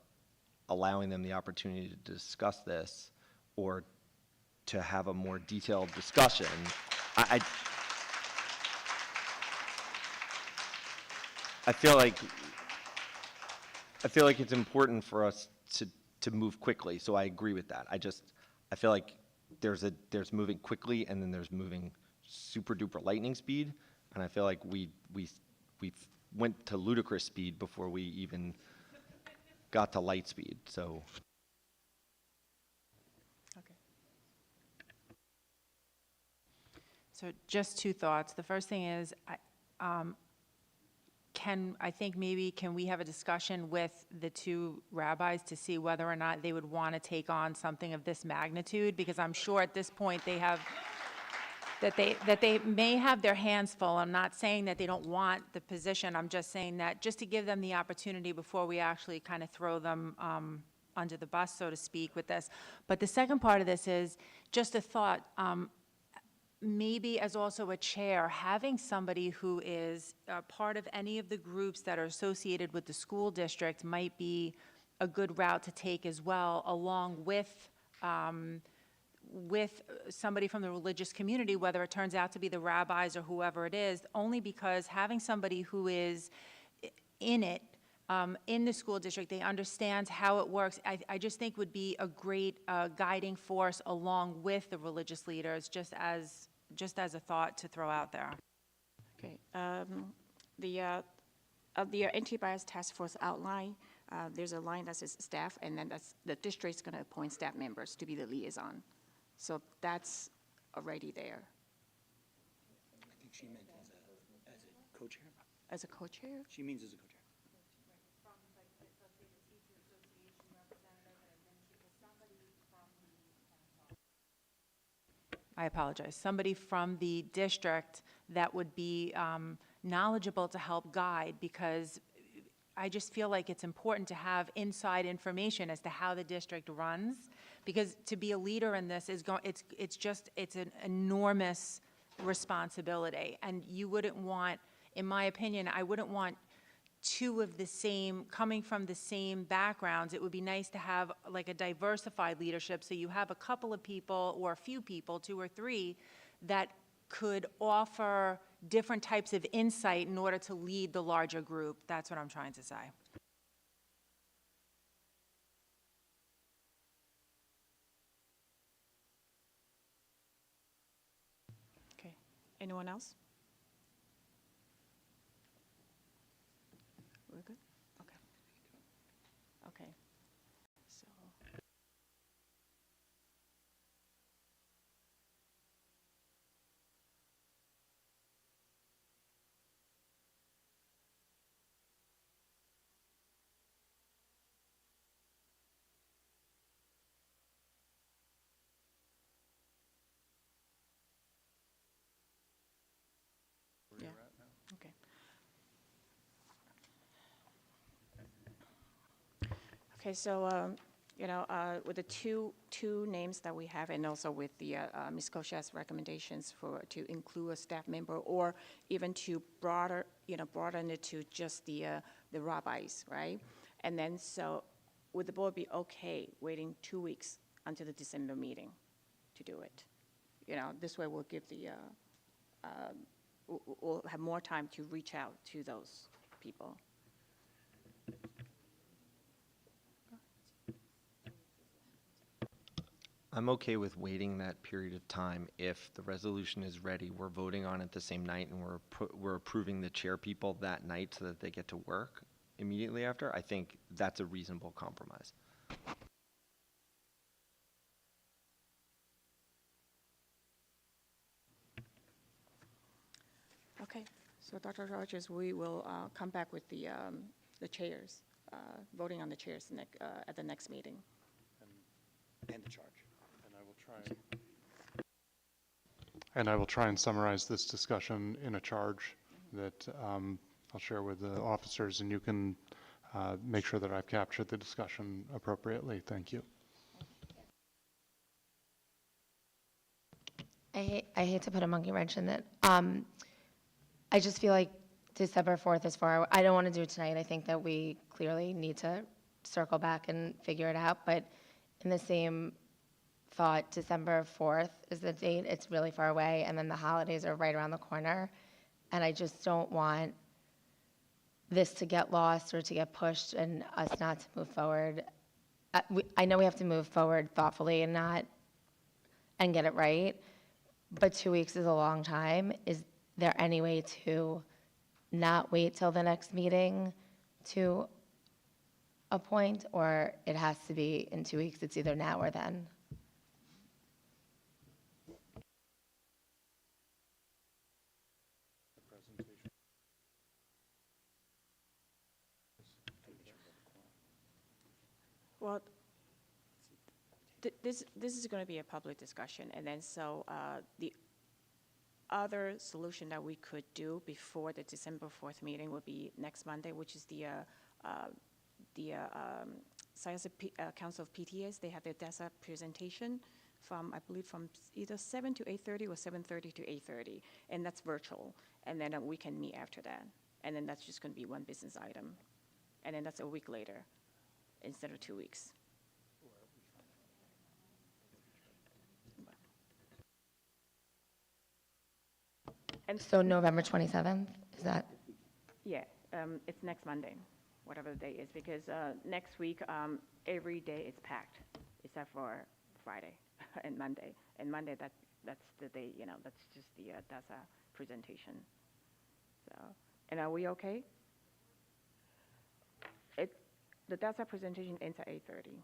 allowing them the opportunity to discuss this or to have a more detailed discussion. I feel like it's important for us to move quickly, so I agree with that. I feel like there's moving quickly and then there's moving super duper lightning speed, and I feel like we went to ludicrous speed before we even got to light speed. So. Okay. So just 2 thoughts. The first thing is, can we have a discussion with the 2 rabbis to see whether or not they would want to take on something of this magnitude? Because I'm sure at this point they have, that they may have their hands full. I'm not saying that they don't want the position. I'm just saying that just to give them the opportunity before we actually kind of throw them under the bus, so to speak, with this. But the second part of this is just a thought. Maybe as also a chair, having somebody who is part of any of the groups that are associated with the school district might be a good route to take as well, along with somebody from the religious community, whether it turns out to be the rabbis or whoever it is, only because having somebody who is in it, in the school district, they understand how it works, I just think would be a great guiding force along with the religious leaders, just as a thought to throw out there. Okay. The anti-bias task force outline, there's a line that says staff, and then the district's going to appoint staff members to be the liaison. So that's already there. I think she meant as a co-chair. As a co-chair? She means as a co-chair. I apologize. Somebody from the district that would be knowledgeable to help guide, because I just feel like it's important to have inside information as to how the district runs, because to be a leader in this is it's an enormous responsibility, and you wouldn't want, in my opinion, I wouldn't want 2 of the same, coming from the same backgrounds. It would be nice to have like a diversified leadership, so you have a couple of people or a few people, 2 or 3, that could offer different types of insight in order to lead the larger group. That's what I'm trying to say. Anyone else? We're good? Okay. Okay. So. Yeah. Okay. Okay, so, with the two names that we have, and also with the Ms. Kosha's recommendations to include a staff member, or even to broaden it to just the rabbis, right? And then, so, would the board be okay waiting 2 weeks until the December meeting to do it? This way we'll give we'll have more time to reach out to those people. I'm okay with waiting that period of time if the resolution is ready, we're voting on it the same night, and we're approving the chair people that night so that they get to work immediately after. I think that's a reasonable compromise. Okay, so Dr. Rogers, we will come back with the chairs, voting on the chairs at the next meeting. And the charge. And I will try and summarize this discussion in a charge that I'll share with the officers, and you can make sure that I've captured the discussion appropriately. Thank you. I hate to put a monkey wrench in it. I just feel like December 4th is far. I don't want to do it tonight. I think that we clearly need to circle back and figure it out. But in the same thought, December 4th is the date. It's really far away, and then the holidays are right around the corner. And I just don't want this to get lost or to get pushed and us not to move forward. I know we have to move forward thoughtfully and get it right, but 2 weeks is a long time. Is there any way to not wait till the next meeting to appoint, or it has to be in 2 weeks? It's either now or then. Well, this is going to be a public discussion, and then so the other solution that we could do before the December 4th meeting would be next Monday, which is the Science Council of PTAs. They have their DESA presentation from, I believe, from either 7 to 8:30 or 7:30 to 8:30, and that's virtual. And then we can meet after that, and then that's just going to be one business item, and then that's a week later instead of 2 weeks. And So November 27th, is that? yeah, it's next Monday, whatever the day is, because next week, every day is packed, except for Friday and Monday. And Monday, that's the day, that's just the DASA presentation. So, and are we okay? The DASA presentation ends at 8:30.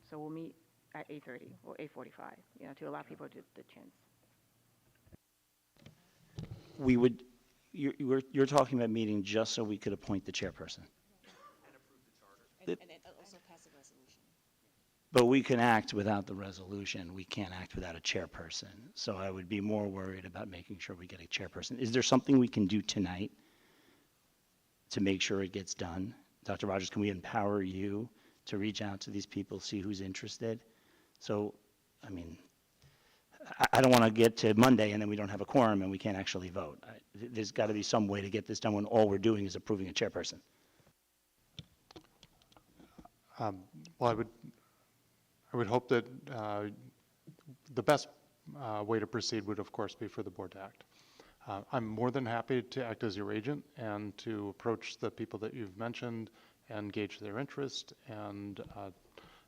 So we'll meet at 8:30 or 8:45, to allow people the chance. We would, you're talking about meeting just so we could appoint the chairperson. And then also pass a resolution. But we can act without the resolution. We can't act without a chairperson. So I would be more worried about making sure we get a chairperson. Is there something we can do tonight to make sure it gets done? Dr. Rogers, can we empower you to reach out to these people, see who's interested? So, I mean, I don't want to get to Monday and then we don't have a quorum and we can't actually vote. There's got to be some way to get this done when all we're doing is approving a chairperson. Well, I would hope that the best way to proceed would, of course, be for the board to act. I'm more than happy to act as your agent and to approach the people that you've mentioned and gauge their interest and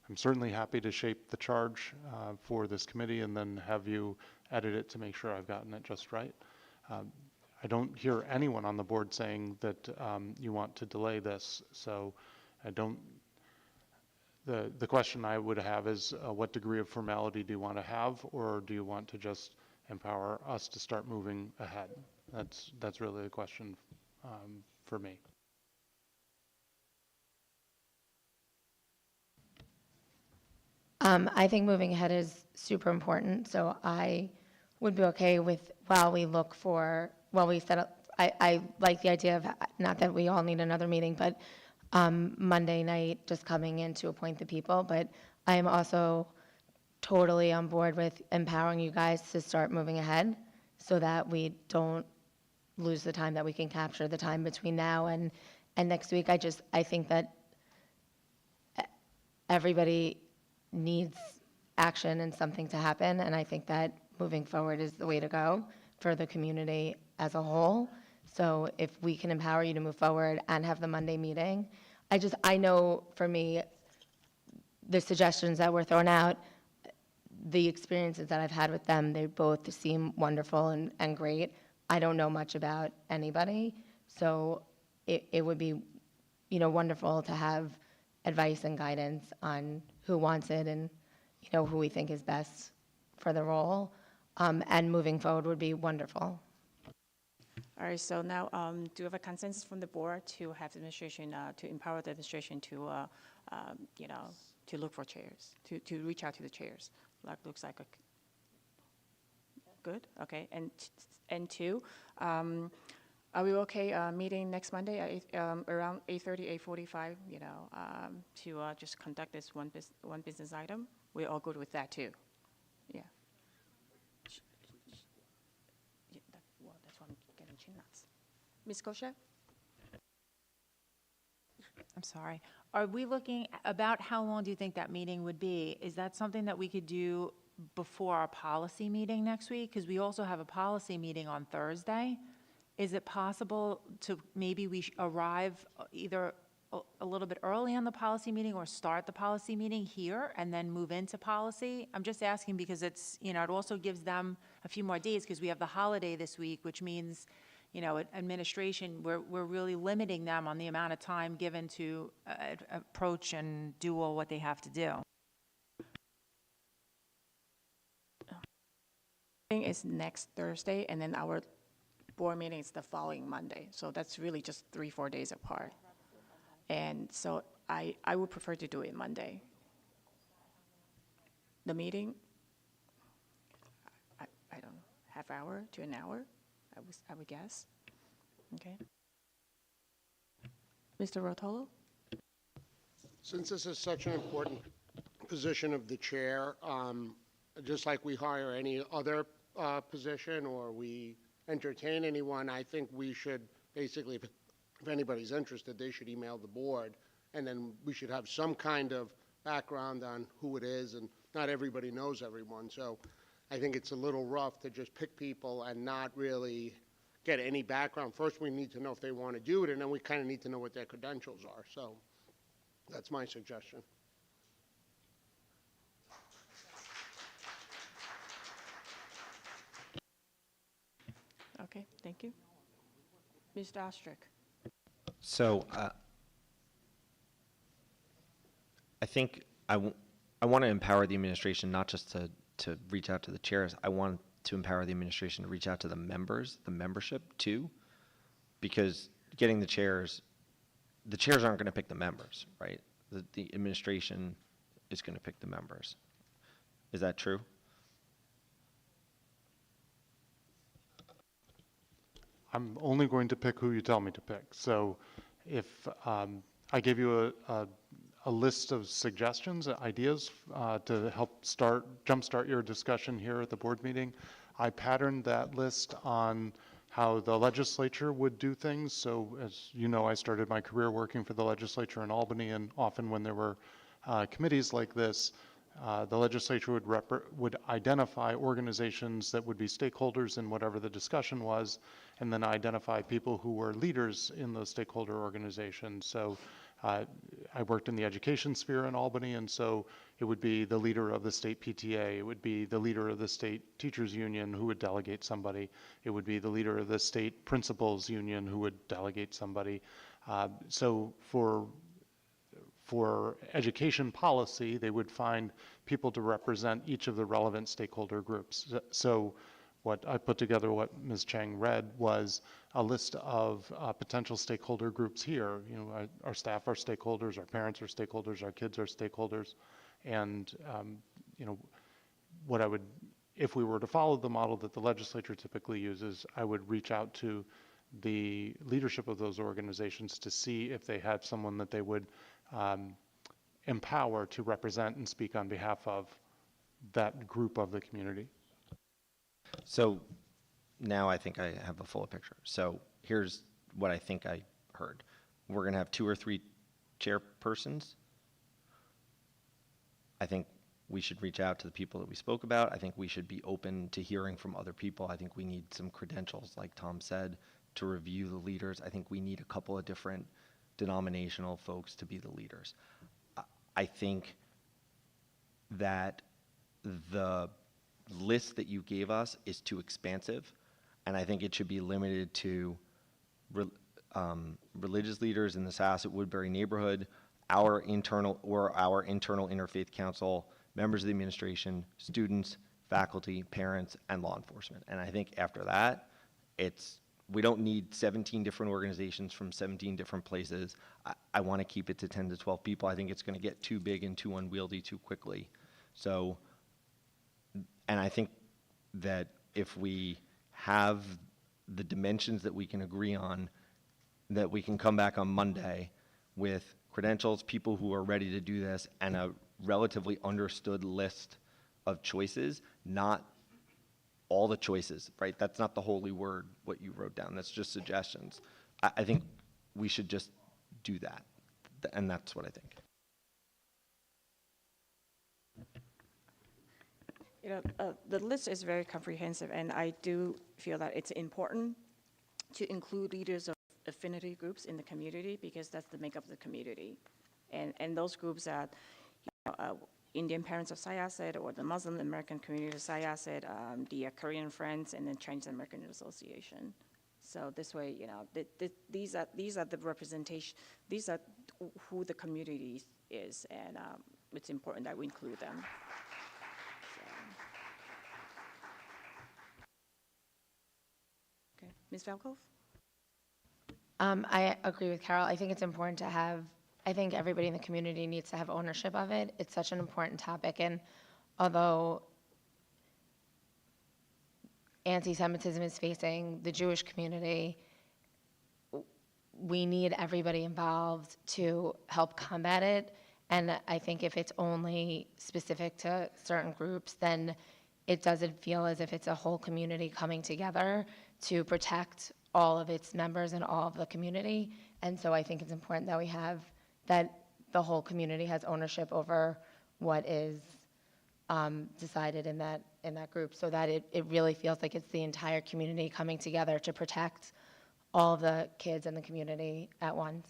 I'm certainly happy to shape the charge for this committee and then have you edit it to make sure I've gotten it just right. I don't hear anyone on the board saying that you want to delay this, so I don't. The question I would have is what degree of formality do you want to have, or do you want to just empower us to start moving ahead? That's really the question for me. I think moving ahead is super important, so I would be okay with, while we set up, I like the idea of, not that we all need another meeting, but Monday night just coming in to appoint the people, but I am also totally on board with empowering you guys to start moving ahead so that we don't lose the time, that we can capture the time between now and next week. I think that everybody needs action and something to happen, and I think that moving forward is the way to go for the community as a whole. So if we can empower you to move forward and have the Monday meeting, I know for me, the suggestions that were thrown out, the experiences that I've had with them, they both seem wonderful and great. I don't know much about anybody, so it would be, wonderful to have advice and guidance on who wants it and, who we think is best for the role. And moving forward would be wonderful. All right, so now, do you have a consensus from the board to have the administration, to empower the administration to, to look for chairs, to reach out to the chairs? Like, looks like a, good, okay. And two, are we okay meeting next Monday at around 8:30, 8:45, to just conduct this one business item? We're all good with that too? Yeah. Well, that's why I'm getting chin nuts. Ms. Kosha? I'm sorry. Are we looking, about how long do you think that meeting would be? Is that something that we could do before our policy meeting next week? Because we also have a policy meeting on Thursday. Is it possible to, maybe we arrive either a little bit early on the policy meeting or start the policy meeting here and then move into policy? I'm just asking because it's, it also gives them a few more days because we have the holiday this week, which means, administration, we're really limiting them on the amount of time given to approach and do all what they have to do. Meeting is next Thursday, and then our board meeting is the following Monday. So that's really just 3-4 days apart. And so I would prefer to do it Monday. The meeting, I don't know, half hour to an hour, I would guess. Okay. Mr. Rotolo? Since this is such an important position of the chair, just like we hire any other position or we entertain anyone, I think we should basically, if anybody's interested, they should email the board, and then we should have some kind of background on who it is, and not everybody knows everyone. So I think it's a little rough to just pick people and not really get any background. First, we need to know if they want to do it, and then we kind of need to know what their credentials are. So that's my suggestion. Okay, thank you. Mr. Ostrick? So I think I want to empower the administration not just to reach out to the chairs. I want to empower the administration to reach out to the members, the membership too, because getting the chairs aren't going to pick the members, right? The administration is going to pick the members. Is that true? I'm only going to pick who you tell me to pick. So if I gave you a list of suggestions, ideas to help jumpstart your discussion here at the board meeting, I patterned that list on how the legislature would do things. So as you know, I started my career working for the legislature in Albany, and often when there were committees like this, the legislature would identify organizations that would be stakeholders in whatever the discussion was, and then identify people who were leaders in those stakeholder organizations. So I worked in the education sphere in Albany, and so it would be the leader of the state PTA, it would be the leader of the state teachers union who would delegate somebody, it would be the leader of the state principals union who would delegate somebody. So for education policy, they would find people to represent each of the relevant stakeholder groups. So what I put together, what Ms. Chang read, was a list of potential stakeholder groups here. You know, our staff are stakeholders, our parents are stakeholders, our kids are stakeholders. And, you know, what I would, if we were to follow the model that the legislature typically uses, I would reach out to the leadership of those organizations to see if they had someone that they would empower to represent and speak on behalf of that group of the community. So now I think I have a fuller picture. So here's what I think I heard. We're going to have 2 or 3 chairpersons. I think we should reach out to the people that we spoke about. I think we should be open to hearing from other people. I think we need some credentials, like Tom said, to review the leaders. I think we need a couple of different denominational folks to be the leaders. I think that the list that you gave us is too expansive, and I think it should be limited to religious leaders in the Syosset-Woodbury neighborhood, our internal interfaith council, members of the administration, students, faculty, parents, and law enforcement. And I think after that, we don't need 17 different organizations from 17 different places. I want to keep it to 10 to 12 people. I think it's going to get too big and too unwieldy too quickly. So, and I think that if we have the dimensions that we can agree on, that we can come back on Monday with credentials, people who are ready to do this, and a relatively understood list of choices, not all the choices, right? That's not the holy word, what you wrote down. That's just suggestions. I think we should just do that, and that's what I think. You know, the list is very comprehensive, and I do feel that it's important to include leaders of affinity groups in the community, because that's the makeup of the community. And those groups that, you know, Indian Parents of Syosset, or the Muslim American Community of Syosset, the Korean Friends, and the Chinese American Association. So this way, you know, these are the representation, these are who the community is, and it's important that we include them. Okay, Ms. Valkov? I agree with Carol. I think it's important to have, I think everybody in the community needs to have ownership of it. It's such an important topic, and although anti-Semitism is facing the Jewish community, we need everybody involved to help combat it. And I think if it's only specific to certain groups, then it doesn't feel as if it's a whole community coming together to protect all of its members and all of the community. And so I think it's important that we have, that the whole community has ownership over what is decided in that group, so that it really feels like it's the entire community coming together to protect all of the kids in the community at once.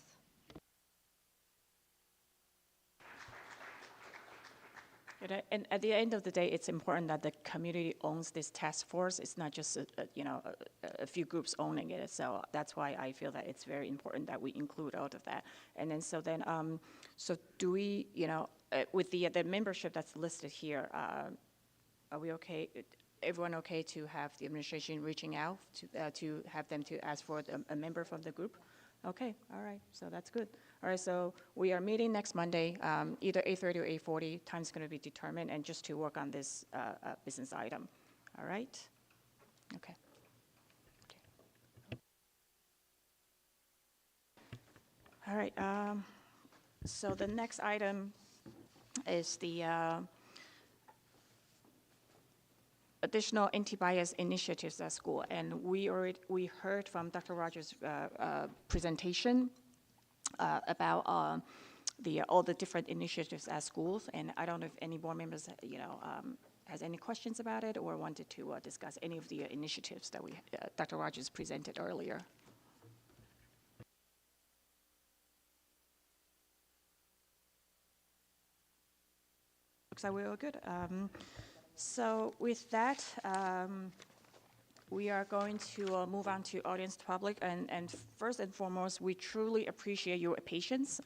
And at the end of the day, it's important that the community owns this task force. It's not just a few groups owning it. So that's why I feel that it's very important that we include all of that. And then so do we, you know, with the membership that's listed here, are we okay? Everyone okay to have the administration reaching out to have them to ask for a member from the group? Okay, all right, so that's good. All right, so we are meeting next Monday, either 8:30 or 8:40. Time's going to be determined, and just to work on this business item. All right? Okay. All right, so the next item is the additional anti-bias initiatives at school. And we heard from Dr. Rogers' presentation about all the different initiatives at schools. And I don't know if any board members, has any questions about it or wanted to discuss any of the initiatives that Dr. Rogers presented earlier. like we are good. So with that, we are going to move on to audience to public. And first and foremost, we truly appreciate your patience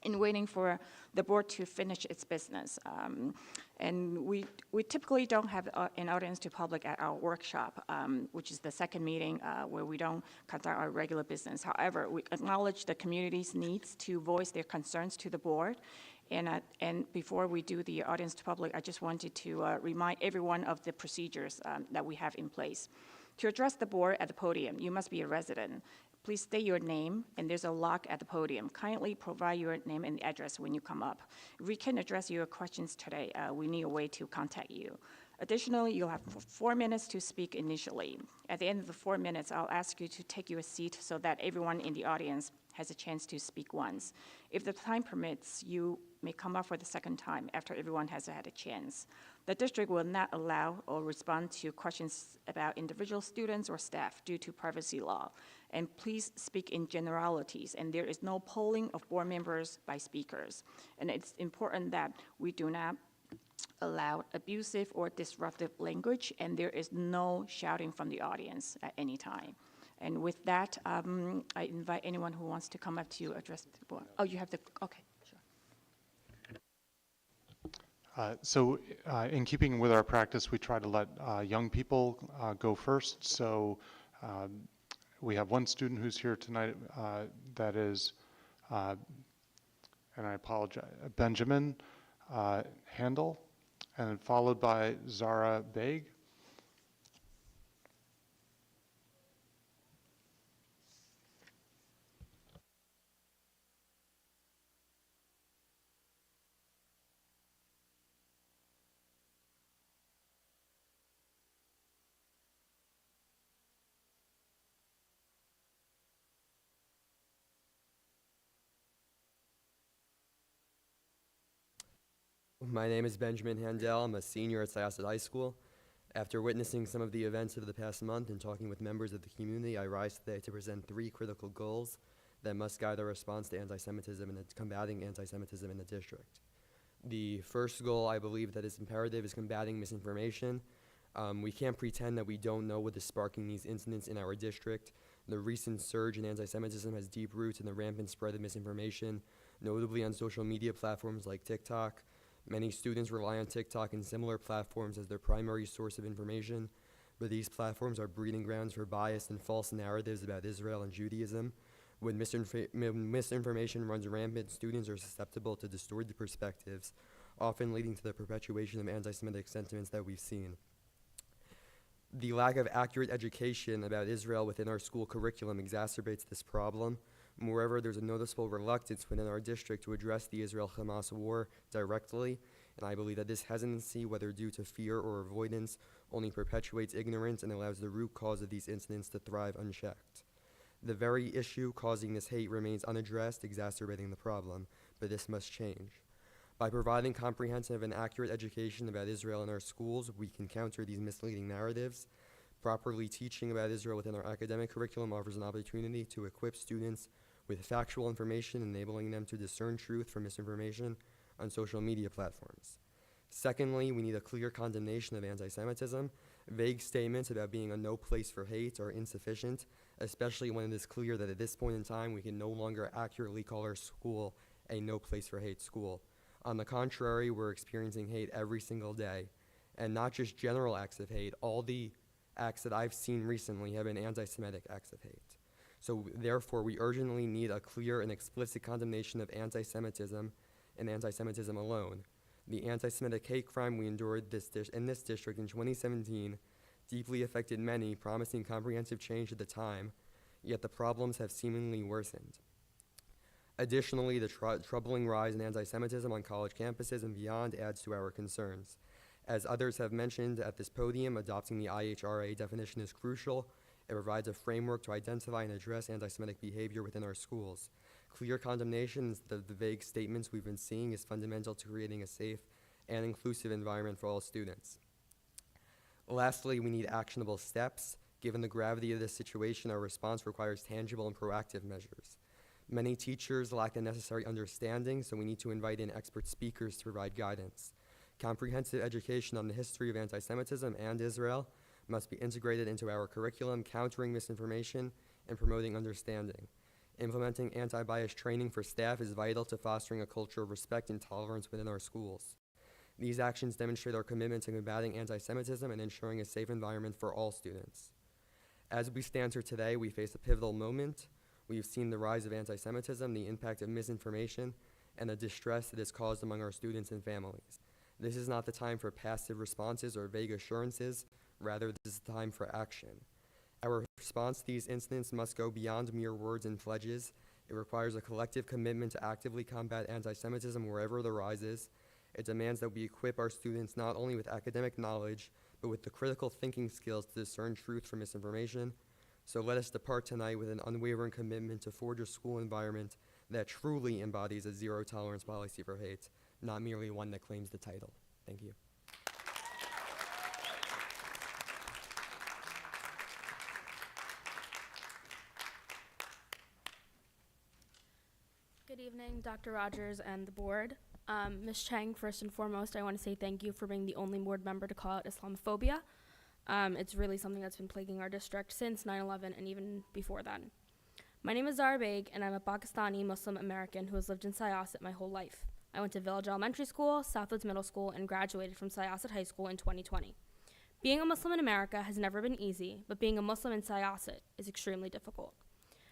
in waiting for the board to finish its business. And we typically don't have an audience to public at our workshop, which is the second meeting where we don't conduct our regular business. However, we acknowledge the community's needs to voice their concerns to the board. And before we do the audience to public, I just wanted to remind everyone of the procedures that we have in place. To address the board at the podium, you must be a resident. Please state your name, and there's a lock at the podium. Kindly provide your name and address when you come up. If we can address your questions today, we need a way to contact you. Additionally, you'll have 4 minutes to speak initially. At the end of the 4 minutes, I'll ask you to take your seat so that everyone in the audience has a chance to speak once. If the time permits, you may come up for the second time after everyone has had a chance. The district will not allow or respond to questions about individual students or staff due to privacy law. And please speak in generalities, and there is no polling of board members by speakers. And it's important that we do not allow abusive or disruptive language, and there is no shouting from the audience at any time. And with that, I invite anyone who wants to come up to address the board. Oh, you have the, okay, sure. In keeping with our practice, we try to let young people go first. So we have one student who's here tonight that is, and I apologize, Benjamin Handel, and then followed by Zara Baig. My name is Benjamin Handel. I'm a senior at Syosset High School. After witnessing some of the events of the past month and talking with members of the community, I rise today to present 3 critical goals that must guide our response to anti-Semitism and combating anti-Semitism in the district. The first goal I believe that is imperative is combating misinformation. We can't pretend that we don't know what is sparking these incidents in our district. The recent surge in anti-Semitism has deep roots in the rampant spread of misinformation, notably on social media platforms like TikTok. Many students rely on TikTok and similar platforms as their primary source of information, but these platforms are breeding grounds for biased and false narratives about Israel and Judaism. When misinformation runs rampant, students are susceptible to distorted perspectives, often leading to the perpetuation of anti-Semitic sentiments that we've seen. The lack of accurate education about Israel within our school curriculum exacerbates this problem. Moreover, there's a noticeable reluctance within our district to address the Israel-Hamas war directly, and I believe that this hesitancy, whether due to fear or avoidance, only perpetuates ignorance and allows the root cause of these incidents to thrive unchecked. The very issue causing this hate remains unaddressed, exacerbating the problem, but this must change. By providing comprehensive and accurate education about Israel in our schools, we can counter these misleading narratives. Properly teaching about Israel within our academic curriculum offers an opportunity to equip students with factual information, enabling them to discern truth from misinformation on social media platforms. Secondly, we need a clear condemnation of anti-Semitism. Vague statements about being a no place for hate are insufficient, especially when it is clear that at this point in time we can no longer accurately call our school a no place for hate school. On the contrary, we're experiencing hate every single day, and not just general acts of hate. All the acts that I've seen recently have been anti-Semitic acts of hate. So therefore, we urgently need a clear and explicit condemnation of anti-Semitism and anti-Semitism alone. The anti-Semitic hate crime we endured in this district in 2017 deeply affected many, promising comprehensive change at the time, yet the problems have seemingly worsened. Additionally, the troubling rise in anti-Semitism on college campuses and beyond adds to our concerns. As others have mentioned at this podium, adopting the IHRA definition is crucial. It provides a framework to identify and address anti-Semitic behavior within our schools. Clear condemnation of the vague statements we've been seeing is fundamental to creating a safe and inclusive environment for all students. Lastly, we need actionable steps. Given the gravity of this situation, our response requires tangible and proactive measures. Many teachers lack the necessary understanding, so we need to invite in expert speakers to provide guidance. Comprehensive education on the history of anti-Semitism and Israel must be integrated into our curriculum, countering misinformation and promoting understanding. Implementing anti-bias training for staff is vital to fostering a culture of respect and tolerance within our schools. These actions demonstrate our commitment to combating anti-Semitism and ensuring a safe environment for all students. As we stand here today, we face a pivotal moment. We've seen the rise of anti-Semitism, the impact of misinformation, and the distress it has caused among our students and families. This is not the time for passive responses or vague assurances. Rather, this is the time for action. Our response to these incidents must go beyond mere words and pledges. It requires a collective commitment to actively combat anti-Semitism wherever it arises. It demands that we equip our students not only with academic knowledge, but with the critical thinking skills to discern truth from misinformation. So let us depart tonight with an unwavering commitment to forge a school environment that truly embodies a zero-tolerance policy for hate, not merely one that claims the title. Thank you. Good evening, Dr. Rogers and the board. Ms. Chang, first and foremost, I want to say thank you for being the only board member to call out Islamophobia. It's really something that's been plaguing our district since 9/11 and even before then. My name is Zara Baig, and I'm a Pakistani Muslim American who has lived in Syosset my whole life. I went to Village Elementary School, Southwoods Middle School, and graduated from Syosset High School in 2020. Being a Muslim in America has never been easy, but being a Muslim in Syosset is extremely difficult.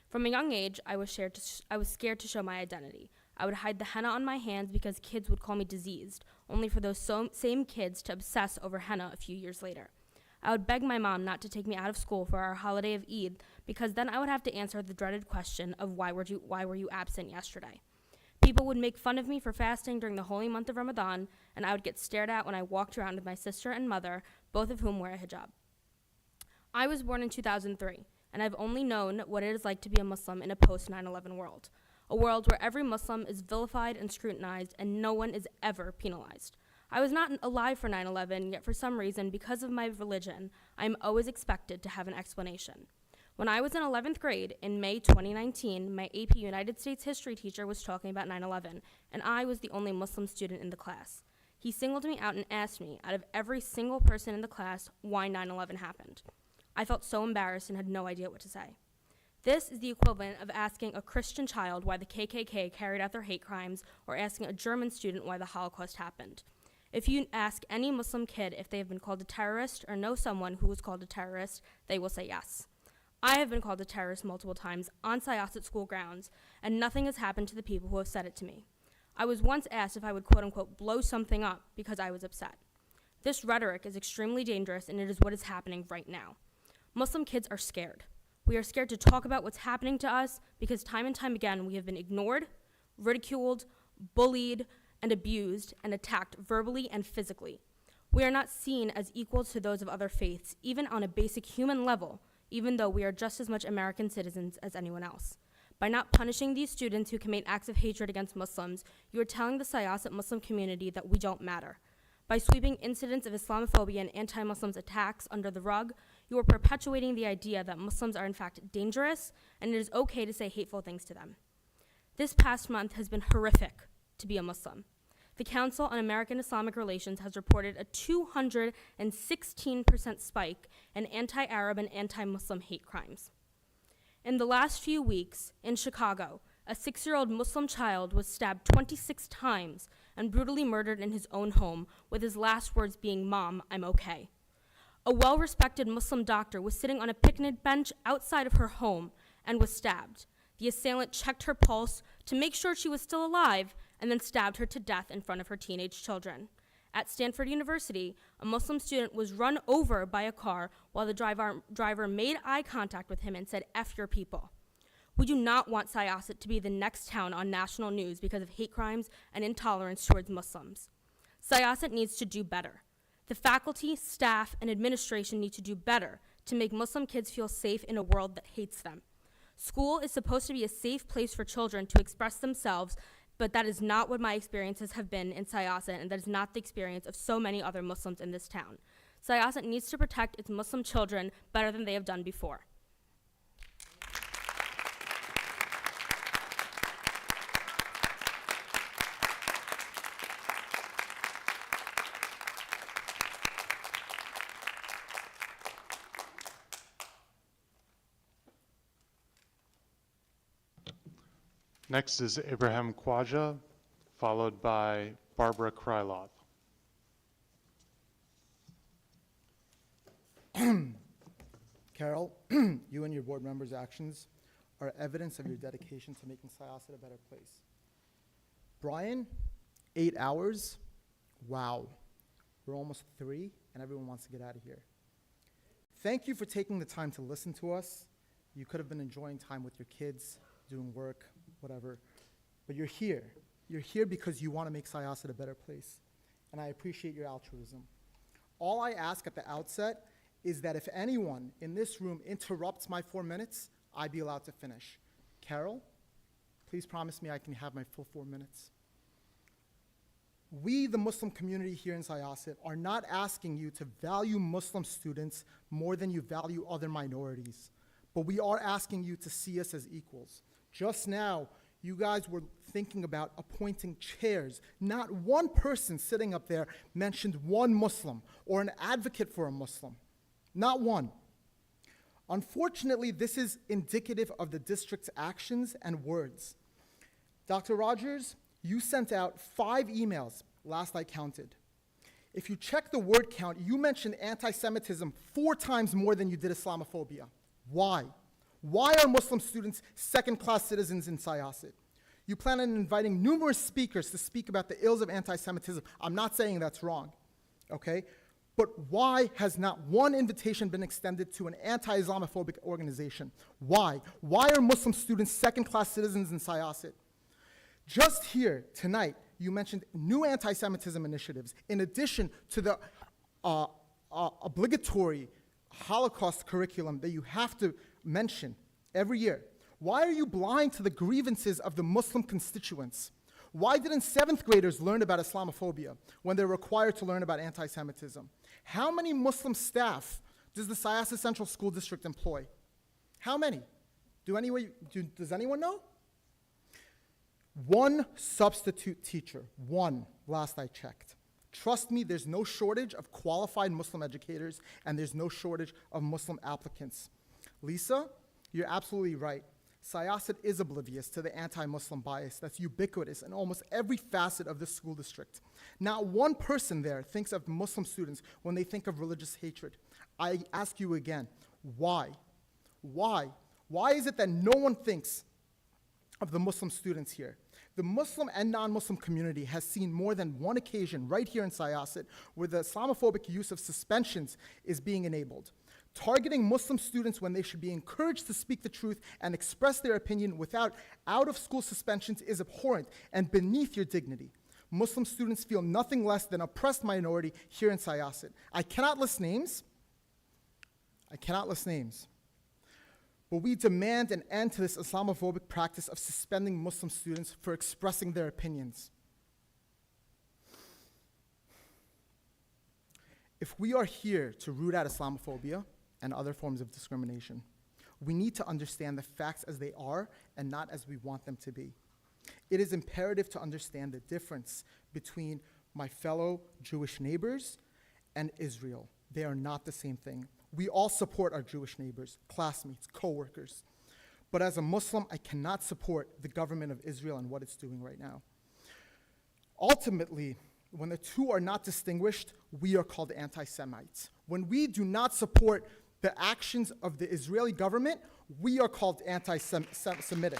From a young age, I was scared to show my identity. I would hide the henna on my hands because kids would call me diseased, only for those same kids to obsess over henna a few years later. I would beg my mom not to take me out of school for our holiday of Eid, because then I would have to answer the dreaded question of why were you absent yesterday? People would make fun of me for fasting during the holy month of Ramadan, and I would get stared at when I walked around with my sister and mother, both of whom wear a hijab. I was born in 2003, and I've only known what it is like to be a Muslim in a post-9/11 world, a world where every Muslim is vilified and scrutinized, and no one is ever penalized. I was not alive for 9/11, yet for some reason, because of my religion, I am always expected to have an explanation. When I was in 11th grade in May 2019, my AP United States history teacher was talking about 9/11, and I was the only Muslim student in the class. He singled me out and asked me, out of every single person in the class, why 9/11 happened. I felt so embarrassed and had no idea what to say. This is the equivalent of asking a Christian child why the KKK carried out their hate crimes, or asking a German student why the Holocaust happened. If you ask any Muslim kid if they have been called a terrorist or know someone who was called a terrorist, they will say yes. I have been called a terrorist multiple times on Syosset school grounds, and nothing has happened to the people who have said it to me. I was once asked if I would quote-unquote blow something up because I was upset. This rhetoric is extremely dangerous, and it is what is happening right now. Muslim kids are scared. We are scared to talk about what's happening to us because time and time again we have been ignored, ridiculed, bullied, and abused and attacked verbally and physically. We are not seen as equal to those of other faiths, even on a basic human level, even though we are just as much American citizens as anyone else. By not punishing these students who commit acts of hatred against Muslims, you are telling the Syosset Muslim community that we don't matter. By sweeping incidents of Islamophobia and anti-Muslims attacks under the rug, you are perpetuating the idea that Muslims are in fact dangerous and it is okay to say hateful things to them. This past month has been horrific to be a Muslim. The Council on American Islamic Relations has reported a 216% spike in anti-Arab and anti-Muslim hate crimes. In the last few weeks, in Chicago, a 6-year-old Muslim child was stabbed 26 times and brutally murdered in his own home, with his last words being, "Mom, I'm okay." A well-respected Muslim doctor was sitting on a picnic bench outside of her home and was stabbed. The assailant checked her pulse to make sure she was still alive and then stabbed her to death in front of her teenage children. At Stanford University, a Muslim student was run over by a car while the driver made eye contact with him and said, "F your people." We do not want Syosset to be the next town on national news because of hate crimes and intolerance towards Muslims. Syosset needs to do better. The faculty, staff, and administration need to do better to make Muslim kids feel safe in a world that hates them. School is supposed to be a safe place for children to express themselves, but that is not what my experiences have been in Syosset, and that is not the experience of so many other Muslims in this town. Syosset needs to protect its Muslim children better than they have done before. Next is Abraham Khwaja, followed by Barbara Krylov. Carol, you and your board members' actions are evidence of your dedication to making Syosset a better place. Brian, 8 hours. Wow. We're almost 3, and everyone wants to get out of here. Thank you for taking the time to listen to us. You could have been enjoying time with your kids, doing work, whatever, but you're here. You're here because you want to make Syosset a better place, and I appreciate your altruism. All I ask at the outset is that if anyone in this room interrupts my 4 minutes, I be allowed to finish. Carol, please promise me I can have my full 4 minutes. We, the Muslim community here in Syosset, are not asking you to value Muslim students more than you value other minorities, but we are asking you to see us as equals. Just now, you guys were thinking about appointing chairs. Not one person sitting up there mentioned one Muslim or an advocate for a Muslim. Not one. Unfortunately, this is indicative of the district's actions and words. Dr. Rogers, you sent out 5 emails, last I counted. If you check the word count, you mentioned anti-Semitism 4 times more than you did Islamophobia. Why? Why are Muslim students second-class citizens in Syosset? You plan on inviting numerous speakers to speak about the ills of anti-Semitism. I'm not saying that's wrong, okay? But why has not one invitation been extended to an anti-Islamophobic organization? Why? Why are Muslim students second-class citizens in Syosset? Just here tonight, you mentioned new anti-Semitism initiatives in addition to the obligatory Holocaust curriculum that you have to mention every year. Why are you blind to the grievances of the Muslim constituents? Why didn't 7th graders learn about Islamophobia when they're required to learn about anti-Semitism? How many Muslim staff does the Syosset Central School District employ? How many? Does anyone know? 1 substitute teacher, 1, last I checked. Trust me, there's no shortage of qualified Muslim educators, and there's no shortage of Muslim applicants. Lisa, you're absolutely right. Syosset is oblivious to the anti-Muslim bias that's ubiquitous in almost every facet of the school district. Not one person there thinks of Muslim students when they think of religious hatred. I ask you again, why? Why? Why is it that no one thinks of the Muslim students here? The Muslim and non-Muslim community has seen more than one occasion right here in Syosset where the Islamophobic use of suspensions is being enabled. Targeting Muslim students when they should be encouraged to speak the truth and express their opinion without out-of-school suspensions is abhorrent and beneath your dignity. Muslim students feel nothing less than oppressed minority here in Syosset. I cannot list names. But we demand an end to this Islamophobic practice of suspending Muslim students for expressing their opinions. If we are here to root out Islamophobia and other forms of discrimination, we need to understand the facts as they are and not as we want them to be. It is imperative to understand the difference between my fellow Jewish neighbors and Israel. They are not the same thing. We all support our Jewish neighbors, classmates, co-workers. But as a Muslim, I cannot support the government of Israel and what it's doing right now. Ultimately, when the two are not distinguished, we are called anti-Semites. When we do not support the actions of the Israeli government, we are called anti-Semitic.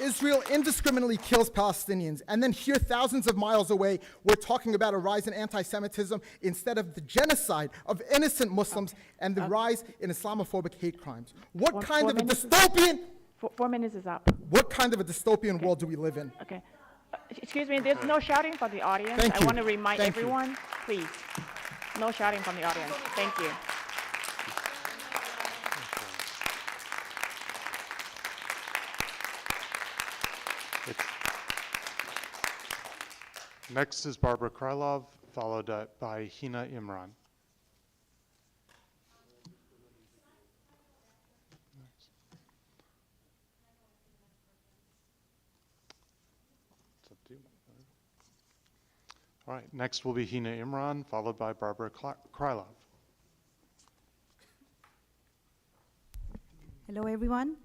Israel indiscriminately kills Palestinians, and then here, thousands of miles away, we're talking about a rise in anti-Semitism instead of the genocide of innocent Muslims and the rise in Islamophobic hate crimes. What kind of a dystopian... 4 minutes is up. What kind of a dystopian world do we live in? Okay. Excuse me, there's no shouting from the audience. Thank I you. want to remind Thank you. everyone, please, no shouting from the audience. Thank you. Next is Barbara Krylov, followed by Hina Imran. It's up to you. All right, next will be Hina Imran, followed by Barbara Krylov. Hello, everyone.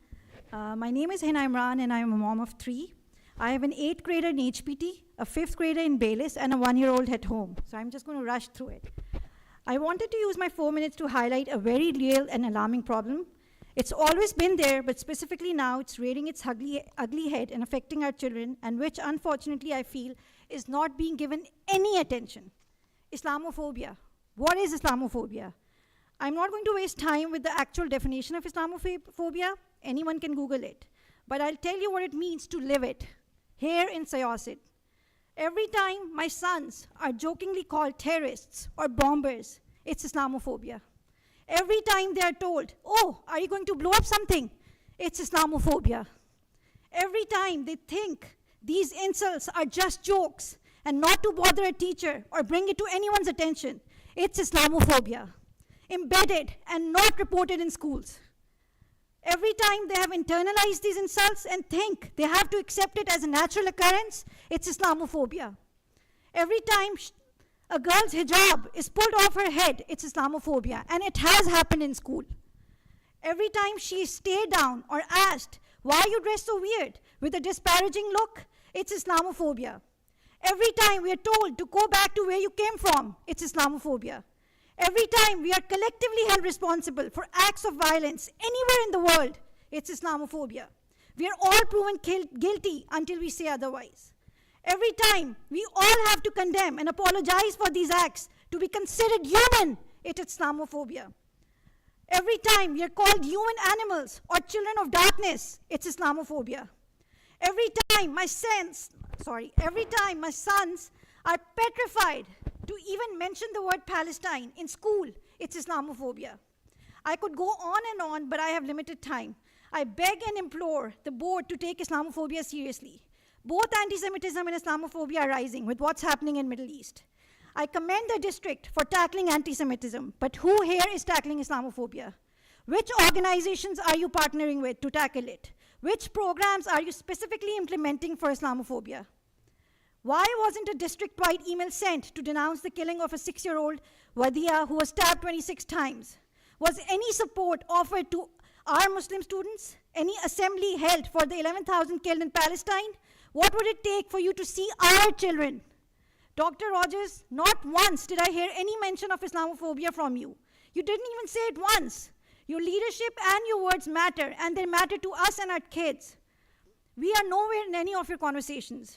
My name is Hina Imran, and I'm a mom of 3. I have an 8th grader in HPT, a 5th grader in Baylis, and a 1-year-old at home. So I'm just going to rush through it. I wanted to use my 4 minutes to highlight a very real and alarming problem. It's always been there, but specifically now it's rearing its ugly head and affecting our children, and which unfortunately I feel is not being given any attention. Islamophobia. What is Islamophobia? I'm not going to waste time with the actual definition of Islamophobia. Anyone can Google it. But I'll tell you what it means to live it here in Syosset. Every time my sons are jokingly called terrorists or bombers, it's Islamophobia. Every time they are told, oh, are you going to blow up something? It's Islamophobia. Every time they think these insults are just jokes and not to bother a teacher or bring it to anyone's attention, it's Islamophobia. Embedded and not reported in schools. Every time they have internalized these insults and think they have to accept it as a natural occurrence, it's Islamophobia. Every time a girl's hijab is pulled off her head, it's Islamophobia, and it has happened in school. Every time she is stared down or asked, why are you dressed so weird, with a disparaging look, it's Islamophobia. Every time we are told to go back to where you came from, it's Islamophobia. Every time we are collectively held responsible for acts of violence anywhere in the world, it's Islamophobia. We are all proven guilty until we say otherwise. Every time we all have to condemn and apologize for these acts to be considered human, it's Islamophobia. Every time we are called human animals or children of darkness, it's Islamophobia. Every time my sons are petrified to even mention the word Palestine in school, it's Islamophobia. I could go on, but I have limited time. I beg and implore the board to take Islamophobia seriously. Both anti-Semitism and Islamophobia are rising with what's happening in Middle East. I commend the district for tackling anti-Semitism, but who here is tackling Islamophobia? Which organizations are you partnering with to tackle it? Which programs are you specifically implementing for Islamophobia? Why wasn't a district-wide email sent to denounce the killing of a 6-year-old Wadia who was stabbed 26 times? Was any support offered to our Muslim students? Any assembly held for the 11,000 killed in Palestine? What would it take for you to see our children? Dr. Rogers, not once did I hear any mention of Islamophobia from you. You didn't even say it once. Your leadership and your words matter, and they matter to us and our kids. We are nowhere in any of your conversations.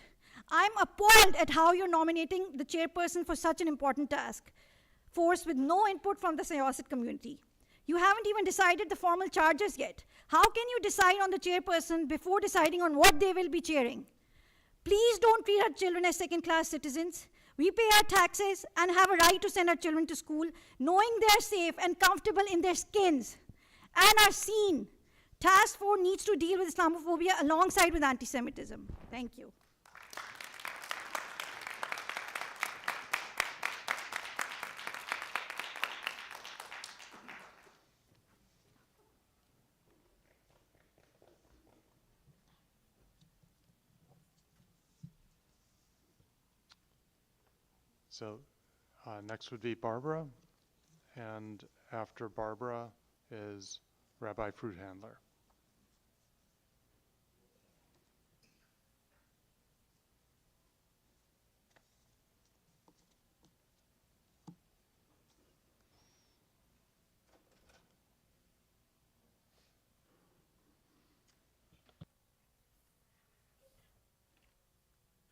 I'm appalled at how you're nominating the chairperson for such an important task force with no input from the Syosset community. You haven't even decided the formal charges yet. How can you decide on the chairperson before deciding on what they will be chairing? Please don't treat our children as second-class citizens. We pay our taxes and have a right to send our children to school, knowing they're safe and comfortable in their skins and are seen. Task Force needs to deal with Islamophobia alongside with anti-Semitism. Thank you. So next would be Barbara, and after Barbara is Rabbi Fruithandler.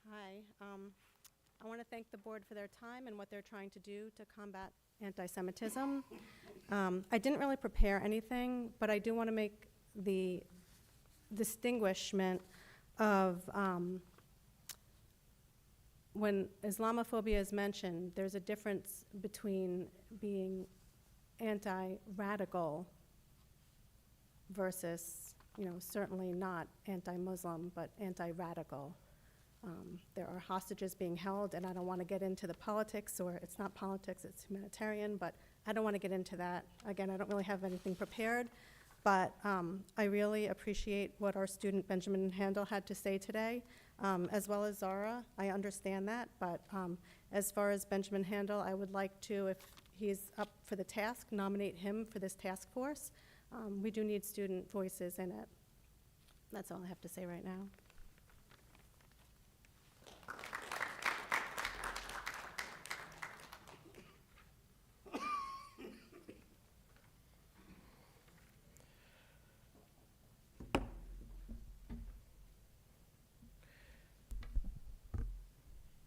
Hi. I want to thank the board for their time and what they're trying to do to combat anti-Semitism. I didn't really prepare anything, but I do want to make the distinguishment of when Islamophobia is mentioned, there's a difference between being anti-radical versus, certainly not anti-Muslim, but anti-radical. There are hostages being held, and I don't want to get into the politics, or it's not politics, it's humanitarian, but I don't want to get into that. Again, I don't really have anything prepared, but I really appreciate what our student Benjamin Handel had to say today, as well as Zara. I understand that, but as far as Benjamin Handel, I would like to, if he's up for the task, nominate him for this task force. We do need student voices in it. That's all I have to say right now.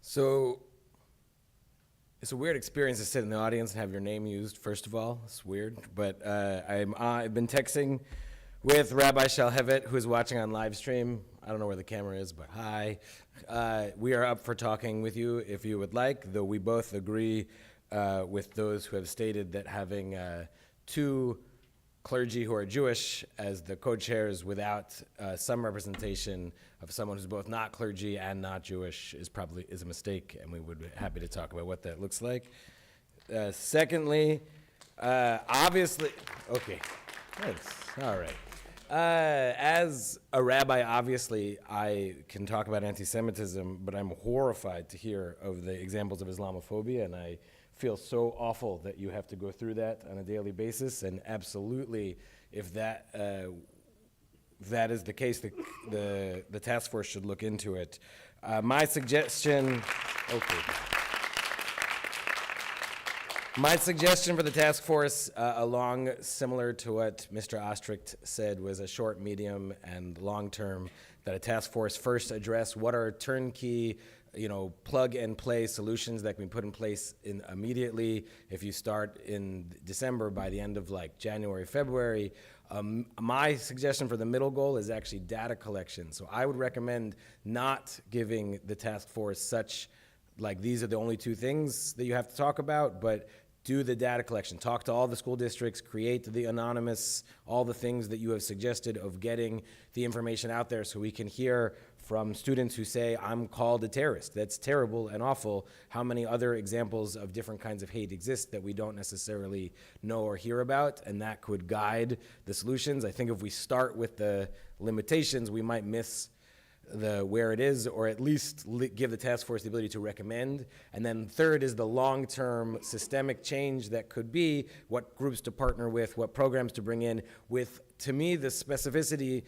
So it's a weird experience to sit in the audience and have your name used, first of all. It's weird. But I've been texting with Rabbi Shalhevet, who is watching on live stream. I don't know where the camera is, but hi. We are up for talking with you if you would like, though we both agree with those who have stated that having two clergy who are Jewish as the co-chairs without some representation of someone who's both not clergy and not Jewish is a mistake, and we would be happy to talk about what that looks like. Secondly, obviously, okay, thanks, all right. As a rabbi, obviously, I can talk about anti-Semitism, but I'm horrified to hear of the examples of Islamophobia, and I feel so awful that you have to go through that on a daily basis. And absolutely, if that is the case, the task force should look into it. My suggestion, okay. My suggestion for the task force, along similar to what Mr. Ostricht said, was a short, medium, and long term, that a task force first address what are turnkey, plug and play solutions that can be put in place immediately. If you start in December, by the end of January, February. My suggestion for the middle goal is actually data collection. So I would recommend not giving the task force these are the only two things that you have to talk about, but do the data collection. Talk to all the school districts, create the anonymous, all the things that you have suggested of getting the information out there so we can hear from students who say, I'm called a terrorist. That's terrible and awful. How many other examples of different kinds of hate exist that we don't necessarily know or hear about? And that could guide the solutions. I think if we start with the limitations, we might miss where it is, or at least give the task force the ability to recommend. And then third is the long-term systemic change that could be what groups to partner with, what programs to bring in with, to me, the specificity.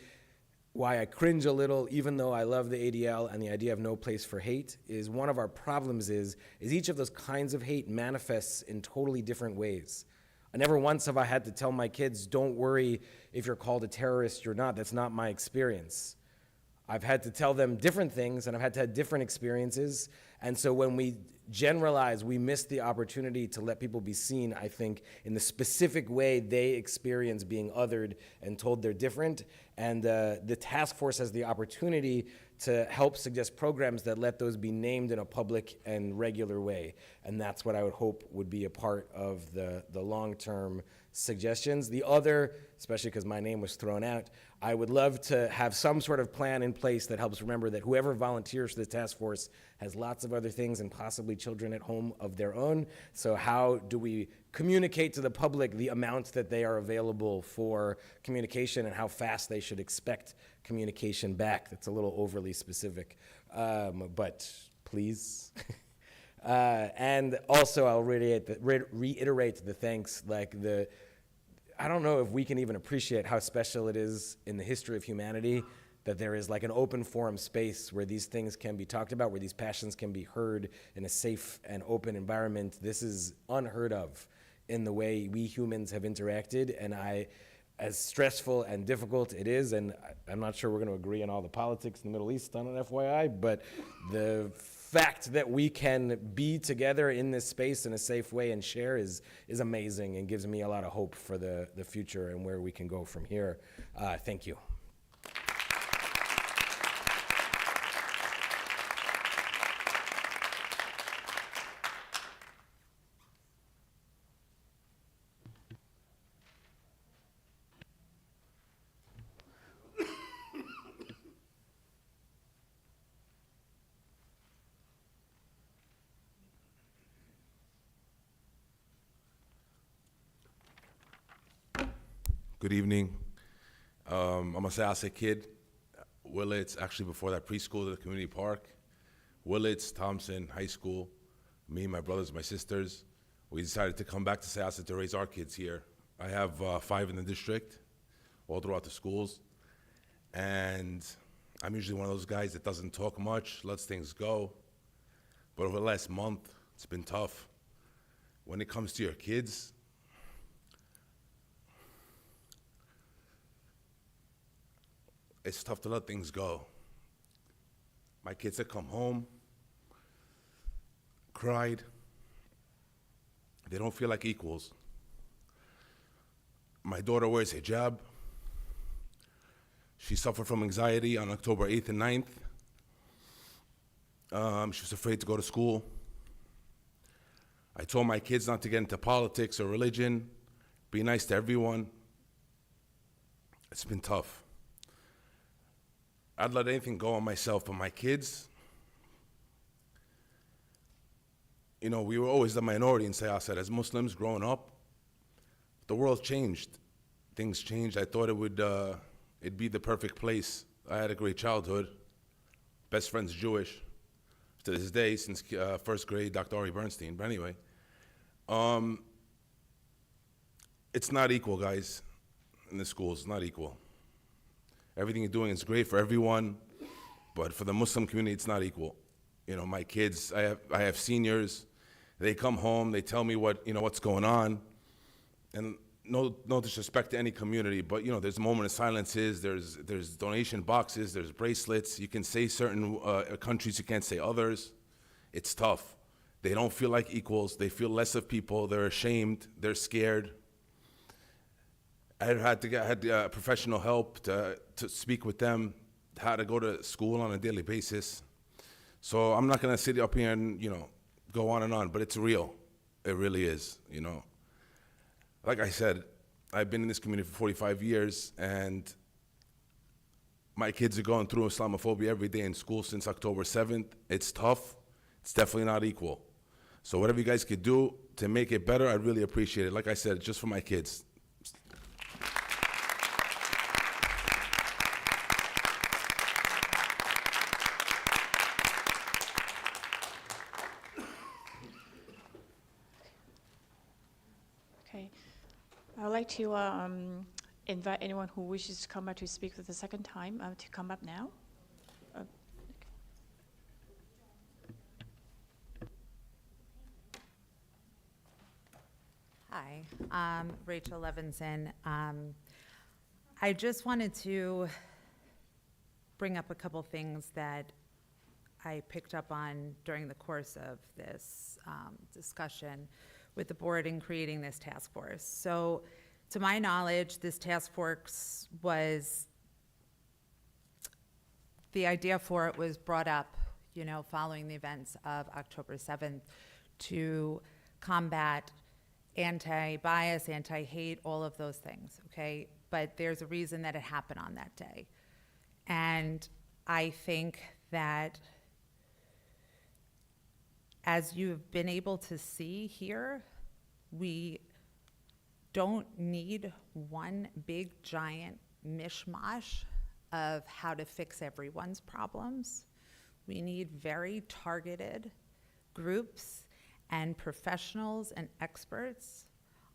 Why I cringe a little, even though I love the ADL and the idea of no place for hate, is one of our problems is each of those kinds of hate manifests in totally different ways. I never once have I had to tell my kids, don't worry if you're called a terrorist or not. That's not my experience. I've had to tell them different things, and I've had to have different experiences. And so when we generalize, we miss the opportunity to let people be seen, I think, in the specific way they experience being othered and told they're different. And the task force has the opportunity to help suggest programs that let those be named in a public and regular way. And that's what I would hope would be a part of the long-term suggestions. The other, especially because my name was thrown out, I would love to have some sort of plan in place that helps remember that whoever volunteers for the task force has lots of other things and possibly children at home of their own. So how do we communicate to the public the amount that they are available for communication and how fast they should expect communication back? That's a little overly specific, but please. And also I'll reiterate the thanks, I don't know if we can even appreciate how special it is in the history of humanity that there is an open forum space where these things can be talked about, where these passions can be heard in a safe and open environment. This is unheard of in the way we humans have interacted, and as stressful and difficult it is, and I'm not sure we're going to agree on all the politics in the Middle East on an FYI, but the fact that we can be together in this space in a safe way and share is amazing and gives me a lot of hope for the future and where we can go from here. Thank you. Good evening. I'm a Syosset kid. Willits, actually before that, preschool to the community park. Willits, Thompson, high school. Me, my brothers, my sisters. We decided to come back to Syosset to raise our kids here. I have 5 in the district, all throughout the schools. And I'm usually one of those guys that doesn't talk much, lets things go. But over the last month, it's been tough. When it comes to your kids, it's tough to let things go. My kids that come home, cried, they don't feel like equals. My daughter wears hijab. She suffered from anxiety on October 8th and 9th. She was afraid to go to school. I told my kids not to get into politics or religion, be nice to everyone. It's been tough. I'd let anything go on myself, but my kids, you know, we were always the minority in Syosset. As Muslims growing up, the world changed. Things changed. I thought it'd be the perfect place. I had a great childhood. Best friend's Jewish to this day, since first grade, Dr. Ari Bernstein. But anyway, it's not equal, guys, in the schools. It's not equal. Everything you're doing is great for everyone, but for the Muslim community, it's not equal. You know, my kids, I have seniors. They come home, they tell me what's going on, and no disrespect to any community, but there's a moment of silences, there's donation boxes, there's bracelets. You can say certain countries, you can't say others. It's tough. They don't feel like equals. They feel less of people. They're ashamed. They're scared. I had professional help to speak with them, how to go to school on a daily basis. So I'm not gonna sit up here and go on and on, but it's real. It really is. Like I said, I've been in this community for 45 years, and my kids are going through Islamophobia every day in school since October 7th. It's tough. It's definitely not equal. So whatever you guys could do to make it better, I'd really appreciate it. Like I said, just for my kids. Okay. I would like to invite anyone who wishes to come up to speak for the second time to come up now. Hi, I'm Rachel Levinson. I just wanted to bring up a couple things that I picked up on during the course of this discussion with the board in creating this task force. So, to my knowledge, this task force the idea for it was brought up, following the events of October 7th to combat anti-bias, anti-hate, all of those things, okay? But there's a reason that it happened on that day. And I think that as you've been able to see here, we don't need one big giant mishmash of how to fix everyone's problems. We need very targeted groups and professionals and experts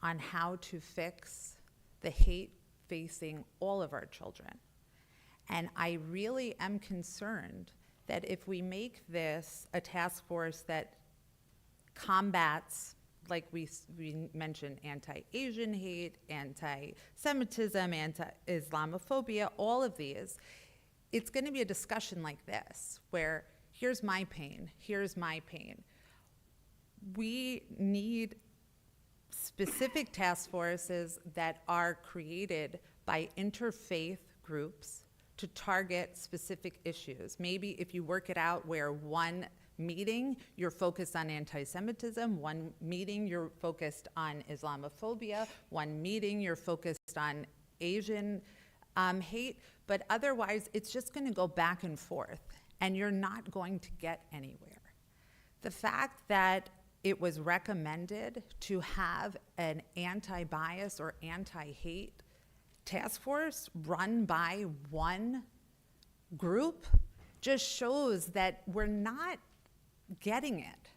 on how to fix the hate facing all of our children. And I really am concerned that if we make this a task force that combats, like we mentioned, anti-Asian hate, anti-Semitism, anti-Islamophobia, all of these, it's going to be a discussion like this, where here's my pain, here's my pain. We need specific task forces that are created by interfaith groups to target specific issues. Maybe if you work it out where one meeting you're focused on anti-Semitism, one meeting you're focused on Islamophobia, one meeting you're focused on Asian hate, but otherwise it's just going to go back and forth and you're not going to get anywhere. The fact that it was recommended to have an anti-bias or anti-hate task force run by one group just shows that we're not getting it.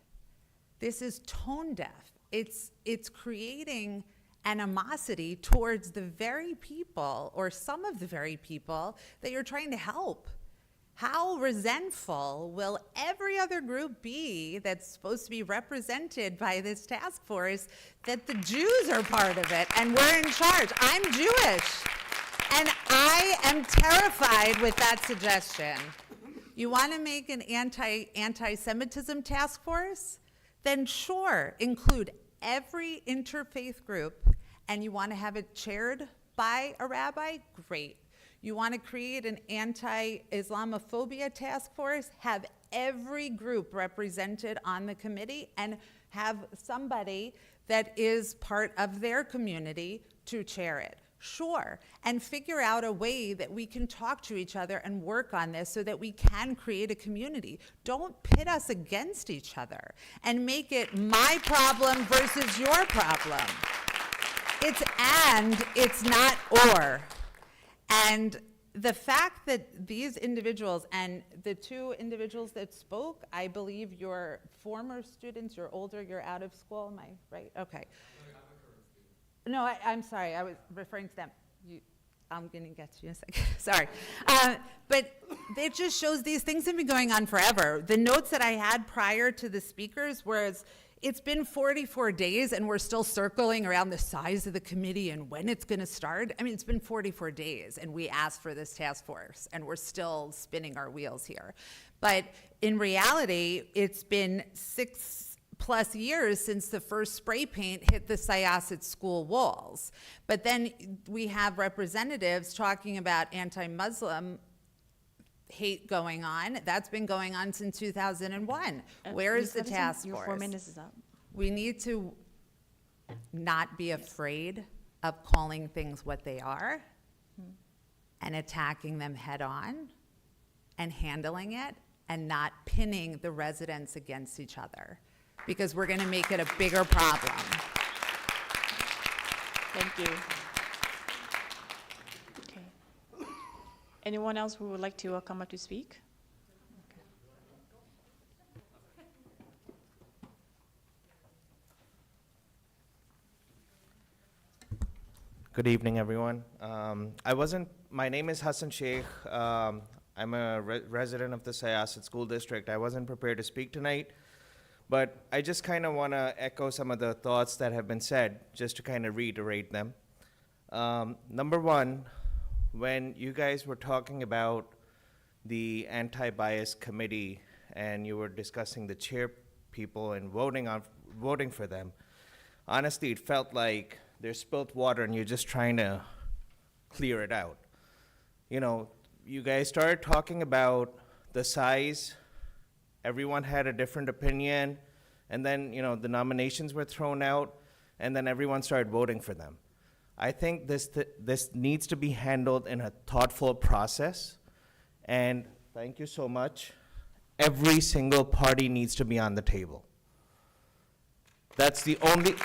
This is tone deaf. It's creating animosity towards the very people, or some of the very people, that you're trying to help? How resentful will every other group be that's supposed to be represented by this task force that the Jews are part of it and we're in charge? I'm Jewish, and I am terrified with that suggestion. You want to make an anti-Semitism task force? Then sure, include every interfaith group, and you want to have it chaired by a rabbi? Great. You want to create an anti-Islamophobia task force? Have every group represented on the committee and have somebody that is part of their community to chair it. Sure, and figure out a way that we can talk to each other and work on this so that we can create a community. Don't pit us against each other and make it my problem versus your problem. It's and, it's not or. And the fact that these individuals, and the two individuals that spoke, I believe you're former students, you're older, you're out of school, am I right? Okay. No, I'm sorry, I was referring to them. I'm gonna get to you in a second, sorry. But it just shows these things have been going on forever. The notes that I had prior to the speakers was, it's been 44 days and we're still circling around the size of the committee and when it's gonna start. I mean, it's been 44 days and we asked for this task force and we're still spinning our wheels here. But in reality, it's been 6+ years since the first spray paint hit the Syosset school walls. But then we have representatives talking about anti-Muslim hate going on. That's been going on since 2001. Where is the task force? Your 4 minutes is up. We need to not be afraid of calling things what they are and attacking them head on and handling it and not pinning the residents against each other, because we're going to make it a bigger problem. Thank you. Okay. Anyone else who would like to come up to speak? Good evening, everyone. My name is Hassan Sheikh. I'm a resident of the Syosset School District. I wasn't prepared to speak tonight, but I just kind of want to echo some of the thoughts that have been said, just to kind of reiterate them. Number one, when you guys were talking about the anti-bias committee and you were discussing the chair people and voting for them, honestly, it felt like there's spilt water and you're just trying to clear it out. You know, you guys started talking about the size. Everyone had a different opinion, and then, you know, the nominations were thrown out, and then everyone started voting for them. I think this needs to be handled in a thoughtful process, and thank you so much. Every single party needs to be on the table. That's the only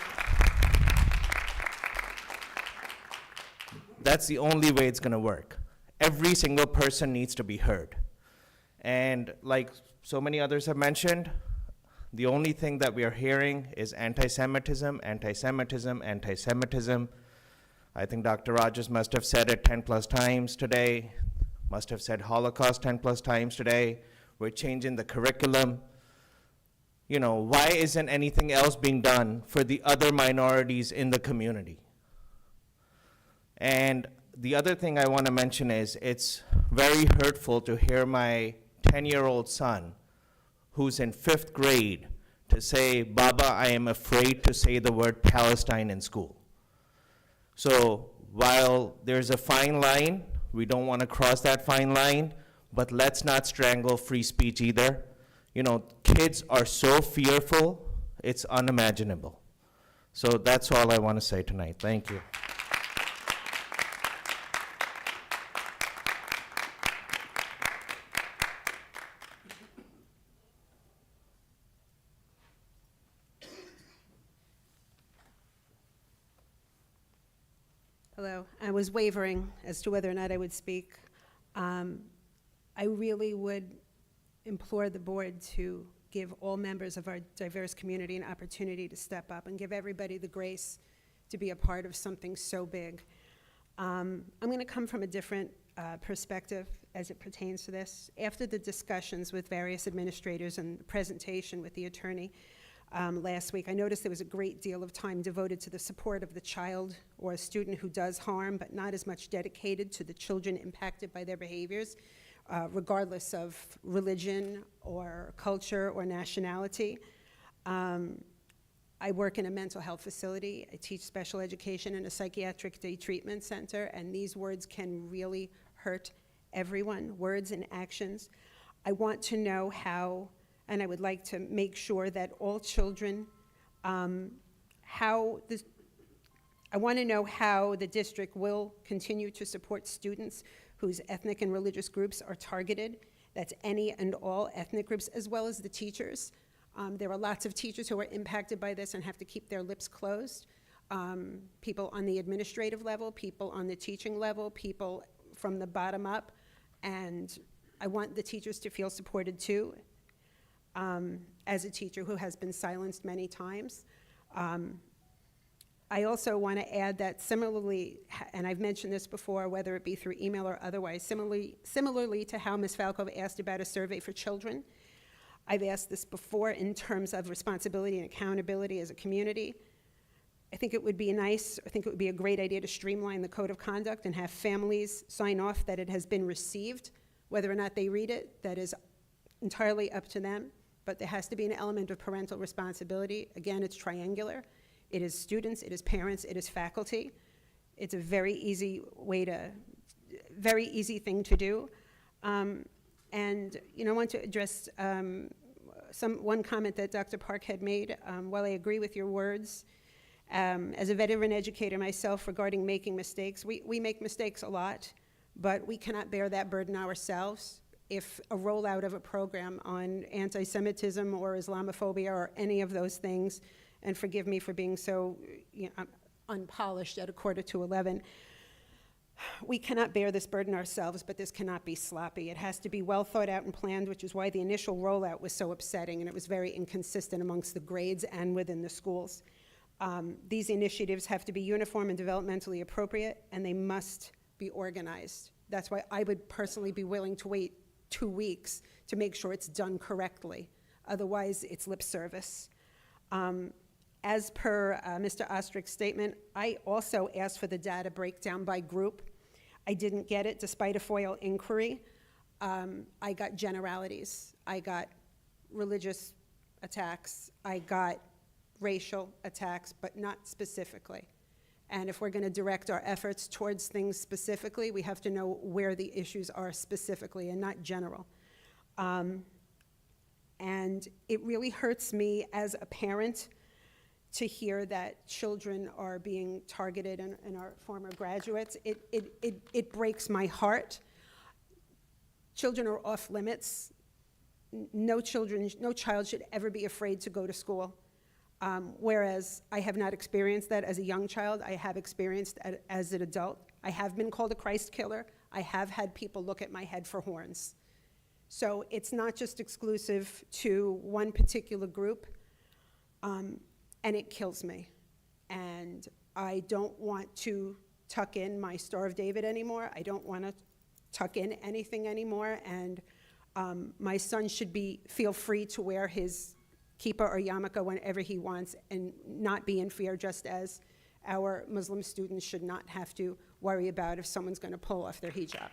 way it's gonna work. Every single person needs to be heard. And like so many others have mentioned, the only thing that we are hearing is anti-Semitism, anti-Semitism, anti-Semitism. I think Dr. Rogers must have said it 10+ times today, must have said Holocaust 10+ times today. We're changing the curriculum. You know, why isn't anything else being done for the other minorities in the community? And the other thing I want to mention is it's very hurtful to hear my 10-year-old son, who's in 5th grade, to say, "Baba, I am afraid to say the word Palestine in school." So while there's a fine line, we don't want to cross that fine line, but let's not strangle free speech either. You know, kids are so fearful, it's unimaginable. So that's all I want to say tonight. Thank you. Hello. I was wavering as to whether or not I would speak. I really would implore the board to give all members of our diverse community an opportunity to step up and give everybody the grace to be a part of something so big. I'm going to come from a different perspective as it pertains to this. After the discussions with various administrators and the presentation with the attorney last week, I noticed there was a great deal of time devoted to the support of the child or a student who does harm, but not as much dedicated to the children impacted by their behaviors, regardless of religion or culture or nationality. I work in a mental health facility. I teach special education in a psychiatric day treatment center, and these words can really hurt everyone, words and actions. I want to know how, and I would like to make sure that all children, I want to know how the district will continue to support students whose ethnic and religious groups are targeted. That's any and all ethnic groups, as well as the teachers. There are lots of teachers who are impacted by this and have to keep their lips closed. People on the administrative level, people on the teaching level, people from the bottom up. And I want the teachers to feel supported too. As a teacher who has been silenced many times. I also want to add that similarly, and I've mentioned this before, whether it be through email or otherwise, similarly to how Ms. Falco asked about a survey for children, I've asked this before in terms of responsibility and accountability as a community. I think it would be a great idea to streamline the code of conduct and have families sign off that it has been received. Whether or not they read it, that is entirely up to them, but there has to be an element of parental responsibility. Again, it's triangular. It is students, it is parents, it is faculty. It's a very easy thing to do. And I want to address one comment that Dr. Park had made. While I agree with your words, as a veteran educator myself regarding making mistakes, we make mistakes a lot, but we cannot bear that burden ourselves. If a rollout of a program on anti-Semitism or Islamophobia or any of those things, and forgive me for being so unpolished at 11:15, we cannot bear this burden ourselves, but this cannot be sloppy. It has to be well thought out and planned, which is why the initial rollout was so upsetting, and it was very inconsistent amongst the grades and within the schools. These initiatives have to be uniform and developmentally appropriate, and they must be organized. That's why I would personally be willing to wait 2 weeks to make sure it's done correctly. Otherwise, it's lip service. As per Mr. Ostrich's statement, I also asked for the data breakdown by group. I didn't get it despite a FOIL inquiry. I got generalities. I got religious attacks. I got racial attacks, but not specifically. And if we're going to direct our efforts towards things specifically, we have to know where the issues are specifically and not general. And it really hurts me as a parent to hear that children are being targeted and are former graduates. It breaks my heart. Children are off limits. No child should ever be afraid to go to school. Whereas I have not experienced that as a young child, I have experienced it as an adult. I have been called a Christ killer. I have had people look at my head for horns. So it's not just exclusive to one particular group, and it kills me. And I don't want to tuck in my Star of David anymore. I don't want to tuck in anything anymore, and my son should feel free to wear his kippah or yarmulke whenever he wants and not be in fear, just as our Muslim students should not have to worry about if someone's going to pull off their hijab.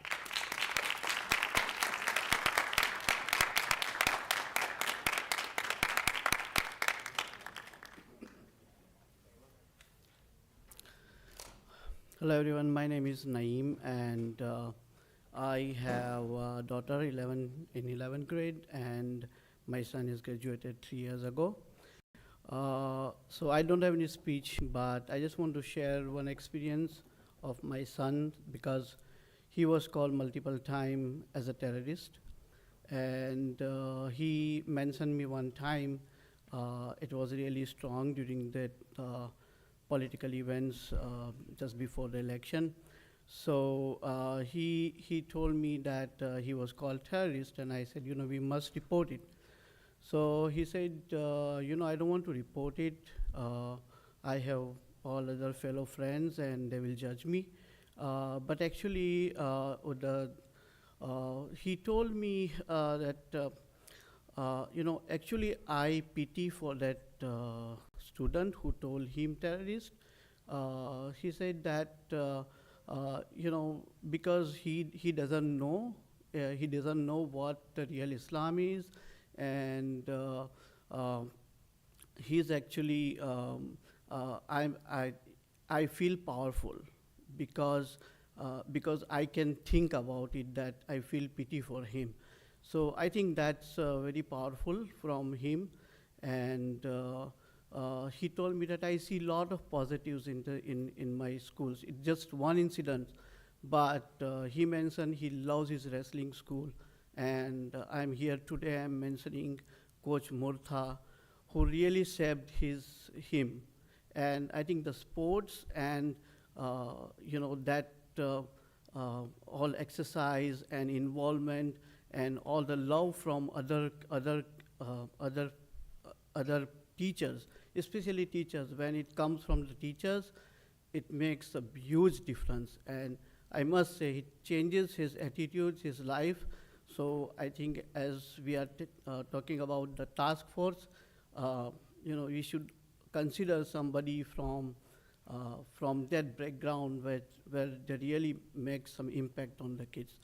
Hello everyone, my name is Naeem, and I have a daughter in 11th grade, and my son is graduated 3 years ago. So I don't have any speech, but I just want to share one experience of my son, because he was called multiple times as a terrorist. And he mentioned me one time, it was really strong during that political events just before the election. So he told me that he was called terrorist, and I said, we must report it. So he said, I don't want to report it. I have all other fellow friends, and they will judge me. But actually, he told me that, actually I pity for that student who told him terrorist. He said that, because he doesn't know, what the real Islam is, and he's actually, I feel powerful because I can think about it, that I feel pity for him. So I think that's very powerful from him, and he told me that I see a lot of positives in my schools. It's just one incident, but he mentioned he loves his wrestling school, and I'm here today, I'm mentioning Coach Murtha, who really saved him. And I think the sports and that all exercise and involvement and all the love from other teachers, especially teachers. When it comes from the teachers, it makes a huge difference. And I must say, it changes his attitudes, his life. So I think as we are talking about the task force, we should consider somebody from that background where they really make some impact on the kids.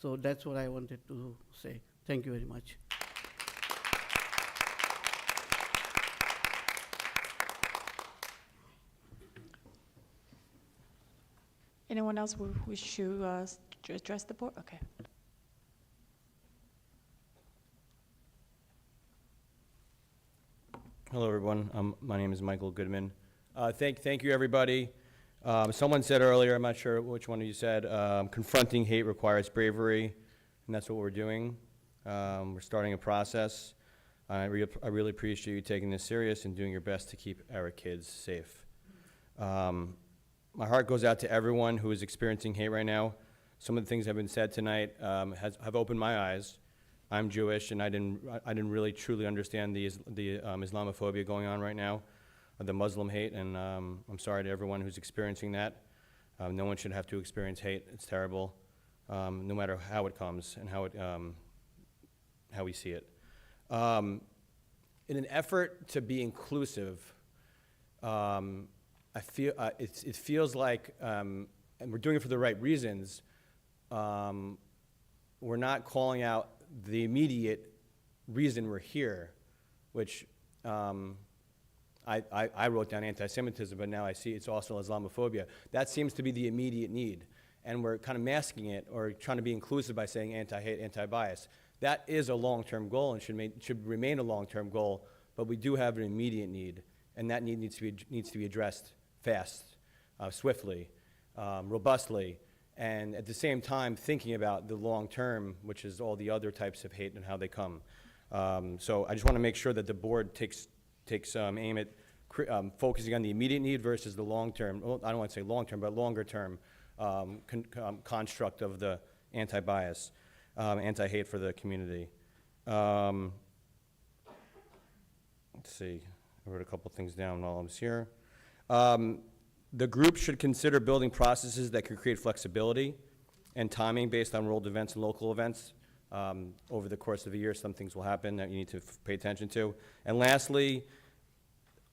So that's what I wanted to say. Thank you very much. Anyone else who wish to address the board? Okay. Hello, everyone. My name is Michael Goodman. Thank you, everybody. Someone said earlier, I'm not sure which one of you said, confronting hate requires bravery, and that's what we're doing. We're starting a process. I really appreciate you taking this serious and doing your best to keep our kids safe. My heart goes out to everyone who is experiencing hate right now. Some of the things that have been said tonight have opened my eyes. I'm Jewish, and I didn't really truly understand the Islamophobia going on right now, or the Muslim hate, and I'm sorry to everyone who's experiencing that. No one should have to experience hate. It's terrible, no matter how it comes and how we see it. In an effort to be inclusive, I feel it feels like, and we're doing it for the right reasons. We're not calling out the immediate reason we're here, which I wrote down anti-Semitism, but now I see it's also Islamophobia. That seems to be the immediate need, and we're kind of masking it or trying to be inclusive by saying anti-hate, anti-bias. That is a long-term goal and should remain a long-term goal, but we do have an immediate need, and that need needs to be addressed fast, swiftly, robustly, and at the same time thinking about the long term, which is all the other types of hate and how they come. So I just want to make sure that the board takes aim at focusing on the immediate need versus the long term. Well, I don't want to say long term, but longer term construct of the anti-bias, anti-hate for the community. Let's see, I wrote a couple things down while I was here. The group should consider building processes that can create flexibility and timing based on world events and local events. Over the course of a year, some things will happen that you need to pay attention to. And lastly,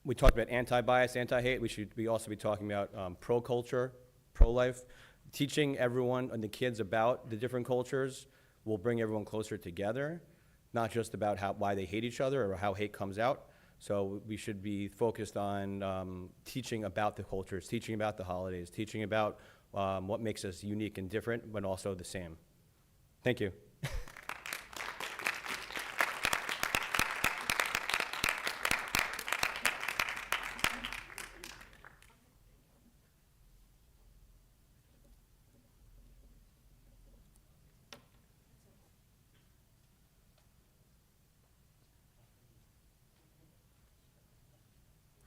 we talked about anti-bias, anti-hate. We should also be talking about pro-culture, pro-life. Teaching everyone and the kids about the different cultures will bring everyone closer together, not just about why they hate each other or how hate comes out. So we should be focused on teaching about the cultures, teaching about the holidays, teaching about what makes us unique and different, but also the same. Thank you.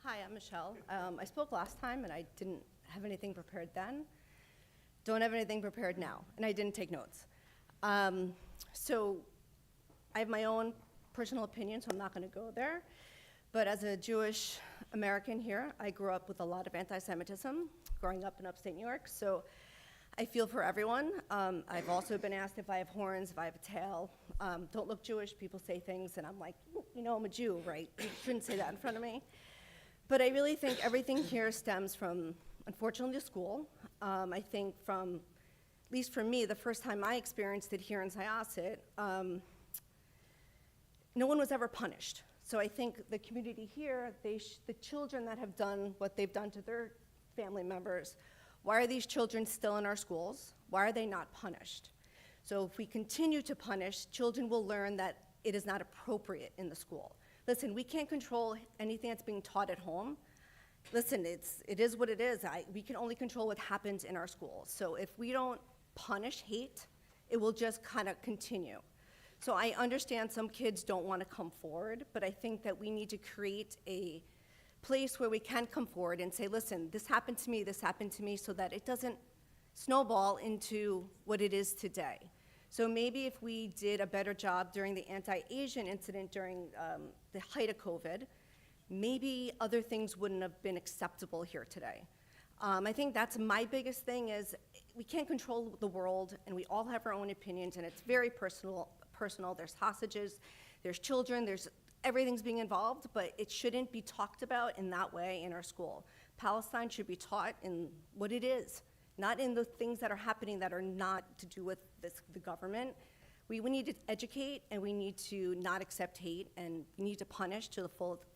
Hi, I'm Michelle. I spoke last time and I didn't have anything prepared then. Don't have anything prepared now, and I didn't take notes. So I have my own personal opinion, so I'm not going to go there. But as a Jewish American here, I grew up with a lot of anti-Semitism growing up in upstate New York, so I feel for everyone. I've also been asked if I have horns, if I have a tail. Don't look Jewish, people say things, and I'm like, you know, I'm a Jew, right? You shouldn't say that in front of me. But I really think everything here stems from, unfortunately, the school. I think from, at least for me, the first time I experienced it here in Syosset, no one was ever punished. So I think the community here, the children that have done what they've done to their family members, why are these children still in our schools? Why are they not punished? So if we continue to punish, children will learn that it is not appropriate in the school. Listen, we can't control anything that's being taught at home. Listen, it is what it is. We can only control what happens in our schools. So if we don't punish hate, it will just kind of continue. So I understand some kids don't want to come forward, but I think that we need to create a place where we can come forward and say, listen, this happened to me, so that it doesn't snowball into what it is today. So maybe if we did a better job during the anti-Asian incident during the height of COVID, maybe other things wouldn't have been acceptable here today. I think that's my biggest thing is we can't control the world, and we all have our own opinions, and it's very personal. There's hostages, there's children, everything's being involved, but it shouldn't be talked about in that way in our school. Palestine should be taught in what it is, not in the things that are happening that are not to do with the government. We need to educate, and we need to not accept hate, and we need to punish to the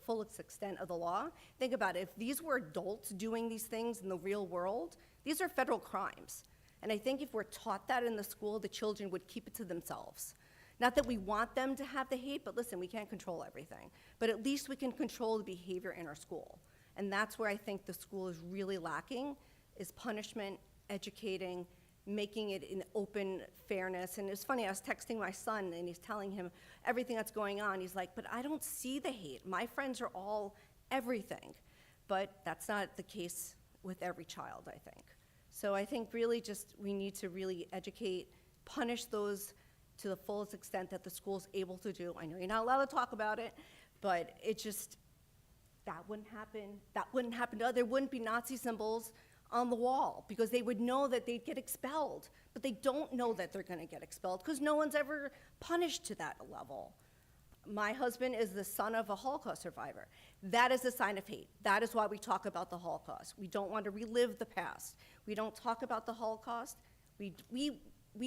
fullest extent of the law. Think about it, if these were adults doing these things in the real world, these are federal crimes. And I think if we're taught that in the school, the children would keep it to themselves. Not that we want them to have the hate, but listen, we can't control everything. But at least we can control the behavior in our school. And that's where I think the school is really lacking, is punishment, educating, making it in open fairness. And it's funny, I was texting my son, and he's telling him everything that's going on. He's like, but I don't see the hate. My friends are all everything. But that's not the case with every child, I think. So I think really just we need to really educate, punish those to the fullest extent that the school's able to do. I know you're not allowed to talk about it, but it just, that wouldn't happen. There wouldn't be Nazi symbols on the wall because they would know that they'd get expelled, but they don't know that they're gonna get expelled because no one's ever punished to that level. My husband is the son of a Holocaust survivor. That is a sign of hate. That is why we talk about the Holocaust. We don't want to relive the past. We don't talk about the Holocaust. We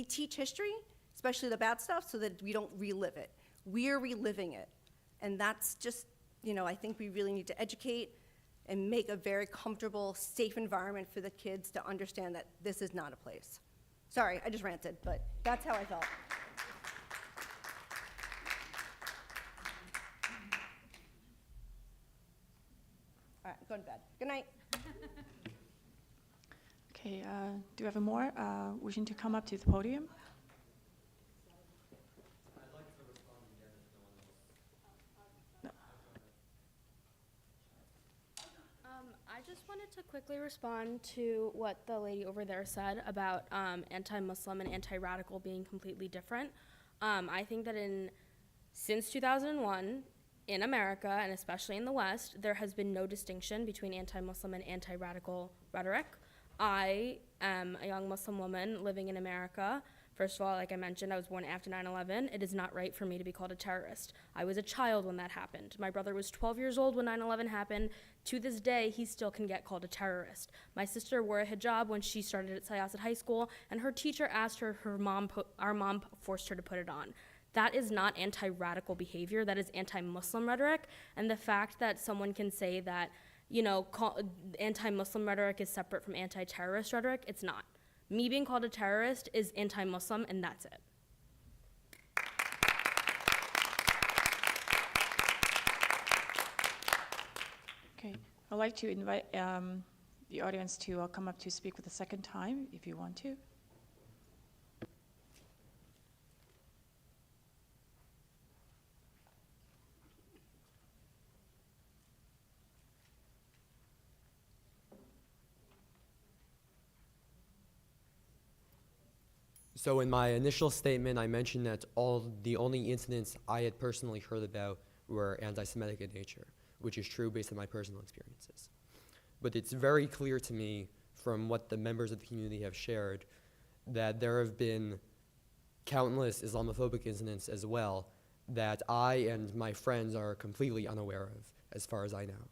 teach history, especially the bad stuff, so that we don't relive it. We're reliving it. And that's just, I think we really need to educate and make a very comfortable, safe environment for the kids to understand that this is not a place. Sorry, I just ranted, but that's how I felt. All right, going to bed. Good night. Okay, do you have more wishing to come up to the podium? I just wanted to quickly respond to what the lady over there said about anti-Muslim and anti-radical being completely different. I think that since 2001, in America, and especially in the West, there has been no distinction between anti-Muslim and anti-radical rhetoric. I am a young Muslim woman living in America. First of all, like I mentioned, I was born after 9/11. It is not right for me to be called a terrorist. I was a child when that happened. My brother was 12 years old when 9/11 happened. To this day, he still can get called a terrorist. My sister wore a hijab when she started at Syosset High School, and her teacher asked her, our mom forced her to put it on. That is not anti-radical behavior, that is anti-Muslim rhetoric, and the fact that someone can say that, anti-Muslim rhetoric is separate from anti-terrorist rhetoric, it's not. Me being called a terrorist is anti-Muslim, and that's it. Okay, I'd like to invite the audience to come up to speak for the second time, if you want to. So in my initial statement, I mentioned that the only incidents I had personally heard about were anti-Semitic in nature, which is true based on my personal experiences. But it's very clear to me from what the members of the community have shared that there have been countless Islamophobic incidents as well that I and my friends are completely unaware of, as far as I know.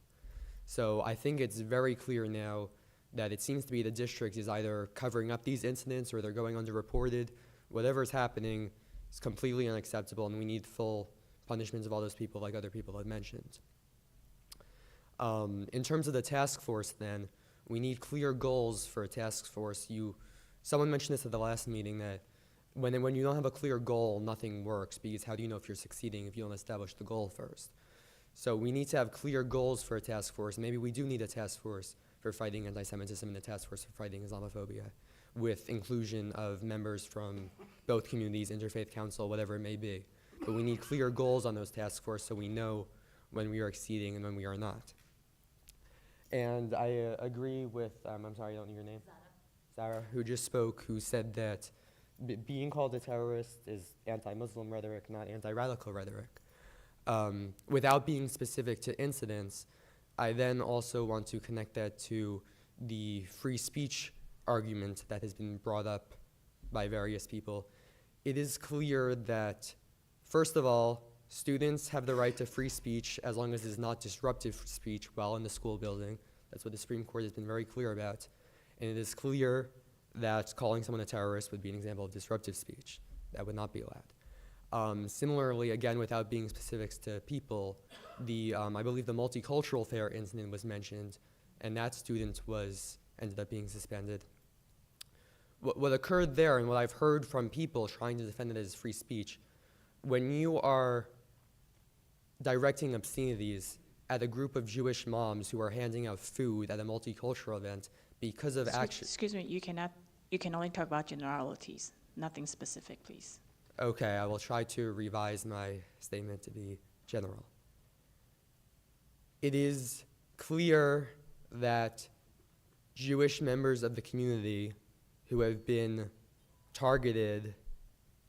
So I think it's very clear now that it seems to be the district is either covering up these incidents or they're going underreported. Whatever's happening is completely unacceptable, and we need full punishments of all those people, like other people have mentioned. In terms of the task force, then, we need clear goals for a task force. Someone mentioned this at the last meeting, that when you don't have a clear goal, nothing works, because how do you know if you're succeeding if you don't establish the goal first? So we need to have clear goals for a task force. Maybe we do need a task force for fighting anti-Semitism and a task force for fighting Islamophobia, with inclusion of members from both communities, interfaith council, whatever it may be. But we need clear goals on those task force so we know when we are exceeding and when we are not. And I agree with, I'm sorry, I don't know your name. Sarah, who just spoke, who said that being called a terrorist is anti-Muslim rhetoric, not anti-radical rhetoric. Without being specific to incidents, I then also want to connect that to the free speech argument that has been brought up by various people. It is clear that, first of all, students have the right to free speech as long as it is not disruptive speech while in the school building. That's what the Supreme Court has been very clear about. And it is clear that calling someone a terrorist would be an example of disruptive speech. That would not be allowed. Similarly, again, without being specifics to people, I believe the multicultural fair incident was mentioned, and that student ended up being suspended. What occurred there, and what I've heard from people trying to defend it as free speech, when you are directing obscenities at a group of Jewish moms who are handing out food at a multicultural event because of action. Excuse me, you can only talk about generalities, nothing specific, please. Okay, I will try to revise my statement to be general. It is clear that Jewish members of the community who have been targeted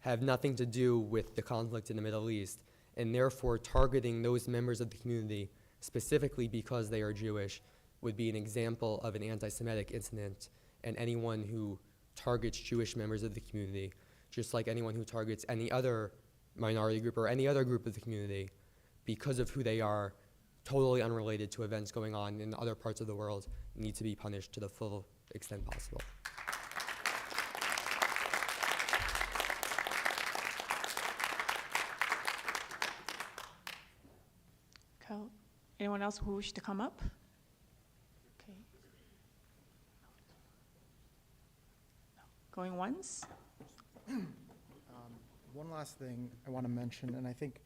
have nothing to do with the conflict in the Middle East, and therefore targeting those members of the community specifically because they are Jewish would be an example of an anti-Semitic incident, and anyone who targets Jewish members of the community, just like anyone who targets any other minority group or any other group of the community because of who they are, totally unrelated to events going on in other parts of the world, need to be punished to the full extent possible. Cool. Anyone else who wish to come up? Okay. Going once? One last thing I want to mention, and I think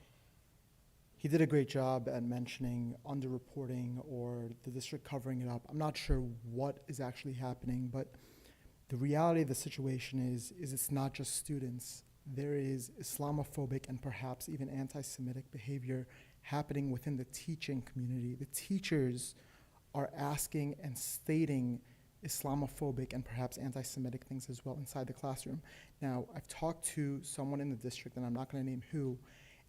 he did a great job at mentioning underreporting or the district covering it up. I'm not sure what is actually happening, but the reality of the situation is it's not just students. There is Islamophobic and perhaps even anti-Semitic behavior happening within the teaching community. The teachers are asking and stating Islamophobic and perhaps anti-Semitic things as well inside the classroom. Now, I've talked to someone in the district, and I'm not going to name who,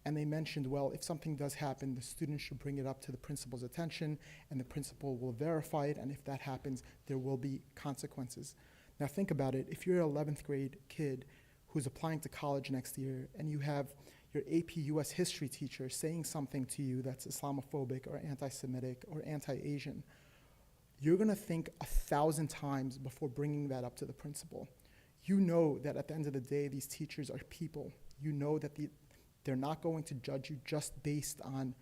and they mentioned, well, if something does happen, the students should bring it up to the principal's attention, and the principal will verify it, and if that happens, there will be consequences. Now, think about it. If you're an 11th grade kid who's applying to college next year, and you have your AP US history teacher saying something to you that's Islamophobic or anti-Semitic or anti-Asian, you're going to think 1,000 times before bringing that up to the principal. You know that at the end of the day, these teachers are people. You know that they're not going to judge you just based on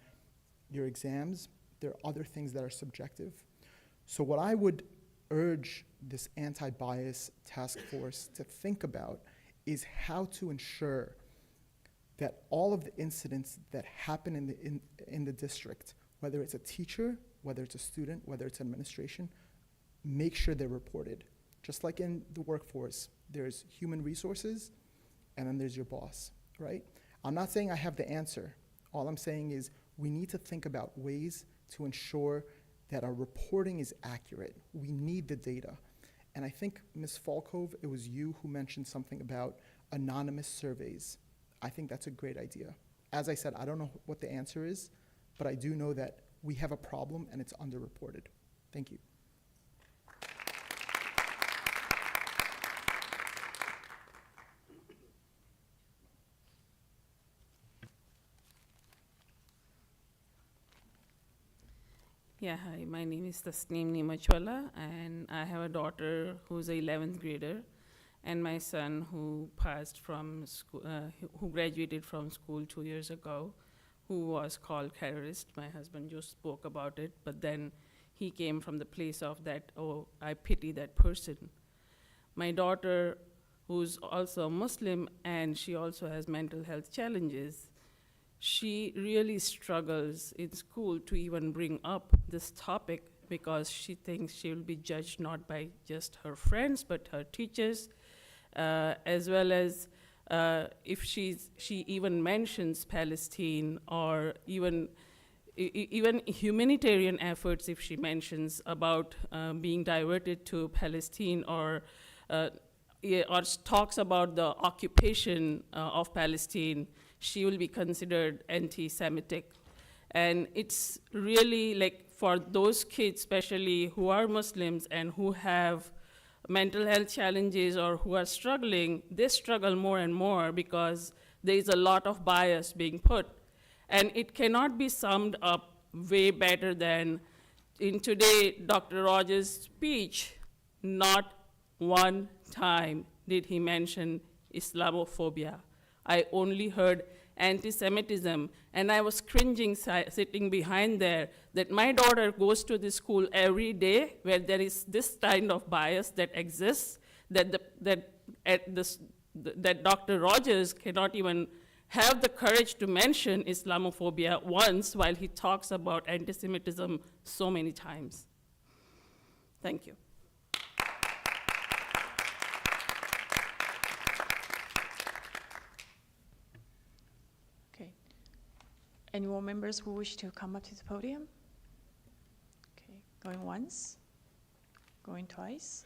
your exams. There are other things that are subjective. So what I would urge this anti-bias task force to think about is how to ensure that all of the incidents that happen in the district, whether it's a teacher, whether it's a student, whether it's administration, make sure they're reported. Just like in the workforce, there's human resources, and then there's your boss, right? I'm not saying I have the answer. All I'm saying is we need to think about ways to ensure that our reporting is accurate. We need the data. And I think, Ms. Falkove, it was you who mentioned something about anonymous surveys. I think that's a great idea. As I said, I don't know what the answer is, but I do know that we have a problem and it's underreported. Thank you. Yeah, hi, my name is Tasneem Nimachwala, and I have a daughter who's a 11th grader, and my son who passed from school, who graduated from school 2 years ago, who was called terrorist. My husband just spoke about it, but then he came from the place of that, oh, I pity that person. My daughter, who's also a Muslim, and she also has mental health challenges, she really struggles in school to even bring up this topic because she thinks she will be judged not by just her friends, but her teachers, as well as if she even mentions Palestine, or even humanitarian efforts, if she mentions about being diverted to Palestine, or talks about the occupation of Palestine, she will be considered anti-Semitic. And it's really like for those kids, especially who are Muslims and who have mental health challenges or who are struggling, they struggle more and more because there is a lot of bias being put. And it cannot be summed up way better than in today, Dr. Rogers' speech, not one time did he mention Islamophobia. I only heard anti-Semitism, and I was cringing sitting behind there that my daughter goes to this school every day where there is this kind of bias that exists, that Dr. Rogers cannot even have the courage to mention Islamophobia once while he talks about anti-Semitism so many times. Thank you. Any more members who wish to come up to the podium? Okay, going once, going twice.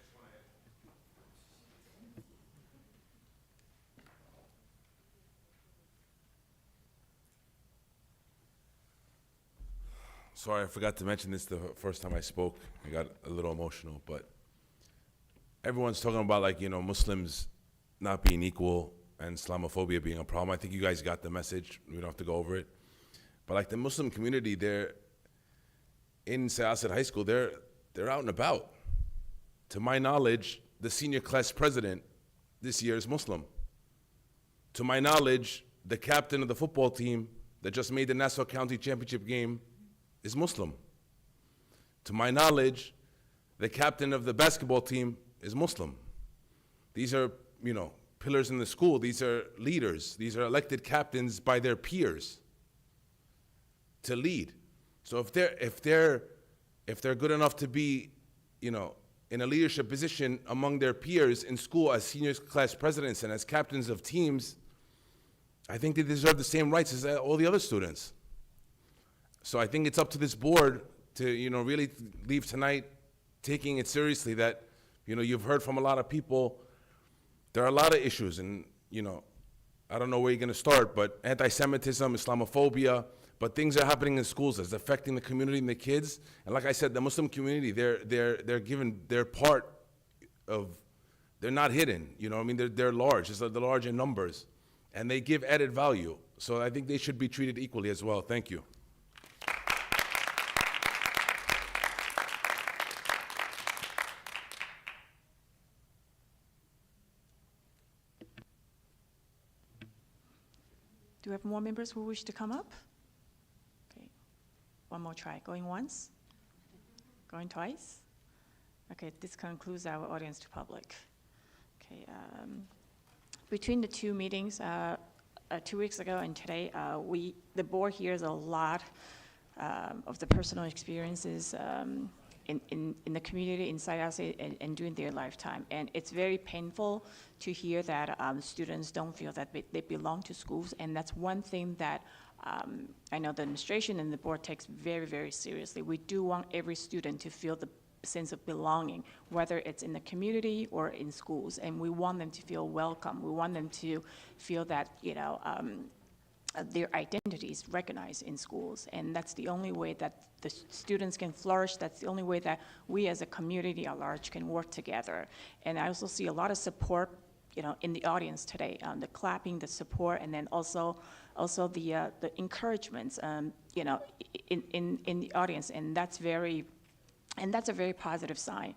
Sorry, I forgot to mention this the first time I spoke. I got a little emotional, but everyone's talking about, like, you know, Muslims not being equal and Islamophobia being a problem. I think you guys got the message. We don't have to go over it. But like the Muslim community, they're in Syosset High School, they're out and about. To my knowledge, the senior class president this year is Muslim. To my knowledge, the captain of the football team that just made the Nassau County Championship game is Muslim. To my knowledge, the captain of the basketball team is Muslim. These are, you know, pillars in the school. These are leaders. These are elected captains by their peers to lead. So if they're good enough to be, you know, in a leadership position among their peers in school as senior class presidents and as captains of teams, I think they deserve the same rights as all the other students. So I think it's up to this board to, you know, really leave tonight taking it seriously that, you know, you've heard from a lot of people, there are a lot of issues, and, you know, I don't know where you're gonna start, but anti-Semitism, Islamophobia, but things are happening in schools that's affecting the community and the kids. And like I said, the Muslim community, they're given their part of, they're not hidden, you know what I mean? They're large, they're large in numbers, and they give added value. So I think they should be treated equally as well. Thank you. Do we have more members who wish to come up? Okay, one more try. Going once? Going twice? Okay, this concludes our audience to public. Okay, between the two meetings, 2 weeks ago and today, the board hears a lot of the personal experiences in the community in Syosset and during their lifetime. And it's very painful to hear that students don't feel that they belong to schools. And that's one thing that I know the administration and the board takes very, very seriously. We do want every student to feel the sense of belonging, whether it's in the community or in schools. And we want them to feel welcome. We want them to feel that, you know, their identities recognized in schools. And that's the only way that the students can flourish. That's the only way that we as a community at large can work together. And I also see a lot of support, in the audience today, the clapping, the support, and then also the encouragements, in the audience. And that's a very positive sign.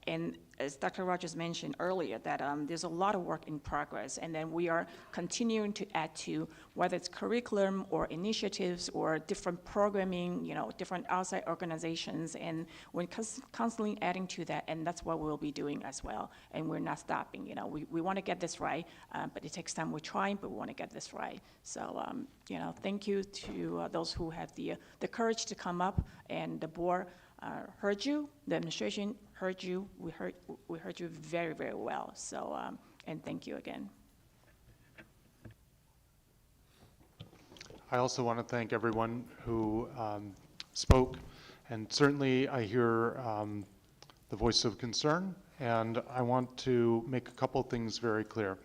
And as Dr. Rogers mentioned earlier, that there's a lot of work in progress, and then we are continuing to add to, whether it's curriculum or initiatives or different programming, different outside organizations, and we're constantly adding to that, and that's what we'll be doing as well. And we're not stopping. We want to get this right, but it takes time. We're trying, but we want to get this right. So, thank you to those who have the courage to come up, and the board heard you, the administration heard you. We heard you very, very well. So, and thank you again. I also want to thank everyone who spoke, and certainly I hear the voice of concern, and I want to make a couple things very clear.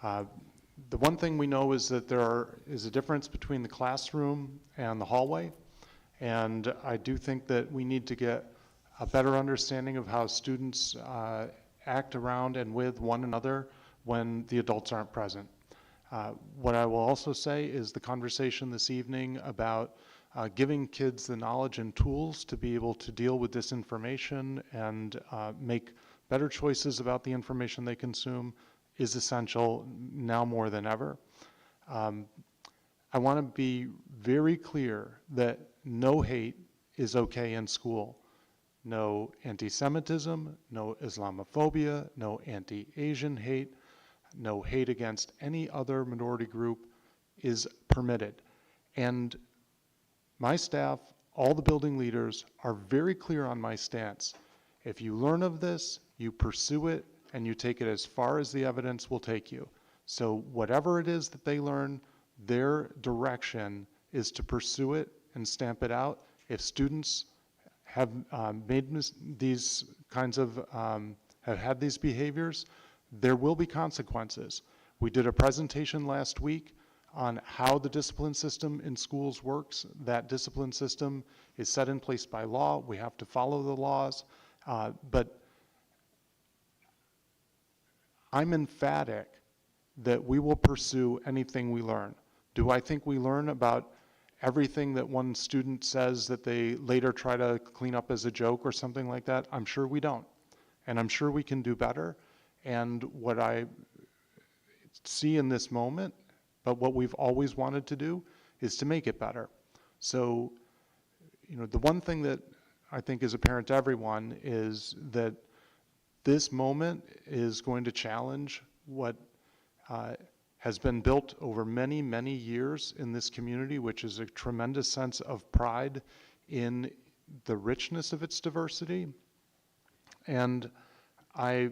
The one thing we know is that there is a difference between the classroom and the hallway. And I do think that we need to get a better understanding of how students act around and with one another when the adults aren't present. What I will also say is the conversation this evening about giving kids the knowledge and tools to be able to deal with disinformation and make better choices about the information they consume is essential now more than ever. I want to be very clear that no hate is okay in school. No anti-Semitism, no Islamophobia, no anti-Asian hate, no hate against any other minority group is permitted. And my staff, all the building leaders, are very clear on my stance. If you learn of this, you pursue it, and you take it as far as the evidence will take you. So whatever it is that they learn, their direction is to pursue it and stamp it out. If students have made these kinds of, have had these behaviors, there will be consequences. We did a presentation last week on how the discipline system in schools works. That discipline system is set in place by law. We have to follow the laws. But I'm emphatic that we will pursue anything we learn. Do I think we learn about everything that one student says that they later try to clean up as a joke or something like that? I'm sure we don't. And I'm sure we can do better. And what I see in this moment, but what we've always wanted to do, is to make it better. So, the one thing that I think is apparent to everyone is that this moment is going to challenge what has been built over many, many years in this community, which is a tremendous sense of pride in the richness of its diversity. And I,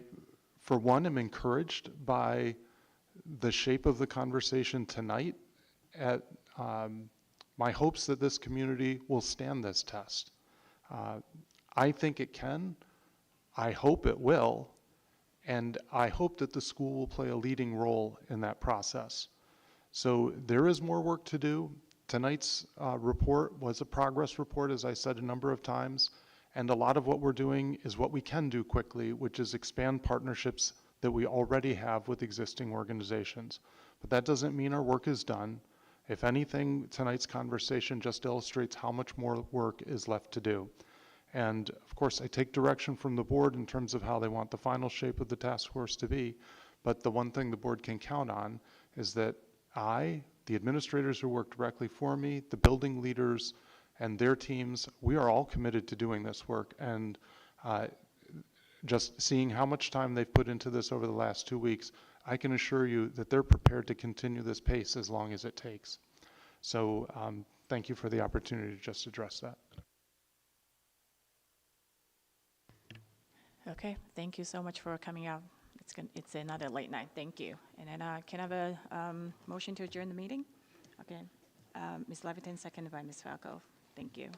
for one, am encouraged by the shape of the conversation tonight at my hopes that this community will stand this test. I think it can. I hope it will. And I hope that the school will play a leading role in that process. So there is more work to do. Tonight's report was a progress report, as I said a number of times. And a lot of what we're doing is what we can do quickly, which is expand partnerships that we already have with existing organizations. But that doesn't mean our work is done. If anything, tonight's conversation just illustrates how much more work is left to do. And of course, I take direction from the board in terms of how they want the final shape of the task force to be. But the one thing the board can count on is that I, the administrators who work directly for me, the building leaders and their teams, we are all committed to doing this work. And just seeing how much time they've put into this over the last 2 weeks, I can assure you that they're prepared to continue this pace as long as it takes. So thank you for the opportunity to just address that. Okay, thank you so much for coming out. It's another late night. Thank you. And then can I have a motion to adjourn the meeting? Okay. Ms. Levitin, seconded by Ms. Falco. Thank you.